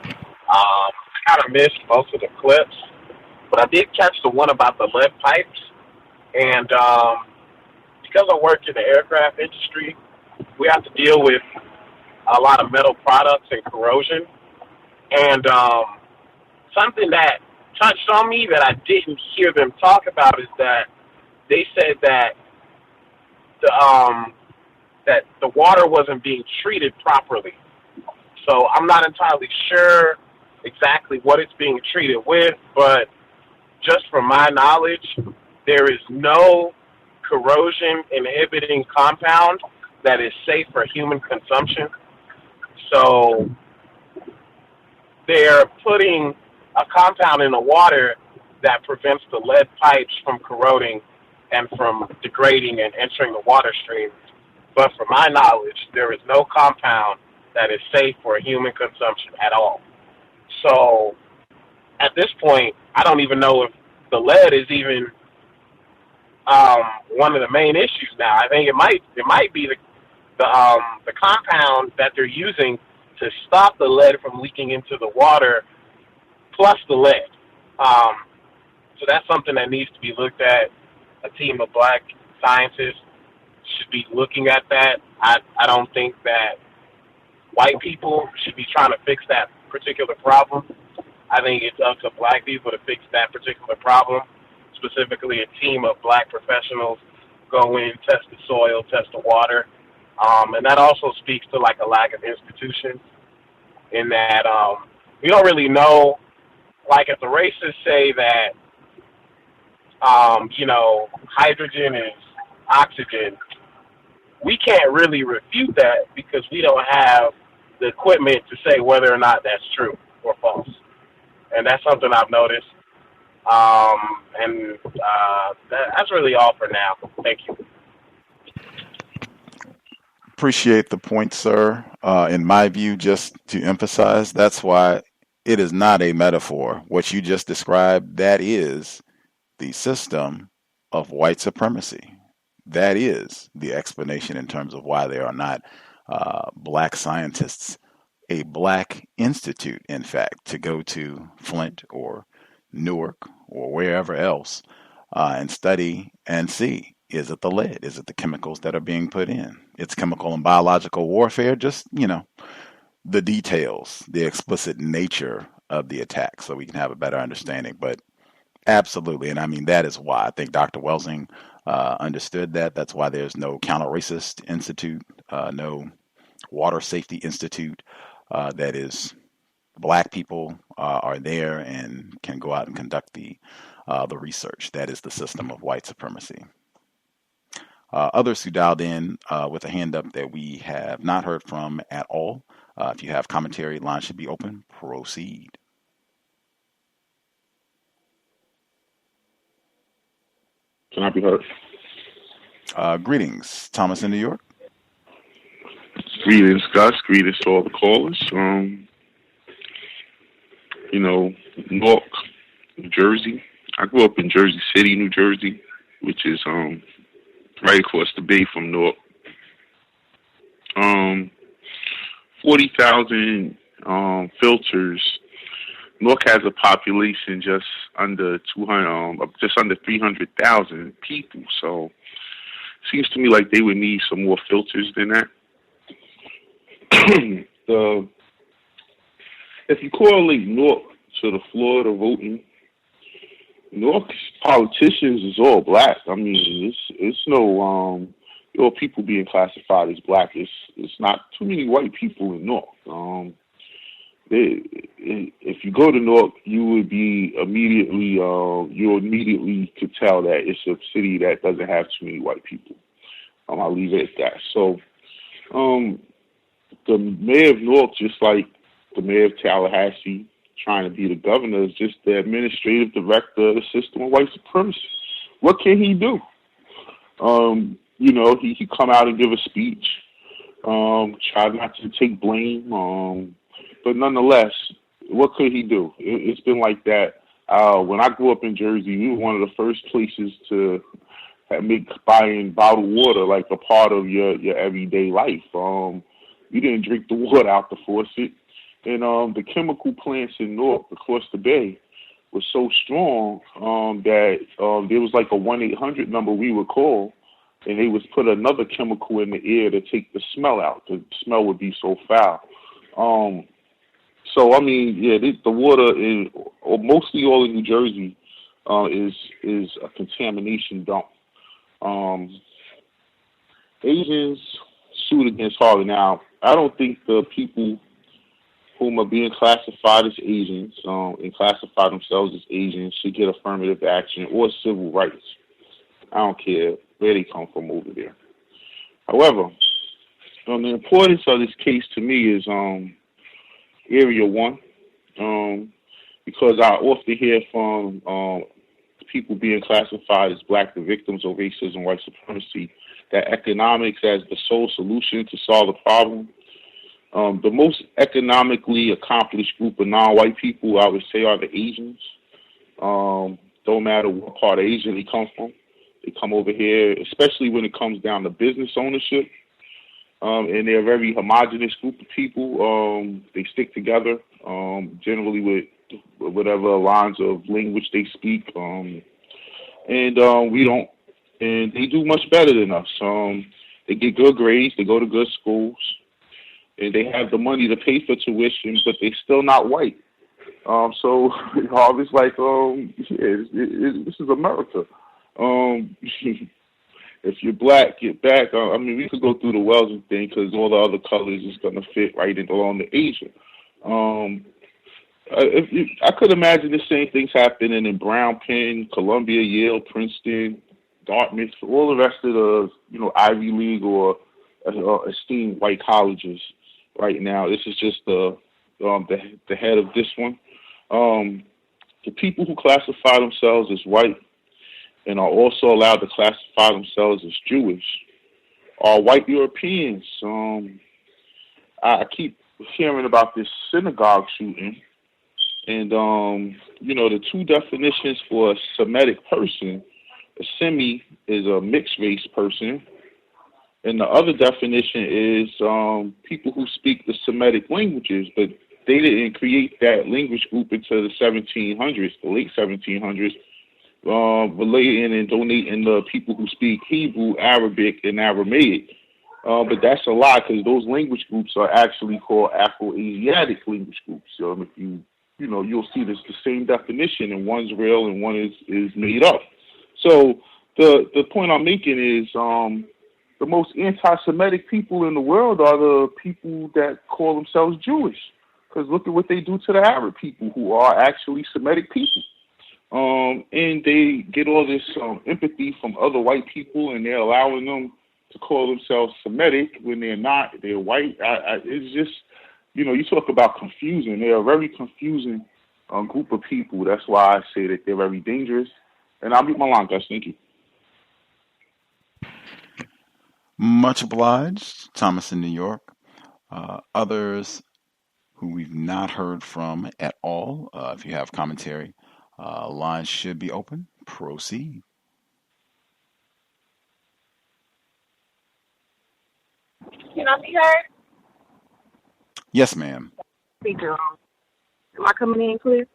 I kind of missed most of the clips, but I did catch the one about the lead pipes. And because I work in the aircraft industry, we have to deal with a lot of metal products and corrosion. And something that touched on me that I didn't hear them talk about is that they said that the water wasn't being treated properly. So I'm not entirely sure exactly what it's being treated with, but just from my knowledge, there is no corrosion inhibiting compound that is safe for human consumption. So they're putting a compound in the water that prevents the lead pipes from corroding and from degrading and entering the water stream. But from my knowledge, there is no compound that is safe for human consumption at all. So at this point, I don't even know if the lead is even one of the main issues now. I think it might be the compound that they're using to stop the lead from leaking into the water, plus the lead. So that's something that needs to be looked at. A team of black scientists should be looking at that. I don't think that white people should be trying to fix that particular problem. I think it's up to black people to fix that particular problem, specifically a team of black professionals go in, test the soil, test the water. And that also speaks to like a lack of institutions in that we don't really know, like if the racists say that, hydrogen is oxygen, we can't really refute that because we don't have the equipment to say whether or not that's true or false. And that's something I've noticed. That's really all for now. Thank you. Appreciate the point, sir. In my view, just to emphasize, that's why it is not a metaphor. What you just described, that is the system of white supremacy. That is the explanation in terms of why there are not black scientists, a black institute, in fact, to go to Flint or Newark or wherever else and study and see, is it the lead? Is it the chemicals that are being put in? It's chemical and biological warfare, just, the details, the explicit nature of the attack so we can have a better understanding. But absolutely, and I mean, that is why I think Dr. Welsing understood that. That's why there's no counter-racist institute, no water safety institute that is black people are there and can go out and conduct the research. That is the system of white supremacy. Others who dialed in with a hand up that we have not heard from at all. If you have commentary, line should be open. Proceed. Can I be heard? Greetings, Thomas in New York. Greetings, Gus. Greetings to all the callers. Newark, New Jersey. I grew up in Jersey City, New Jersey, which is right across the bay from Newark. 40,000 filters. Newark has a population just under 300,000 people. So it seems to me like they would need some more filters than that. If you correlate Newark to the Florida voting, Newark's politicians is all black. I mean, it's no people being classified as black. It's not too many white people in Newark. If you go to Newark, you immediately could tell that it's a city that doesn't have too many white people. I'll leave it at that. So, the mayor of Newark, just like the mayor of Tallahassee, trying to be the governor, is just the administrative director of the system of white supremacy. What can he do? He come out and give a speech, try not to take blame, but nonetheless, what could he do? It's been like that. When I grew up in Jersey, we were one of the first places to make buying bottled water like a part of your everyday life. You didn't drink the water out the faucet. And the chemical plants in Newark across the bay was so strong that there was like a 1-800 number we would call, and they would put another chemical in the air to take the smell out. The smell would be so foul. The water mostly all in New Jersey is a contamination dump. Asians sued against Harley. Now, I don't think the people whom are being classified as Asians and classify themselves as Asians should get affirmative action or civil rights. I don't care where they come from over there. However, the importance of this case to me is Area 1, because I often hear from people being classified as black, the victims of racism, white supremacy, that economics as the sole solution to solve the problem. The most economically accomplished group of non-white people, I would say, are the Asians. Don't matter what part of Asia they come from. They come over here, especially when it comes down to business ownership. And they're a very homogenous group of people. They stick together, generally with whatever lines of language they speak. We don't. And they do much better than us. They get good grades. They go to good schools. And they have the money to pay for tuition, but they're still not white. So Harvey's like, this is America. If you're black, get back. I mean, we could go through the Weldon thing because all the other colors is going to fit right in along the Asian. I could imagine the same things happening in Brown, Penn, Columbia, Yale, Princeton, Dartmouth, all the rest of the Ivy League or esteemed white colleges right now. This is just the head of this one. The people who classify themselves as white and are also allowed to classify themselves as Jewish are white Europeans. I keep hearing about this synagogue shooting, and the two definitions for a Semitic person, a Semi is a mixed race person, and the other definition is people who speak the Semitic languages, but they didn't create that language group until the 1700s, the late 1700s, relating and donating the people who speak Hebrew, Arabic, and Aramaic. But that's a lie because those language groups are actually called Afro-Asiatic language groups. So if you'll see this the same definition, and one's real and one is made up. So the point I'm making is the most anti-Semitic people in the world are the people that call themselves Jewish. Because look at what they do to the Arab people who are actually Semitic people. And they get all this empathy from other white people, and they're allowing them to call themselves Semitic when they're not. They're white. It's just, you talk about confusing. They're a very confusing group of people. That's why I say that they're very dangerous. And I'll mute my line, guys. Thank you. Much obliged, Thomas in New York. Others who we've not heard from at all, if you have commentary, lines should be open. Proceed. Can I be heard? Yes, ma'am. Speaker on. Am I coming in clear?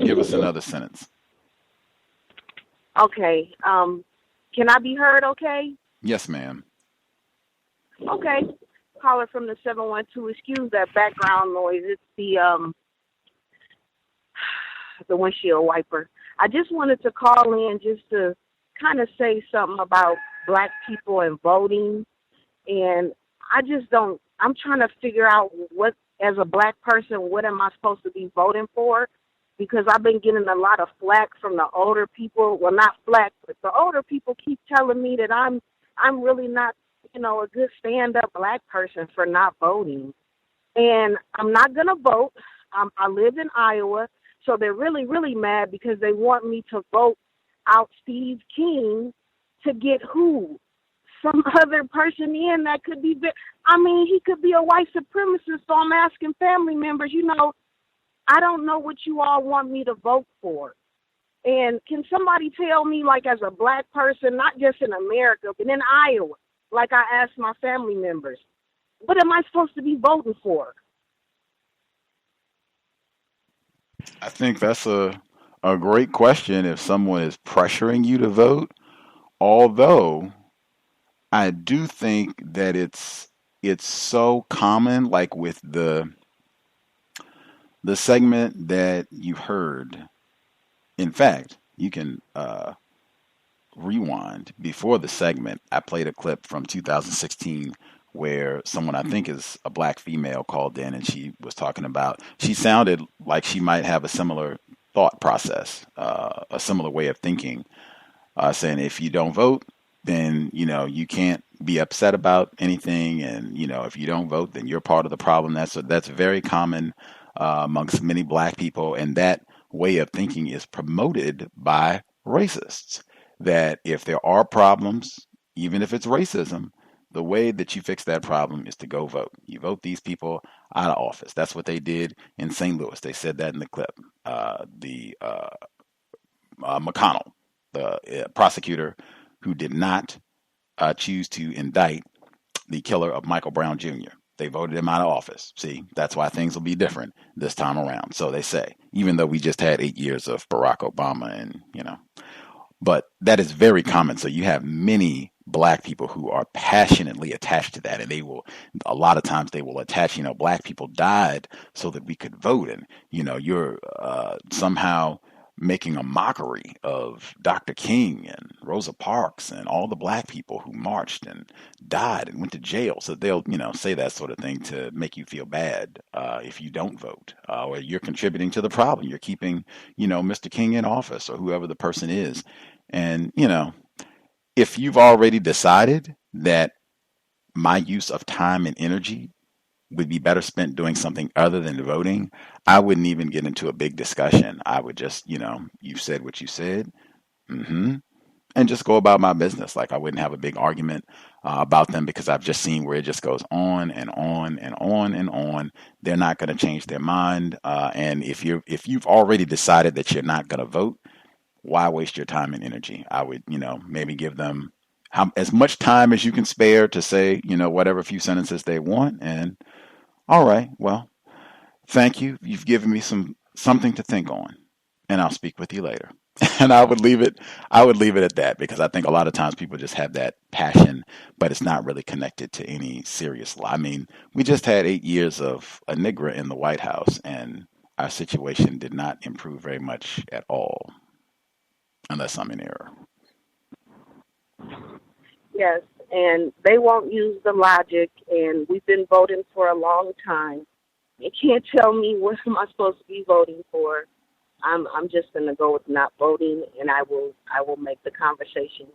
Give us another sentence. Okay. Can I be heard okay? Yes, ma'am. Okay. Caller from the 712. Excuse that background noise. It's the windshield wiper. I just wanted to call in just to kind of say something about black people and voting. And I'm trying to figure out what, as a black person, what am I supposed to be voting for? Because I've been getting a lot of flack from the older people. Well, not flack, but the older people keep telling me that I'm really not, a good stand-up black person for not voting. And I'm not going to vote. I live in Iowa, so they're really, really mad because they want me to vote out Steve King to get who? Some other person in that could be, he could be a white supremacist, so I'm asking family members, I don't know what you all want me to vote for. And can somebody tell me, like, as a black person, not just in America, but in Iowa, like I asked my family members, what am I supposed to be voting for? I think that's a great question if someone is pressuring you to vote, although I do think that it's so common, like with the segment that you heard. In fact, you can rewind before the segment. I played a clip from 2016 where someone I think is a black female called in, and she was talking about, she sounded like she might have a similar thought process, a similar way of thinking, saying if you don't vote, then, you can't be upset about anything. And, if you don't vote, then you're part of the problem. That's very common amongst many black people. And that way of thinking is promoted by racists, that if there are problems, even if it's racism, the way that you fix that problem is to go vote. You vote these people out of office. That's what they did in St. Louis. They said that in the clip. McConnell, the prosecutor who did not choose to indict the killer of Michael Brown Jr. They voted him out of office. See, that's why things will be different this time around. So they say, even though we just had 8 years of Barack Obama and, but that is very common. So you have many black people who are passionately attached to that. And a lot of times they will attach, black people died so that we could vote. And, you're somehow making a mockery of Dr. King and Rosa Parks and all the black people who marched and died and went to jail. So they'll, say that sort of thing to make you feel bad if you don't vote, or you're contributing to the problem. You're keeping, Mr. King in office or whoever the person is. And, if you've already decided that my use of time and energy would be better spent doing something other than voting, I wouldn't even get into a big discussion. I would just, you've said what you said, and just go about my business. Like I wouldn't have a big argument about them because I've just seen where it just goes on and on and on and on. They're not going to change their mind. And if you've already decided that you're not going to vote, why waste your time and energy? I would, maybe give them as much time as you can spare to say, whatever few sentences they want. And all right, well, thank you. You've given me something to think on, and I'll speak with you later. And I would leave it at that, because I think a lot of times people just have that passion, but it's not really connected to any serious law. I mean, we just had 8 years of a Negro in the White House, and our situation did not improve very much at all, unless I'm in error. Yes, and they won't use the logic, and we've been voting for a long time. You can't tell me what am I supposed to be voting for. I'm just going to go with not voting, and I will make the conversation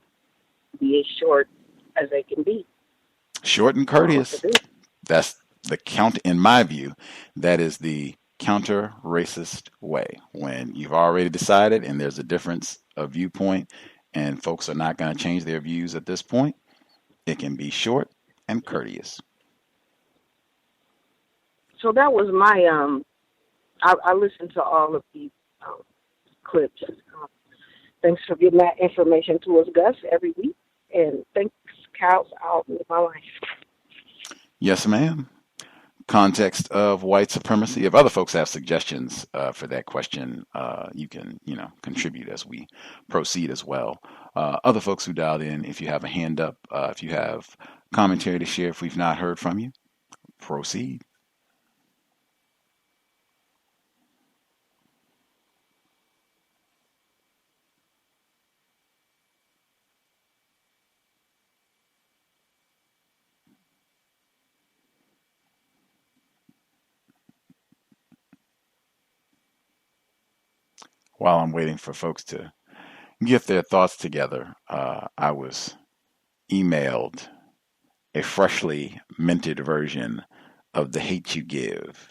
be as short as they can be. Short and courteous. That's the in my view, that is the counter-racist way. When you've already decided and there's a difference of viewpoint and folks are not going to change their views at this point, it can be short and courteous. So that was my, I listened to all of these clips. Thanks for giving that information to us, Gus, every week. And thanks, Cows. I'll live my life. Yes, ma'am. Context of white supremacy. If other folks have suggestions for that question, you can, contribute as we proceed as well. Other folks who dialed in, if you have a hand up, if you have commentary to share, if we've not heard from you, proceed. While I'm waiting for folks to get their thoughts together, I was emailed a freshly minted version of The Hate You Give,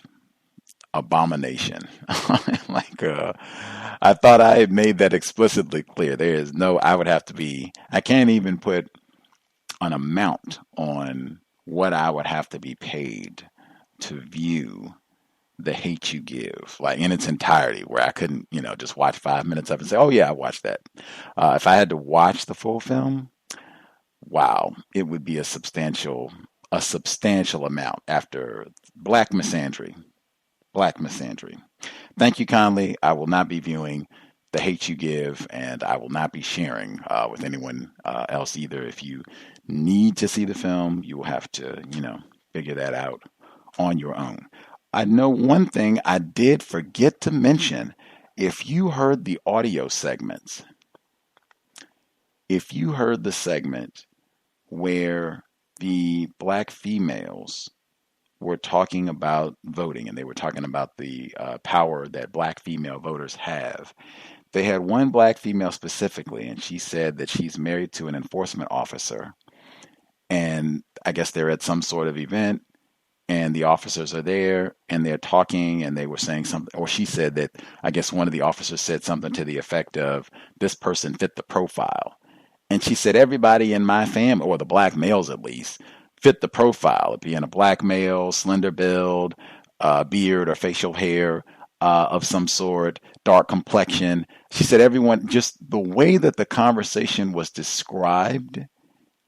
Abomination. I thought I had made that explicitly clear. There is I can't even put an amount on what I would have to be paid to view The Hate You Give, like in its entirety, where I couldn't, just watch 5 minutes of it and say, oh yeah, I watched that. If I had to watch the full film, wow, it would be a substantial amount after black misandry. Thank you kindly. I will not be viewing The Hate You Give, and I will not be sharing with anyone else either. If you need to see the film, you will have to, figure that out on your own. I know one thing I did forget to mention. If you heard the audio segments, if you heard the segment where the black females were talking about voting, and they were talking about the power that black female voters have, they had one black female specifically, and she said that she's married to an enforcement officer, and I guess they're at some sort of event, and the officers are there and they're talking, and they were saying something, or she said that, I guess one of the officers said something to the effect of, this person fit the profile. And she said, everybody in my family, or the black males at least, fit the profile of being a black male, slender build, beard or facial hair of some sort, dark complexion. She said everyone, just the way that the conversation was described,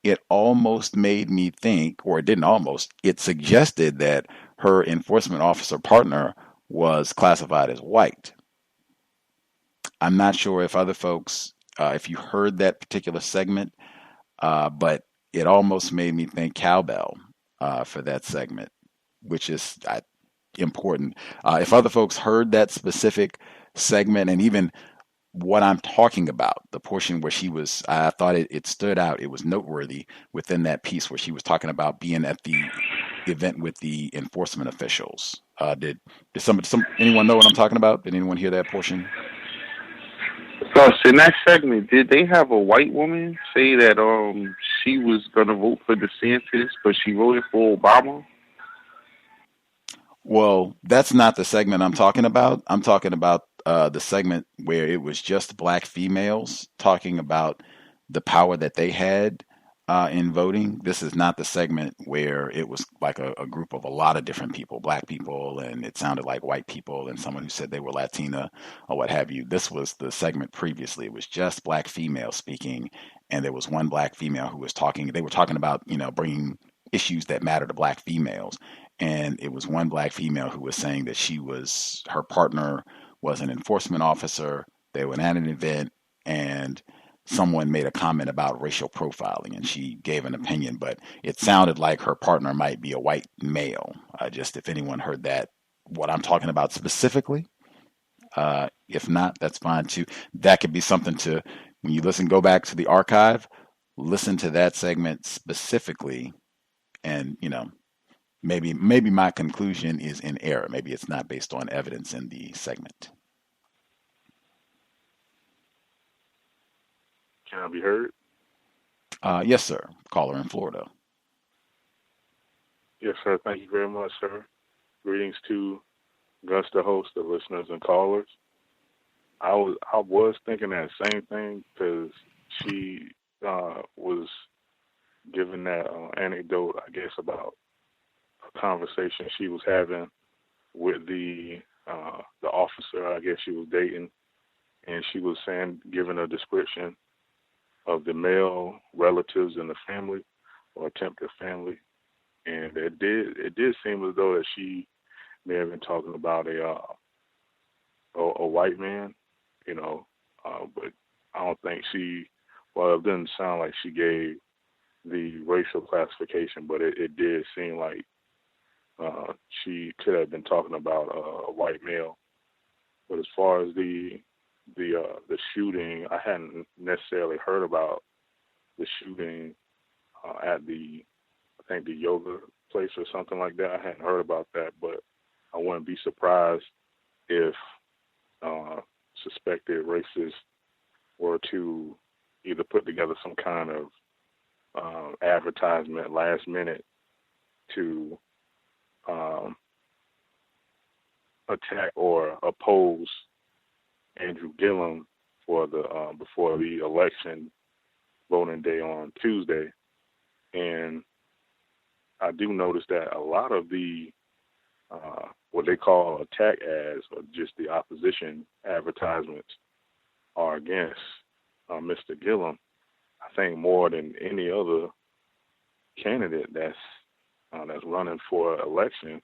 it almost made me think, or it didn't almost, it suggested that her enforcement officer partner was classified as white. I'm not sure if other folks, if you heard that particular segment, but it almost made me think cowbell for that segment, which is important. If other folks heard that specific segment and even what I'm talking about, the portion where I thought it stood out. It was noteworthy within that piece where she was talking about being at the event with the enforcement officials. Did anyone know what I'm talking about? Did anyone hear that portion? So in that segment, did they have a white woman say that she was going to vote for DeSantis, but she voted for Obama? Well, that's not the segment I'm talking about. I'm talking about the segment where it was just black females talking about the power that they had in voting. This is not the segment where it was like a group of a lot of different people, black people, and it sounded like white people and someone who said they were Latina or what have you. This was the segment previously. It was just black females speaking, and there was one black female who was talking. They were talking about, bringing issues that matter to black females. And it was one black female who was saying that her partner was an enforcement officer. They were at an event and someone made a comment about racial profiling and she gave an opinion, but it sounded like her partner might be a white male. Just if anyone heard that, what I'm talking about specifically. If not, that's fine too. That could be something to, when you listen, go back to the archive, listen to that segment specifically and, maybe my conclusion is in error. Maybe it's not based on evidence in the segment. Can I be heard? Yes, sir. Caller in Florida. Yes, sir. Thank you very much, sir. Greetings to Gus, the host, the listeners and callers. I was thinking that same thing because she was giving that anecdote, I guess, about conversation she was having with the officer I guess she was dating, and she was giving a description of the male relatives in the family or attempted family, and it did seem as though that she may have been talking about a white man, but I don't think it didn't sound like she gave the racial classification, but it did seem like she could have been talking about a white male. But as far as the shooting, I hadn't necessarily heard about the shooting at I think the yoga place or something like that. I hadn't heard about that, but I wouldn't be surprised if suspected racists were to either put together some kind of advertisement last minute to attack or oppose Andrew Gillum for before the election voting day on Tuesday. And I do notice that a lot of the what they call attack ads or just the opposition advertisements are against Mr. Gillum. I think more than any other candidate that's running for election,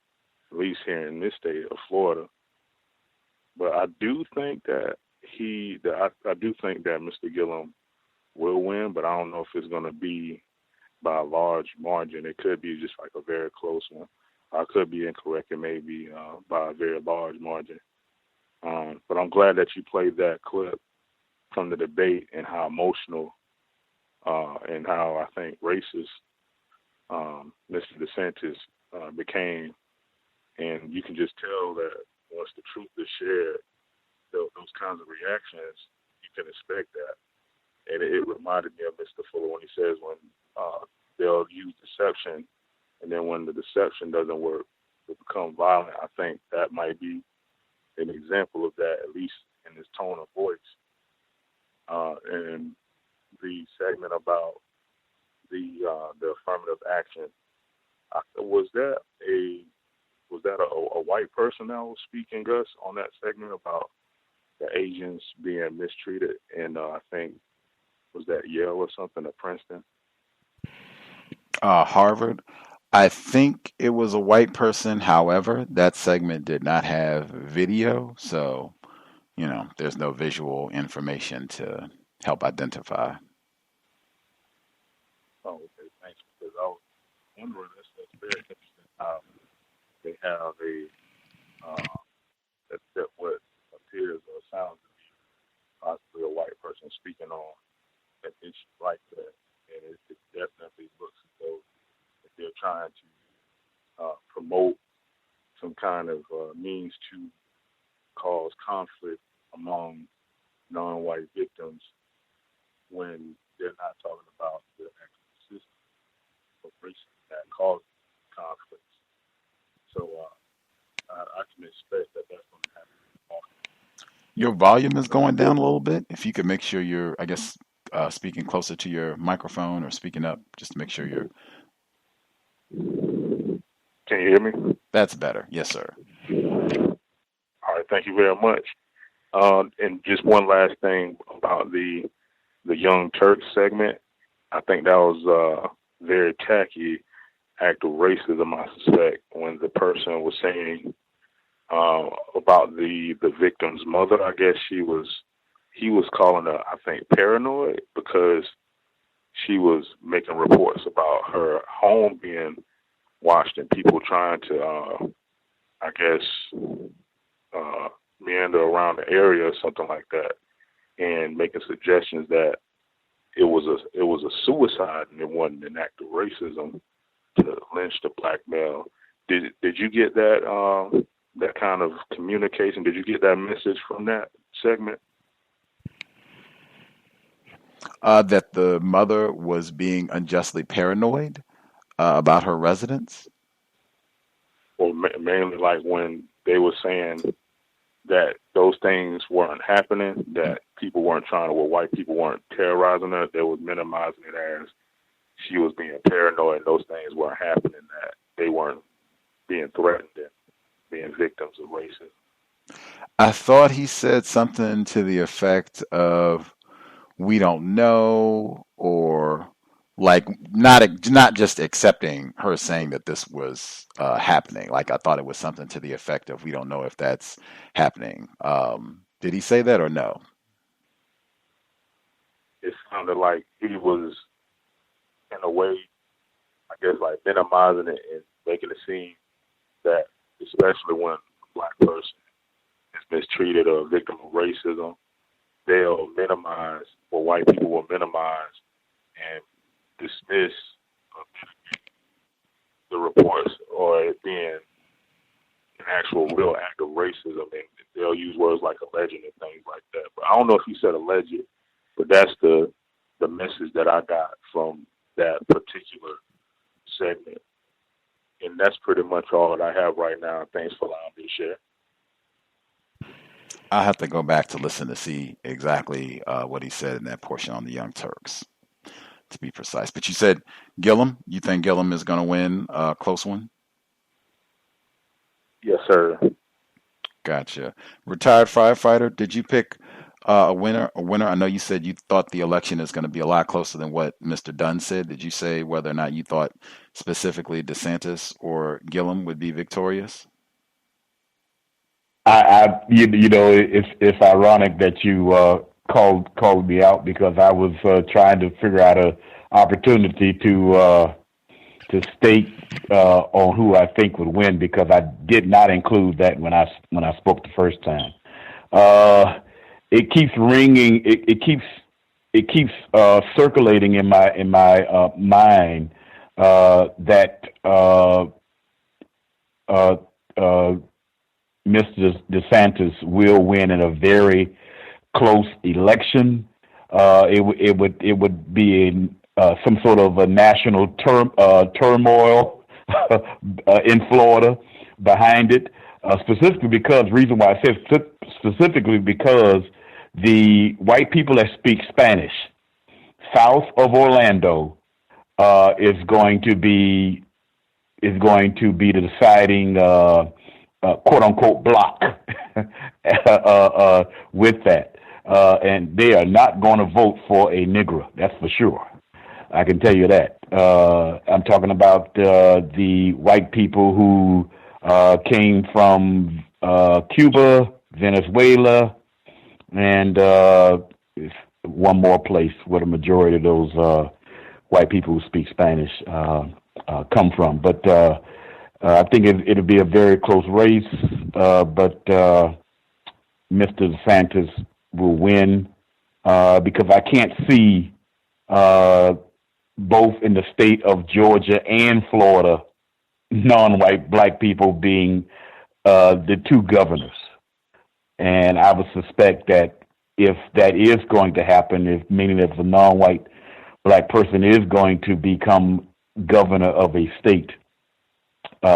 at least here in this state of Florida. But I do think that I do think that Mr. Gillum will win, but I don't know if it's going to be by a large margin. It could be just like a very close one. I could be incorrect. It may be by a very large margin. But I'm glad that you played that clip from the debate and how emotional and how I think racist Mr. DeSantis became. And you can just tell that once the truth is shared, those kinds of reactions, you can expect that. And it reminded me of Mr. Fuller when he says when they'll use deception, and then when the deception doesn't work, they become violent. I think that might be an example of that, at least in his tone of voice. And the segment about the affirmative action, was that a white person that was speaking, Gus, on that segment about the agents being mistreated? And I think, was that Yale or something at Princeton? Harvard. I think it was a white person. However, that segment did not have video, so there's no visual information to help identify. I was wondering, that's very interesting how they have that what appears or sounds to be possibly a white person speaking on an issue like that, and it definitely looks as though that they're trying to promote some kind of means to cause conflict among non-white victims when they're not talking about the actual system of racism that causes conflicts. So I can expect that that's going to happen. Your volume is going down a little bit. If you could make sure you're, I guess, speaking closer to your microphone or speaking up, just to make sure you're. Can you hear me? That's better. Yes, sir. All right. Thank you very much. And just one last thing about the Young Turks segment. I think that was a very tacky act of racism, I suspect, when the person was saying about the victim's mother. I guess he was calling her, I think, paranoid because she was making reports about her home being watched and people trying to, I guess, meander around the area or something like that, and making suggestions that it was a suicide and it wasn't an act of racism to lynch the black male. Did you get that that kind of communication? Did you get that message from that segment? That the mother was being unjustly paranoid about her residence? Well, mainly like when they were saying that those things weren't happening, that people weren't white people weren't terrorizing her, they was minimizing it as she was being paranoid and those things weren't happening, that they weren't being threatened and being victims of racism. I thought he said something to the effect of, we don't know, or like not just accepting her saying that this was happening. Like I thought it was something to the effect of, we don't know if that's happening. Did he say that or no? It sounded like he was, in a way, I guess, like minimizing it and making it seem that, especially when a black person is mistreated or a victim of racism, they'll minimize, or white people will minimize and dismiss the reports or it being an actual real act of racism, and they'll use words like alleged and things like that. But I don't know if he said alleged, but that's the message that I got from that particular segment. And that's pretty much all that I have right now. Thanks for allowing me to share. I'll have to go back to listen to see exactly what he said in that portion on the Young Turks, to be precise. But you said Gillum. You think Gillum is going to win a close one? Yes, sir. Gotcha. Retired firefighter, did you pick a winner? I know you said you thought the election is going to be a lot closer than what Mr. Dunn said. Did you say whether or not you thought specifically DeSantis or Gillum would be victorious? It's ironic that you called me out, because I was trying to figure out an opportunity to state on who I think would win, because I did not include that when I spoke the first time. It keeps ringing. It keeps circulating in my mind that Mr. DeSantis will win in a very close election. It would be in some sort of a national turmoil in Florida behind it. Specifically because the white people that speak Spanish south of Orlando is going to be the deciding quote unquote block with that, and they are not going to vote for a Negro. That's for sure. I can tell you that. I'm talking about the white people who came from Cuba, Venezuela, and one more place where the majority of those white people who speak Spanish come from. But I think it'll be a very close race, but Mr. DeSantis will win because I can't see both in the state of Georgia and Florida non-white black people being the two governors. And I would suspect that if that is going to happen, meaning if a non-white black person is going to become governor of a state,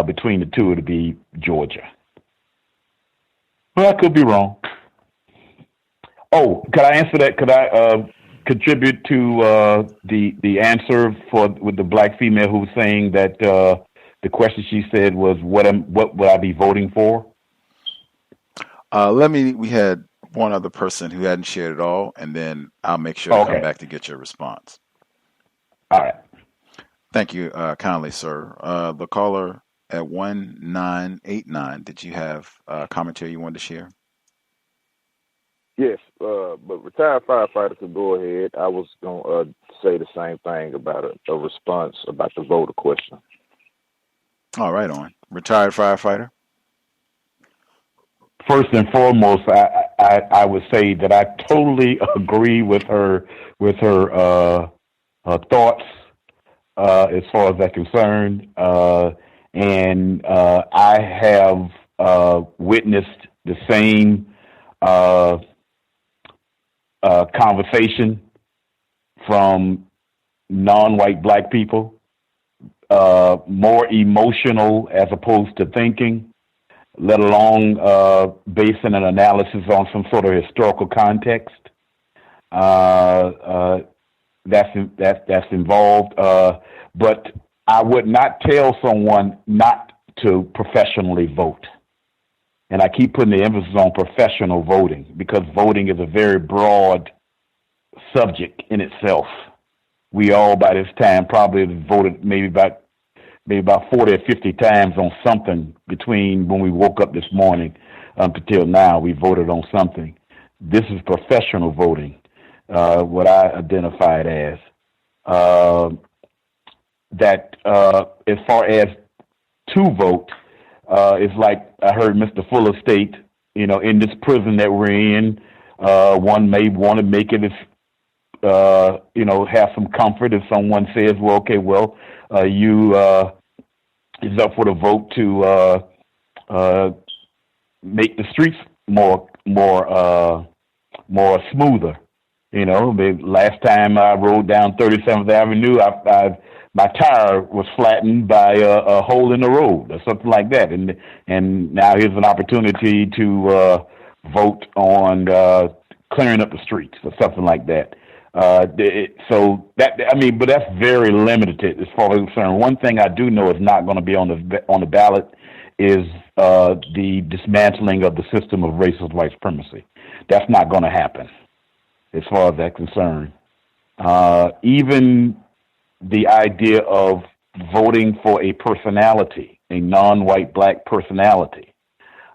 between the two, it'll be Georgia. Well, I could be wrong. Oh, could I answer that? Could I contribute to the answer with the black female who was saying that the question she said was, what would I be voting for? We had one other person who hadn't shared it all, and then I'll make sure to come back to get your response. All right. Thank you kindly, sir. The caller at 1989, did you have commentary you wanted to share? Yes, but retired firefighter could go ahead. I was going to say the same thing about a response about the voter question. All right, on. Retired firefighter? First and foremost, I would say that I totally agree with her thoughts as far as I'm concerned, and I have witnessed the same conversation from non-white black people, more emotional as opposed to thinking, let alone basing an analysis on some sort of historical context that's involved. But I would not tell someone not to professionally vote. And I keep putting the emphasis on professional voting because voting is a very broad subject in itself. We all by this time probably voted maybe about 40 or 50 times on something between when we woke up this morning until now. We voted on something. This is professional voting, what I identify it as. As far as to vote, it's like I heard Mr. Fuller state, in this prison that we're in, one may want to make it, have some comfort if someone says, you is up for the vote to make the streets more smoother. Last time I rode down 37th Avenue, my tire was flattened by a hole in the road or something like that. And now here's an opportunity to vote on clearing up the streets or something like that. But that's very limited as far as I'm concerned. One thing I do know is not going to be on the ballot is the dismantling of the system of racist white supremacy. That's not going to happen as far as that's concerned. Even the idea of voting for a personality, a non-white black personality,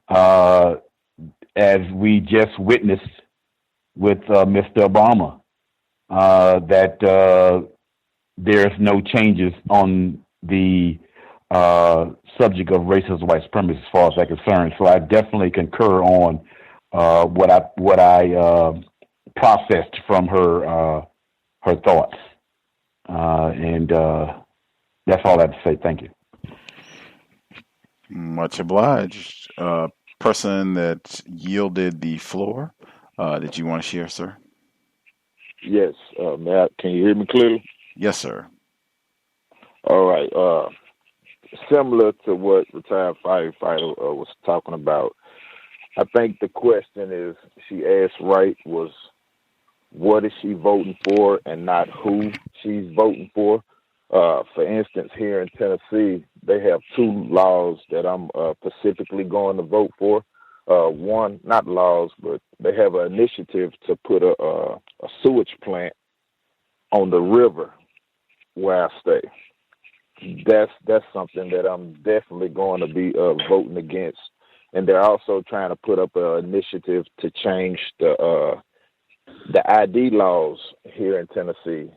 as we just witnessed with Mr. Obama, that there's no changes on the subject of racist white supremacy as far as I'm concerned. So I definitely concur on what I processed from her thoughts. And that's all I have to say. Thank you. Much obliged. Person that yielded the floor, did you want to share, sir? Yes. Matt, can you hear me clearly? Yes, sir. All right. Similar to what retired firefighter was talking about, I think the question is she asked right was, what is she voting for and not who she's voting for. For instance, here in Tennessee, they have two laws that I'm specifically going to vote for. One, not laws, but they have an initiative to put a sewage plant on the river where I stay. That's something that I'm definitely going to be voting against. And they're also trying to put up an initiative to change the ID laws here in Tennessee.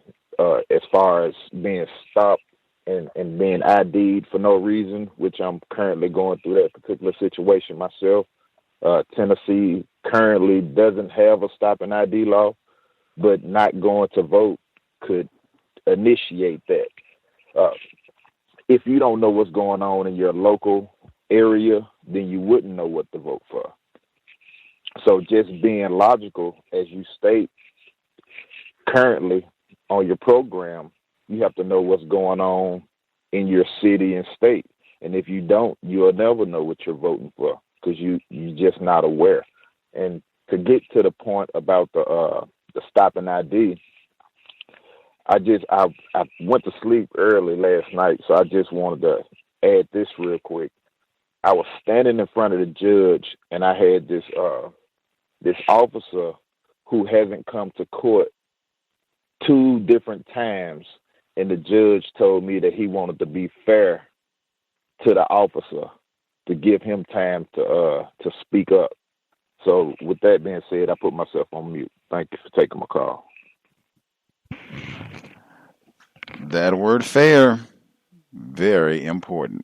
as far as being stopped and being ID'd for no reason, which I'm currently going through that particular situation myself. Tennessee currently doesn't have a stop and ID law, but not going to vote could initiate that. If you don't know what's going on in your local area, then you wouldn't know what to vote for. So just being logical, as you state currently on your program, you have to know what's going on in your city and state. And if you don't, you'll never know what you're voting for because you're just not aware. And to get to the point about the stopping ID, I went to sleep early last night, so I just wanted to add this real quick. I was standing in front of the judge, and I had this officer who hasn't come to court 2 different times, and the judge told me that he wanted to be fair to the officer to give him time to speak up. So with that being said, I put myself on mute. Thank you for taking my call. That word fair, very important.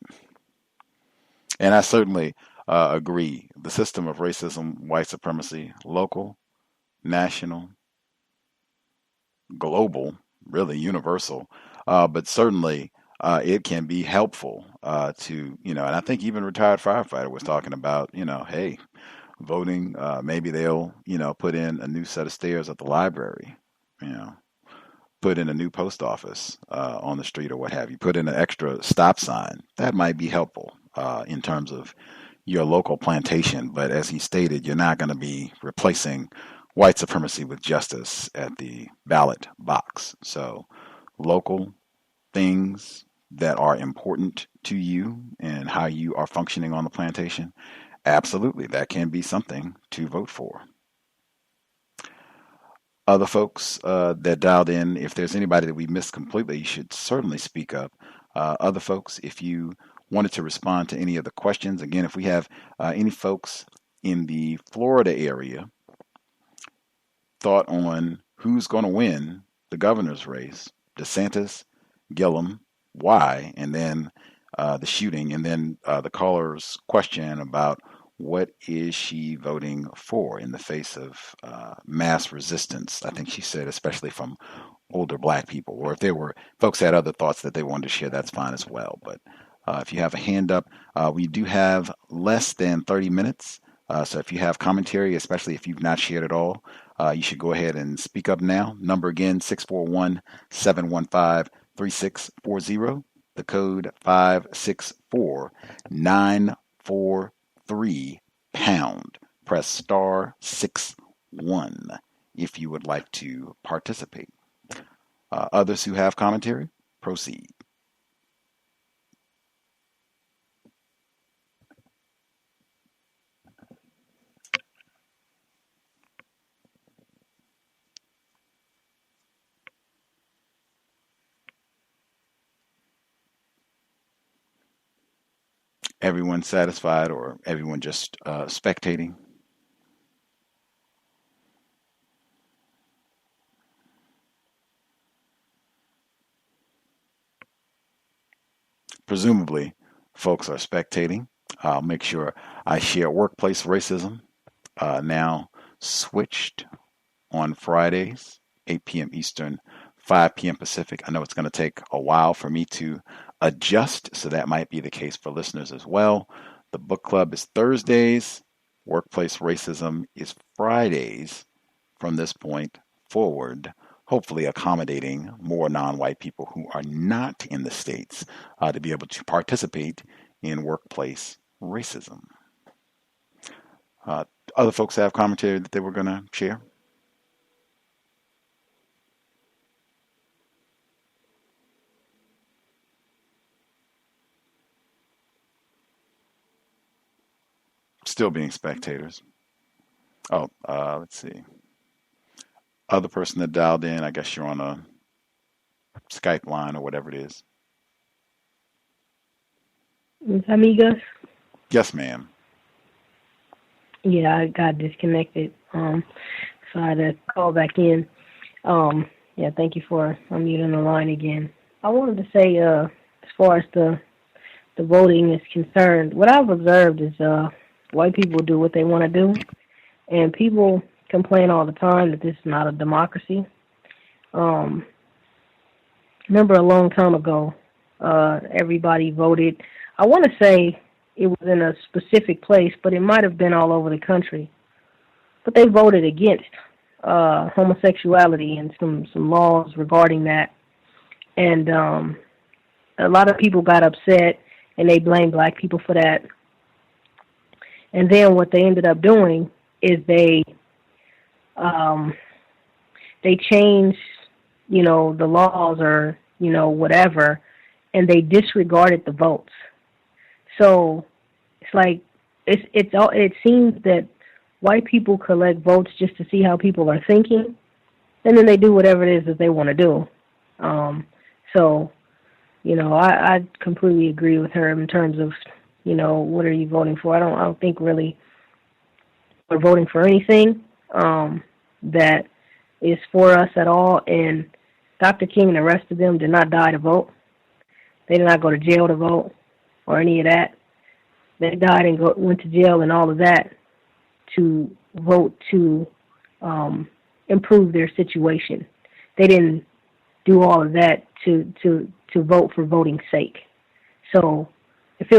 And I certainly agree. The system of racism, white supremacy, local, national, global, really universal, but certainly it can be helpful to, and I think even retired firefighter was talking about, hey, voting, maybe they'll, put in a new set of stairs at the library, put in a new post office on the street or what have you, put in an extra stop sign. That might be helpful in terms of your local plantation. But as he stated, you're not going to be replacing white supremacy with justice at the ballot box. So local things that are important to you and how you are functioning on the plantation, absolutely, that can be something to vote for. Other folks that dialed in, if there's anybody that we missed completely, you should certainly speak up. Other folks, if you wanted to respond to any of the questions, again, if we have any folks in the Florida area thought on who's going to win the governor's race, DeSantis, Gillum, why, and then the shooting, and then the caller's question about what is she voting for in the face of mass resistance? I think she said, especially from older black people, or if there were folks had other thoughts that they wanted to share, that's fine as well. But if you have a hand up, we do have less than 30 minutes. So if you have commentary, especially if you've not shared at all, you should go ahead and speak up now. Number again, 641-715-3640. The code 564-943#. Press *61 if you would like to participate. Others who have commentary, proceed. Everyone satisfied or everyone just spectating? Presumably, folks are spectating. I'll make sure I share workplace racism. Now switched on Fridays, 8 p.m. Eastern, 5 p.m. Pacific. I know it's going to take a while for me to adjust, so that might be the case for listeners as well. The book club is Thursdays. Workplace racism is Fridays from this point forward, hopefully accommodating more non-white people who are not in the States to be able to participate in workplace racism. Other folks have commentary that they were going to share? Still being spectators. Oh, let's see. Other person that dialed in, I guess you're on a Skype line or whatever it is. Is that me, Gus? Yes, ma'am. Yeah, I got disconnected. So I had to call back in. Yeah, thank you for unmuting the line again. I wanted to say, as far as the voting is concerned, what I've observed is white people do what they want to do, and people complain all the time that this is not a democracy. Remember a long time ago, everybody voted. I want to say it was in a specific place, but it might have been all over the country. But they voted against homosexuality and some laws regarding that. And a lot of people got upset, and they blamed black people for that. And then what they ended up doing is they changed, the laws or, whatever, and they disregarded the votes. So it's like it seems that white people collect votes just to see how people are thinking, and then they do whatever it is that they want to do. I completely agree with her in terms of, what are you voting for? I don't think really we're voting for anything that is for us at all. And Dr. King and the rest of them did not die to vote. They did not go to jail to vote or any of that. They died and went to jail and all of that to vote to improve their situation. They didn't do all of that to vote for voting's sake. So if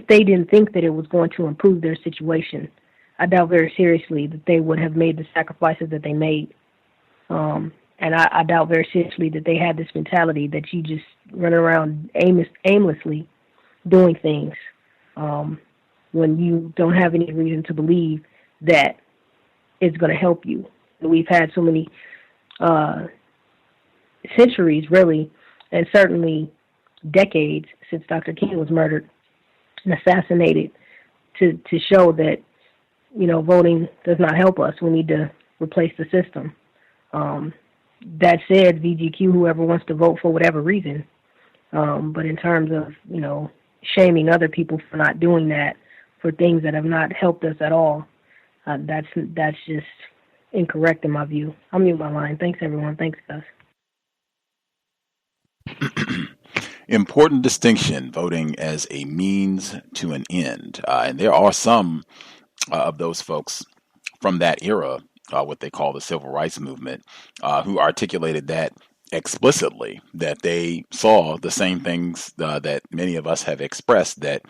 they didn't think that it was going to improve their situation, I doubt very seriously that they would have made the sacrifices that they made. And I doubt very seriously that they had this mentality that you just run around aimlessly doing things when you don't have any reason to believe that it's going to help you. We've had so many centuries, really, and certainly decades since Dr. King was murdered and assassinated to show that, voting does not help us. We need to replace the system. That said, VGQ, whoever wants to vote for whatever reason. But in terms of, shaming other people for not doing that, for things that have not helped us at all, that's just incorrect in my view. I'll mute my line. Thanks, everyone. Thanks, Gus. Important distinction, voting as a means to an end. And there are some of those folks from that era, what they call the civil rights movement, who articulated that explicitly, that they saw the same things that many of us have expressed, that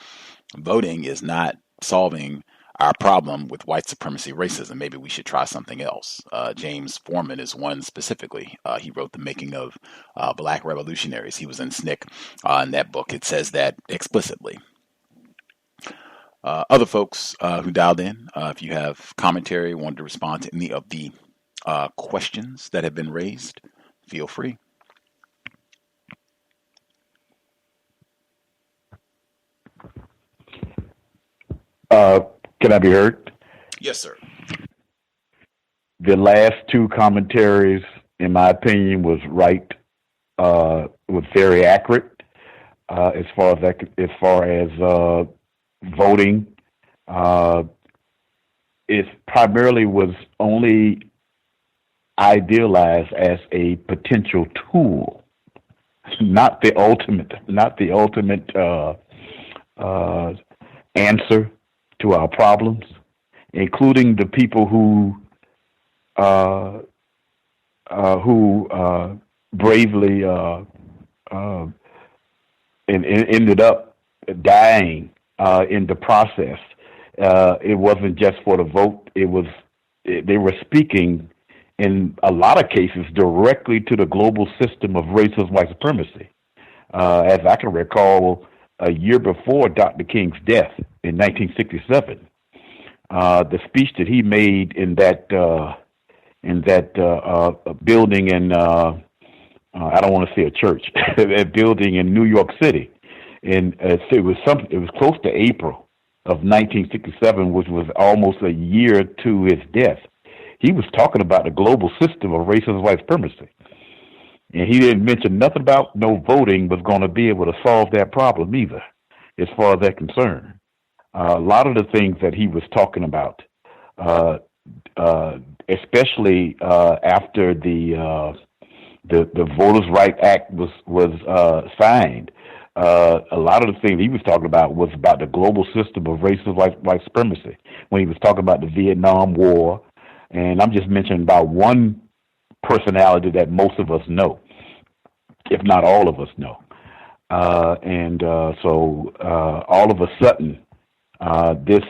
voting is not solving our problem with white supremacy racism. Maybe we should try something else. James Foreman is one specifically. He wrote The Making of Black Revolutionaries. He was in SNCC. In that book, it says that explicitly. Other folks who dialed in, if you have commentary, wanted to respond to any of the questions that have been raised, feel free. Can I be heard? Yes, sir. The last two commentaries, in my opinion, was right. Was very accurate as far as voting. It primarily was only idealized as a potential tool, not the ultimate answer to our problems, including the people who bravely and ended up dying in the process. It wasn't just for the vote. They were speaking in a lot of cases directly to the global system of racist white supremacy. As I can recall, a year before Dr. King's death in 1967, the speech that he made in that building in I don't want to say a church, that building in New York City, and it was close to April of 1967, which was almost a year to his death. He was talking about the global system of racist white supremacy. And he didn't mention nothing about no voting was going to be able to solve that problem either, as far as that's concerned. A lot of the things that he was talking about especially after the Voters' Right Act was signed. A lot of the things he was talking about was about the global system of racist white supremacy. When he was talking about the Vietnam War, and I'm just mentioning about one personality that most of us know, if not all of us know. So all of a sudden, this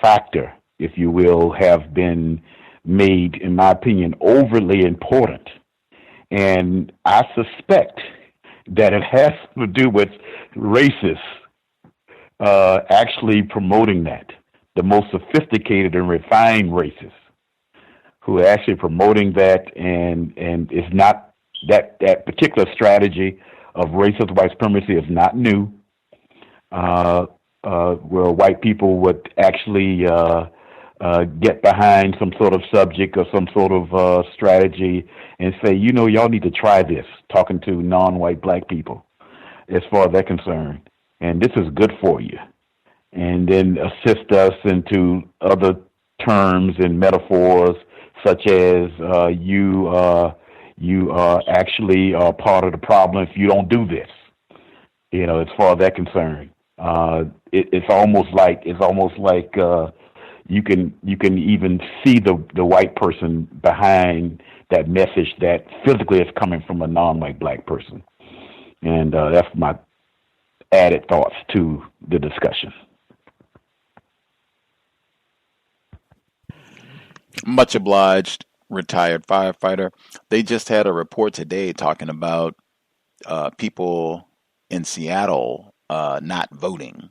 factor, if you will, have been made, in my opinion, overly important. And I suspect that it has to do with racists actually promoting that, the most sophisticated and refined racists who are actually promoting that, and it's not that particular strategy of racist white supremacy is not new. Where white people would actually get behind some sort of subject or some sort of strategy and say, y'all need to try this, talking to non-white black people as far as they're concerned. And this is good for you. And then assist us into other terms and metaphors such as you are actually part of the problem if you don't do this. As far as they're concerned. It's almost like you can even see the white person behind that message that physically is coming from a non-white black person, and that's my added thoughts to the discussion. Much obliged, retired firefighter. They just had a report today talking about people in Seattle not voting.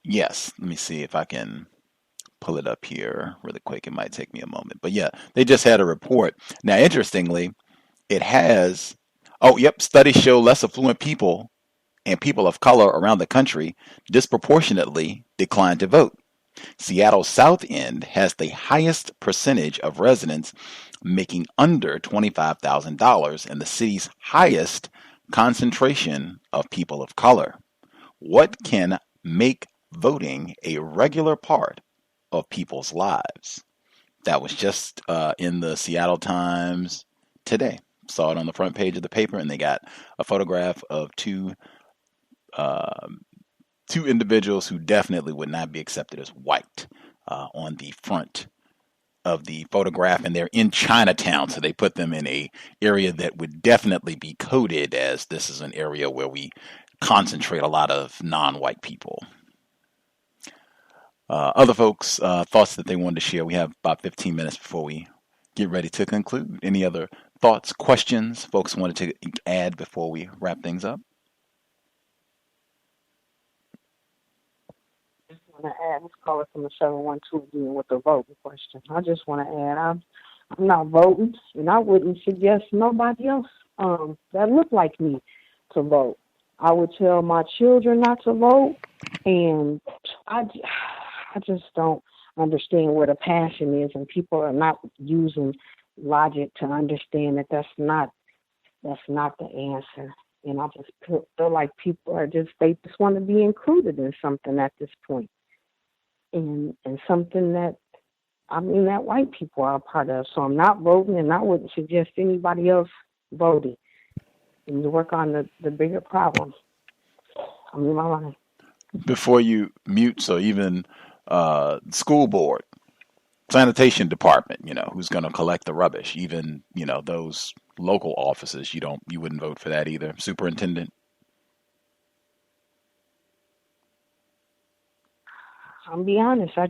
Yes, let me see if I can pull it up here really quick. It might take me a moment. But yeah, they just had a report. Now, interestingly, it has, studies show less affluent people and people of color around the country disproportionately decline to vote. Seattle's South End has the highest percentage of residents making under $25,000 and the city's highest concentration of people of color. What can make voting a regular part of people's lives? That was just in the Seattle Times today. Saw it on the front page of the paper, and they got a photograph of two individuals who definitely would not be accepted as white on the front of the photograph, and they're in Chinatown, so they put them in a area that would definitely be coded as this is an area where we concentrate a lot of non-white people. Other folks, thoughts that they wanted to share. We have about 15 minutes before we get ready to conclude. Any other thoughts, questions folks wanted to add before we wrap things up? I just want to add, let's call it from the 712 again with the voting question. I just want to add, I'm not voting, and I wouldn't suggest nobody else that look like me to vote. I would tell my children not to vote, and I just don't understand where the passion is, and people are not using logic to understand that that's not the answer. And I just feel like people are they just want to be included in something at this point, and something that that white people are a part of. So I'm not voting, and I wouldn't suggest anybody else voting. And to work on the bigger problem. Before you mute, so even school board, sanitation department, who's going to collect the rubbish, even, those local offices, you wouldn't vote for that either. Superintendent? I'll be honest, I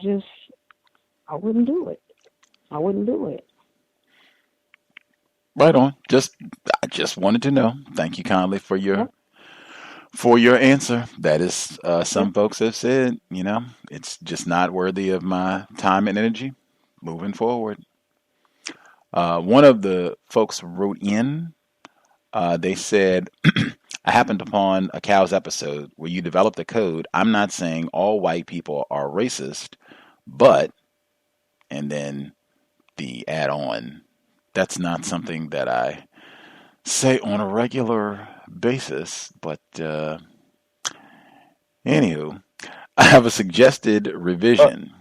wouldn't do it. I wouldn't do it. Right on. I just wanted to know. Thank you kindly for your answer. That is, some folks have said, it's just not worthy of my time and energy moving forward. One of the folks wrote in, they said, I happened upon a C.O.W.S episode where you developed a code. I'm not saying all white people are racist, but, and then the add-on, that's not something that I say on a regular basis, but anywho, I have a suggested revision.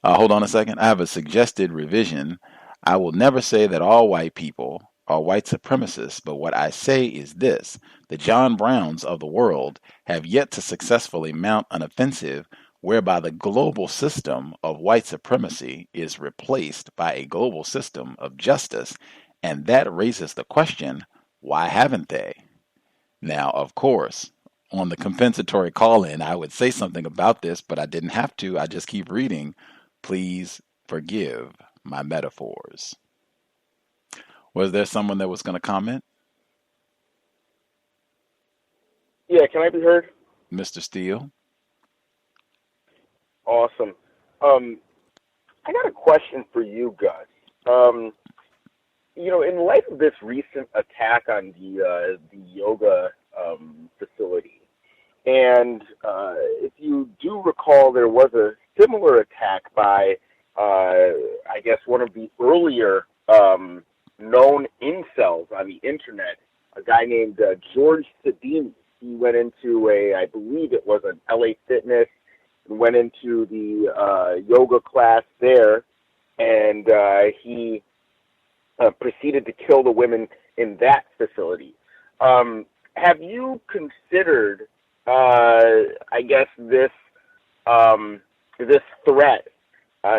Hold on a second. I have a suggested revision. I will never say that all white people are white supremacists, but what I say is this. The John Browns of the world have yet to successfully mount an offensive whereby the global system of white supremacy is replaced by a global system of justice, and that raises the question, why haven't they? Now, of course, on the compensatory call-in, I would say something about this, but I didn't have to. I just keep reading. Please forgive my metaphors. Was there someone that was going to comment? Yeah, can I be heard? Mr. Steele? Awesome. I got a question for you, Gus. In light of this recent attack on the yoga facility, and if you do recall, there was a similar attack by, I guess, one of the earlier known incels on the internet, a guy named George Sedini. He went into I believe it was an LA Fitness, and went into the yoga class there, and he proceeded to kill the women in that facility. Have you considered, I guess, this threat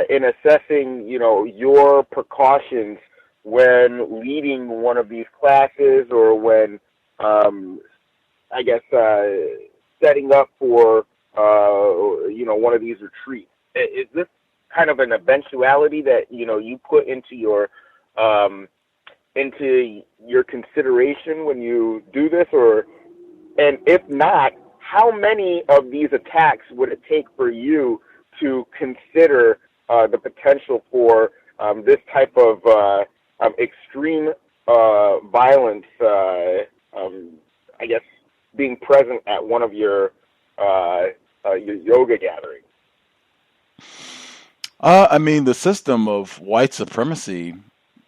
in assessing, your precautions when leading one of these classes, or when, I guess, setting up for, one of these retreats? Is this kind of an eventuality that, you put into your consideration when you do this? And if not, how many of these attacks would it take for you to consider the potential for this type of extreme violence, I guess, being present at one of your yoga gatherings? The system of white supremacy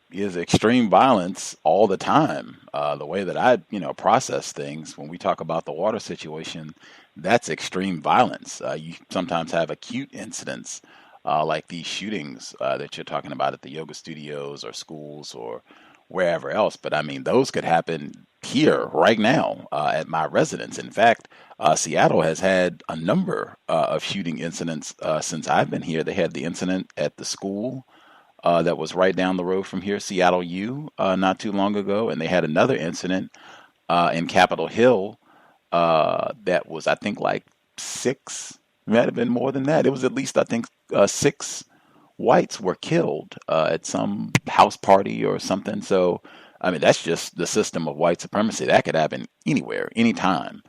is extreme violence all the time. The way that I, process things when we talk about the water situation, that's extreme violence. You sometimes have acute incidents like these shootings that you're talking about at the yoga studios or schools or wherever else. But those could happen here right now at my residence. In fact, Seattle has had a number of shooting incidents since I've been here. They had the incident at the school that was right down the road from here, Seattle U, not too long ago. And they had another incident in Capitol Hill that was, I think, like 6, might have been more than that. It was at least, I think, 6 whites were killed at some house party or something. So, that's just the system of white supremacy. That could happen anywhere, anytime.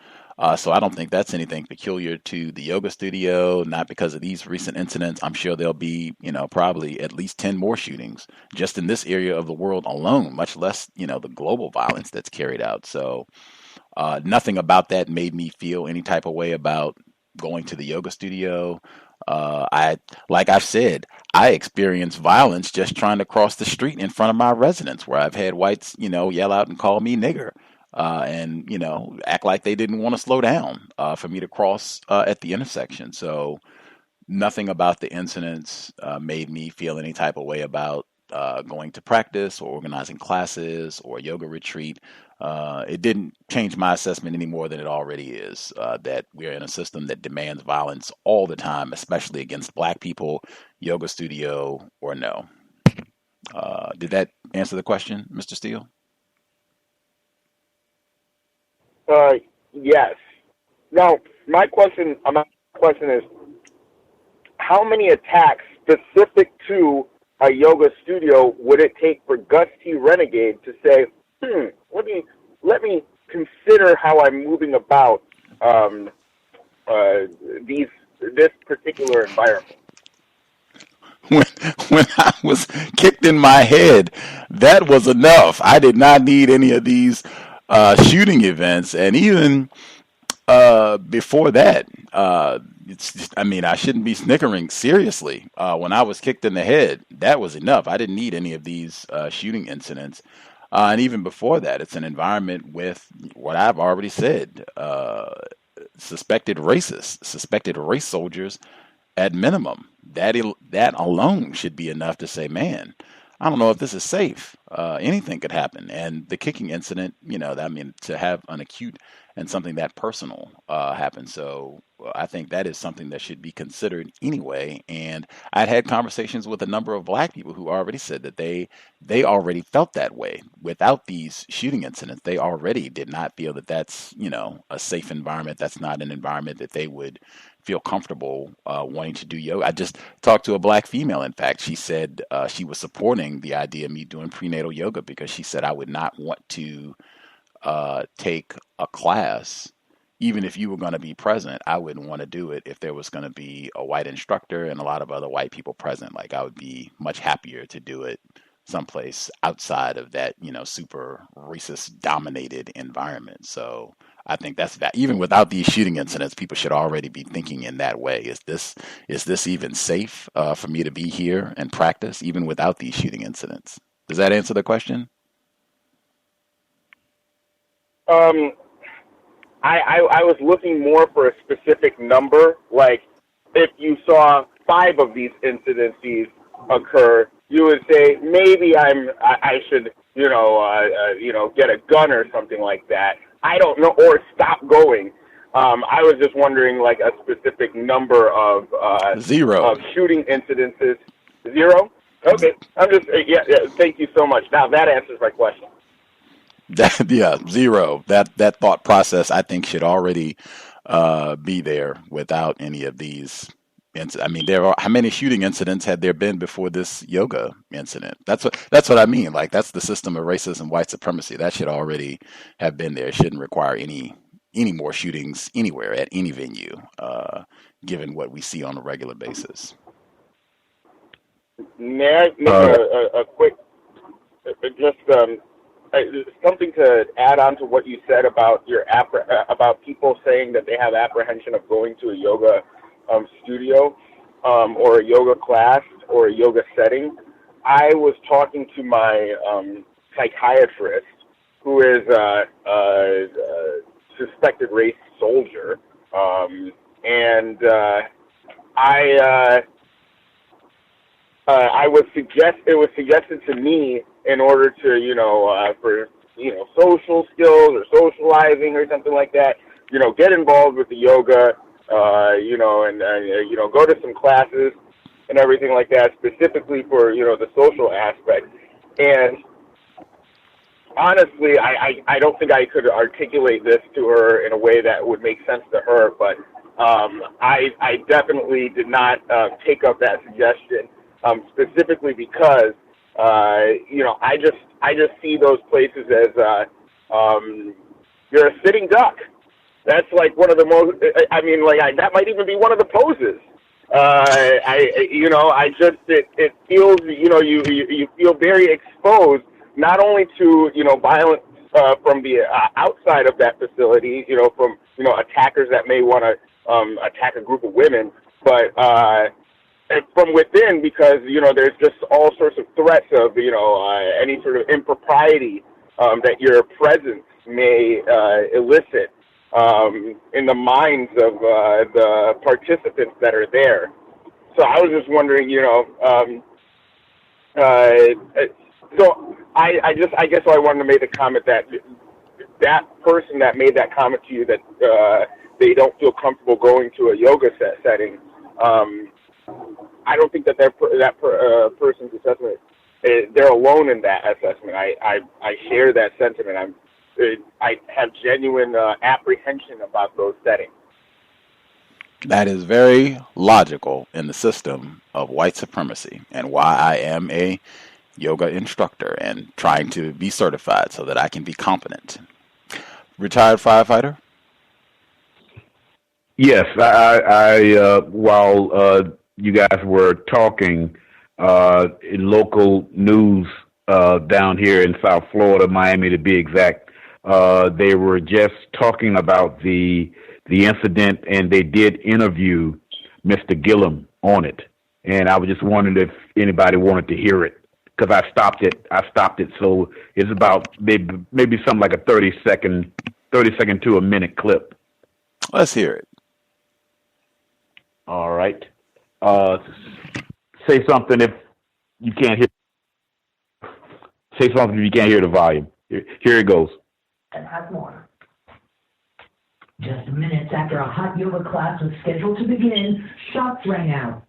So I don't think that's anything peculiar to the yoga studio, not because of these recent incidents. I'm sure there'll be, probably at least 10 more shootings just in this area of the world alone, much less, the global violence that's carried out. So nothing about that made me feel any type of way about going to the yoga studio. Like I've said, I experience violence just trying to cross the street in front of my residence, where I've had whites, yell out and call me nigger. And act like they didn't want to slow down for me to cross at the intersection. So nothing about the incidents made me feel any type of way about going to practice or organizing classes or yoga retreat. It didn't change my assessment any more than it already is, that we're in a system that demands violence all the time, especially against Black people, yoga studio or no. Did that answer the question, Mr. Steele? Yes. Now, my question is, how many attacks specific to a yoga studio would it take for Gus T Renegade to say, let me consider how I'm moving about this particular environment? When I was kicked in my head, that was enough. I did not need any of these shooting events, and even before that, I shouldn't be snickering. Seriously, when I was kicked in the head, that was enough. I didn't need any of these shooting incidents, and even before that, it's an environment with what I've already said: suspected racists, suspected race soldiers at minimum, that alone should be enough to say, man, I don't know if this is safe. Anything could happen. And the kicking incident, to have an acute and something that personal happen. So I think that is something that should be considered anyway. And I'd had conversations with a number of black people who already said that they already felt that way. Without these shooting incidents, they already did not feel that that's, a safe environment. That's not an environment that they would feel comfortable wanting to do yoga. I just talked to a black female. In fact, she said she was supporting the idea of me doing prenatal yoga because she said I would not want to take a class. Even if you were going to be present, I wouldn't want to do it if there was going to be a white instructor and a lot of other white people present. Like, I would be much happier to do it someplace outside of that, super racist dominated environment. So I think that's that. Even without these shooting incidents, people should already be thinking in that way. Is this even safe for me to be here and practice, even without these shooting incidents? Does that answer the question? I was looking more for a specific number. Like, if you saw 5 of these incidences occur, you would say maybe I should get a gun or something like that. I don't know, or stop going. I was just wondering, like, a specific number of 0 of shooting incidences. 0? Okay, I'm just yeah. Thank you so much. Now that answers my question. 0. That thought process, I think, should already be there without any of these. I mean, how many shooting incidents had there been before this yoga incident? That's what I mean. Like, that's the system of racism, white supremacy. That should already have been there. It shouldn't require any more shootings anywhere at any venue, given what we see on a regular basis. May I make a quick, something to add on to what you said about about people saying that they have apprehension of going to a yoga studio or a yoga class or a yoga setting. I was talking to my psychiatrist, who is a suspected race soldier, and it was suggested to me, in order to, for, social skills or socializing or something like that, get involved with the yoga, and go to some classes and everything like that, specifically for, the social aspect. And honestly, I don't think I could articulate this to her in a way that would make sense to her, but I definitely did not take up that suggestion, specifically because I just see those places as you're a sitting duck. That's like one of the most. That might even be one of the poses. It feels you feel very exposed, not only to violence from the outside of that facility, from attackers that may want to attack a group of women, but from within, because there's just all sorts of threats of any sort of impropriety that your presence may elicit in the minds of the participants that are there. So I was just wondering, so I guess I wanted to make the comment that person that made that comment to you that they don't feel comfortable going to a yoga setting. I don't think that person's assessment, they're alone in that assessment. I share that sentiment. I have genuine apprehension about those settings. That is very logical in the system of white supremacy, and why I am a yoga instructor and trying to be certified so that I can be competent. Retired firefighter? Yes, I while you guys were talking, in local news down here in South Florida, Miami to be exact, they were just talking about the incident, and they did interview Mr. Gillum on it. And I was just wondering if anybody wanted to hear it, because I stopped it. So it's about maybe something like a 30 second to a minute clip. Let's hear it. All right. say something if you can't hear. Say something if you can't hear the volume. Here it goes. And have more. Just minutes after a hot yoga class was scheduled to begin, shots rang out.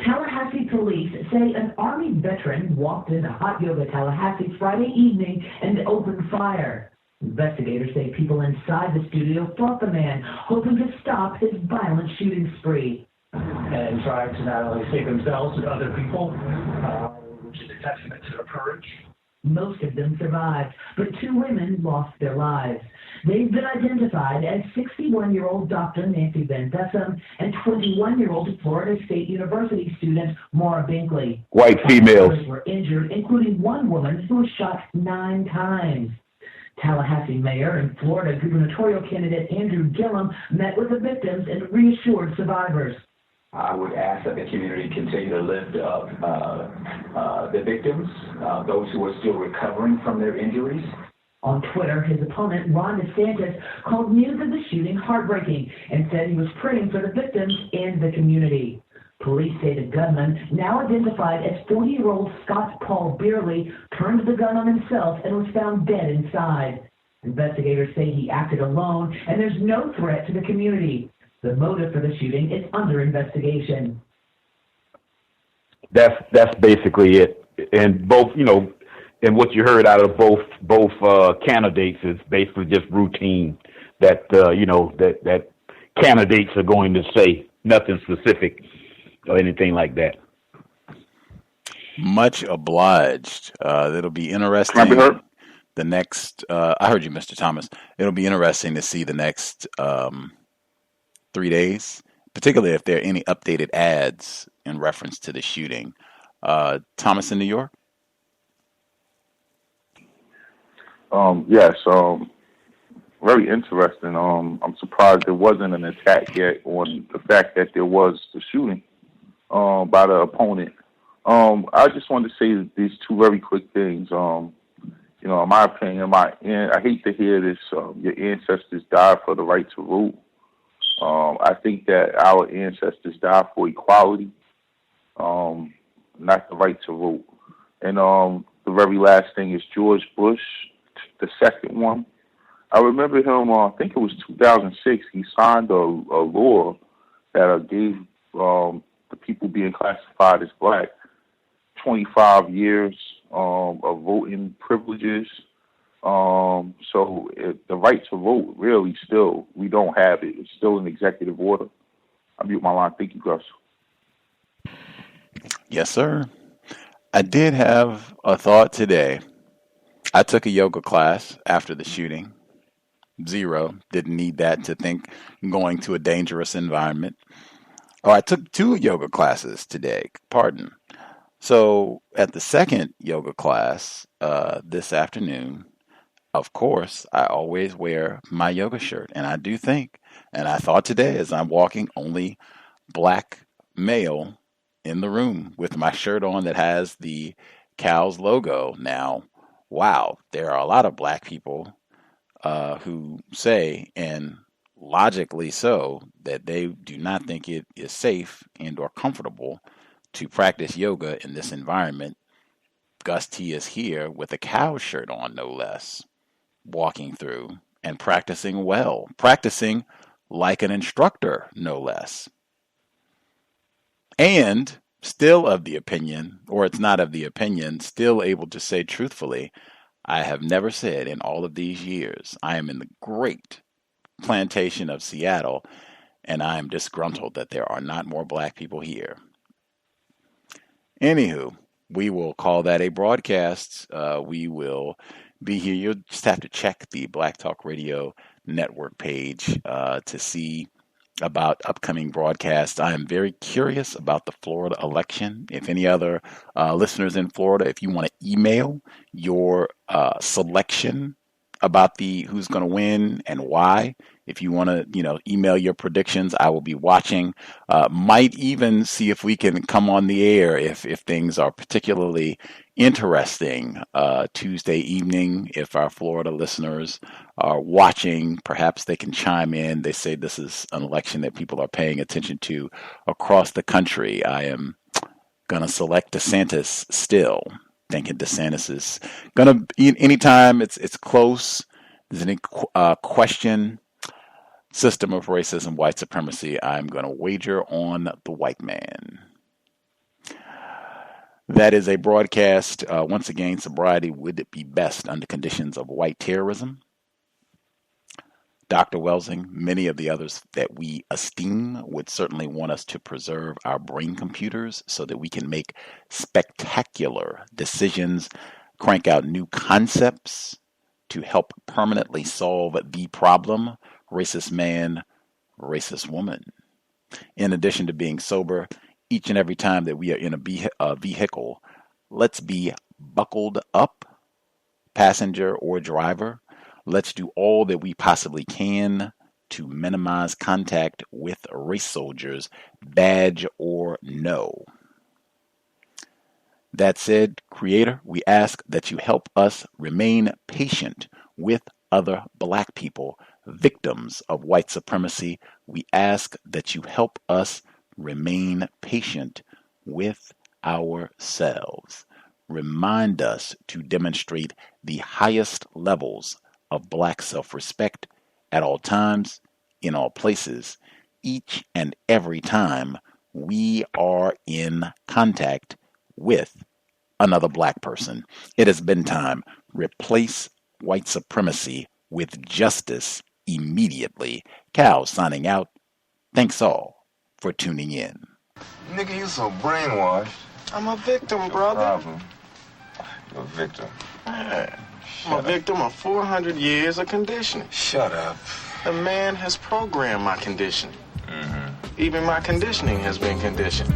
Tallahassee police say an Army veteran walked into hot yoga Tallahassee Friday evening and opened fire. Investigators say people inside the studio fought the man, hoping to stop his violent shooting spree. And tried to not only save themselves but other people, which is a testament to their courage. Most of them survived, but 2 women lost their lives. They've been identified as 61-year-old Dr. Nancy Van Dessem and 21-year-old Florida State University student Maura Binkley. White females. Others were injured, including one woman who was shot 9 times. Tallahassee Mayor and Florida gubernatorial candidate Andrew Gillum met with the victims and reassured survivors. I would ask that the community continue to lift up the victims, those who are still recovering from their injuries. On Twitter, his opponent, Ron DeSantis, called news of the shooting heartbreaking and said he was praying for the victims and the community. Police say the gunman, now identified as 40-year-old Scott Paul Beerley, turned the gun on himself and was found dead inside. Investigators say he acted alone and there's no threat to the community. The motive for the shooting is under investigation. That's basically it. And both, and what you heard out of both candidates is basically just routine that that candidates are going to say, nothing specific or anything like that. Much obliged. It'll be interesting. Can I be heard? The next, I heard you, Mr. Thomas. It'll be interesting to see the next 3 days, particularly if there are any updated ads in reference to the shooting. Thomas in New York? Yes, very interesting. I'm surprised there wasn't an attack yet on the fact that there was the shooting by the opponent. I just wanted to say these 2 very quick things. In my opinion, I hate to hear this, your ancestors died for the right to rule. I think that our ancestors died for equality, not the right to rule. And the very last thing is George Bush, the second one. I remember him, I think it was 2006, he signed a law that gave the people being classified as black 25 years of voting privileges. So the right to vote, really, still, we don't have it. It's still an executive order. I mute my line. Thank you, Gus. Yes, sir. I did have a thought today. I took a yoga class after the shooting. 0. Didn't need that to think going to a dangerous environment. Oh, I took 2 yoga classes today. Pardon. So at the second yoga class this afternoon, of course, I always wear my yoga shirt. And I do think, and I thought today as I'm walking, only black male in the room with my shirt on that has the C.O.W.S logo. Now, wow, there are a lot of black people who say, and logically so, that they do not think it is safe and or comfortable to practice yoga in this environment. Gus T is here with a C.O.W.S shirt on, no less, walking through and practicing well, practicing like an instructor, no less. And still of the opinion, or it's not of the opinion, still able to say truthfully, I have never said in all of these years, I am in the great plantation of Seattle, and I am disgruntled that there are not more black people here. Anywho, we will call that a broadcast. We will be here. You'll just have to check the Black Talk Radio Network page to see about upcoming broadcasts. I am very curious about the Florida election. If any other listeners in Florida, if you want to email your selection about who's going to win and why. If you want to, email your predictions, I will be watching. Might even see if we can come on the air if things are particularly interesting Tuesday evening. If our Florida listeners are watching, perhaps they can chime in. They say this is an election that people are paying attention to across the country. I am going to select DeSantis still, thinking DeSantis is going to, anytime it's close, there's any question, system of racism, white supremacy, I'm going to wager on the white man. That is a broadcast. Once again, sobriety would be best under conditions of white terrorism. Dr. Welsing, many of the others that we esteem would certainly want us to preserve our brain computers so that we can make spectacular decisions, crank out new concepts to help permanently solve the problem, racist man, racist woman. In addition to being sober, each and every time that we are in a vehicle, let's be buckled up, passenger or driver. Let's do all that we possibly can to minimize contact with race soldiers, badge or no. That said, Creator, we ask that you help us remain patient with other Black people, victims of white supremacy. We ask that you help us remain patient with ourselves. Remind us to demonstrate the highest levels of Black self-respect at all times, in all places, each and every time we are in contact with another Black person. It has been time. Replace white supremacy with justice immediately. Cal signing out. Thanks all for tuning in. Nigga, you so brainwashed. I'm a victim, brother. Problem. You're a victim. Yeah. I'm a victim of 400 years of conditioning. Shut up. The man has programmed my conditioning. Even my conditioning has been conditioned.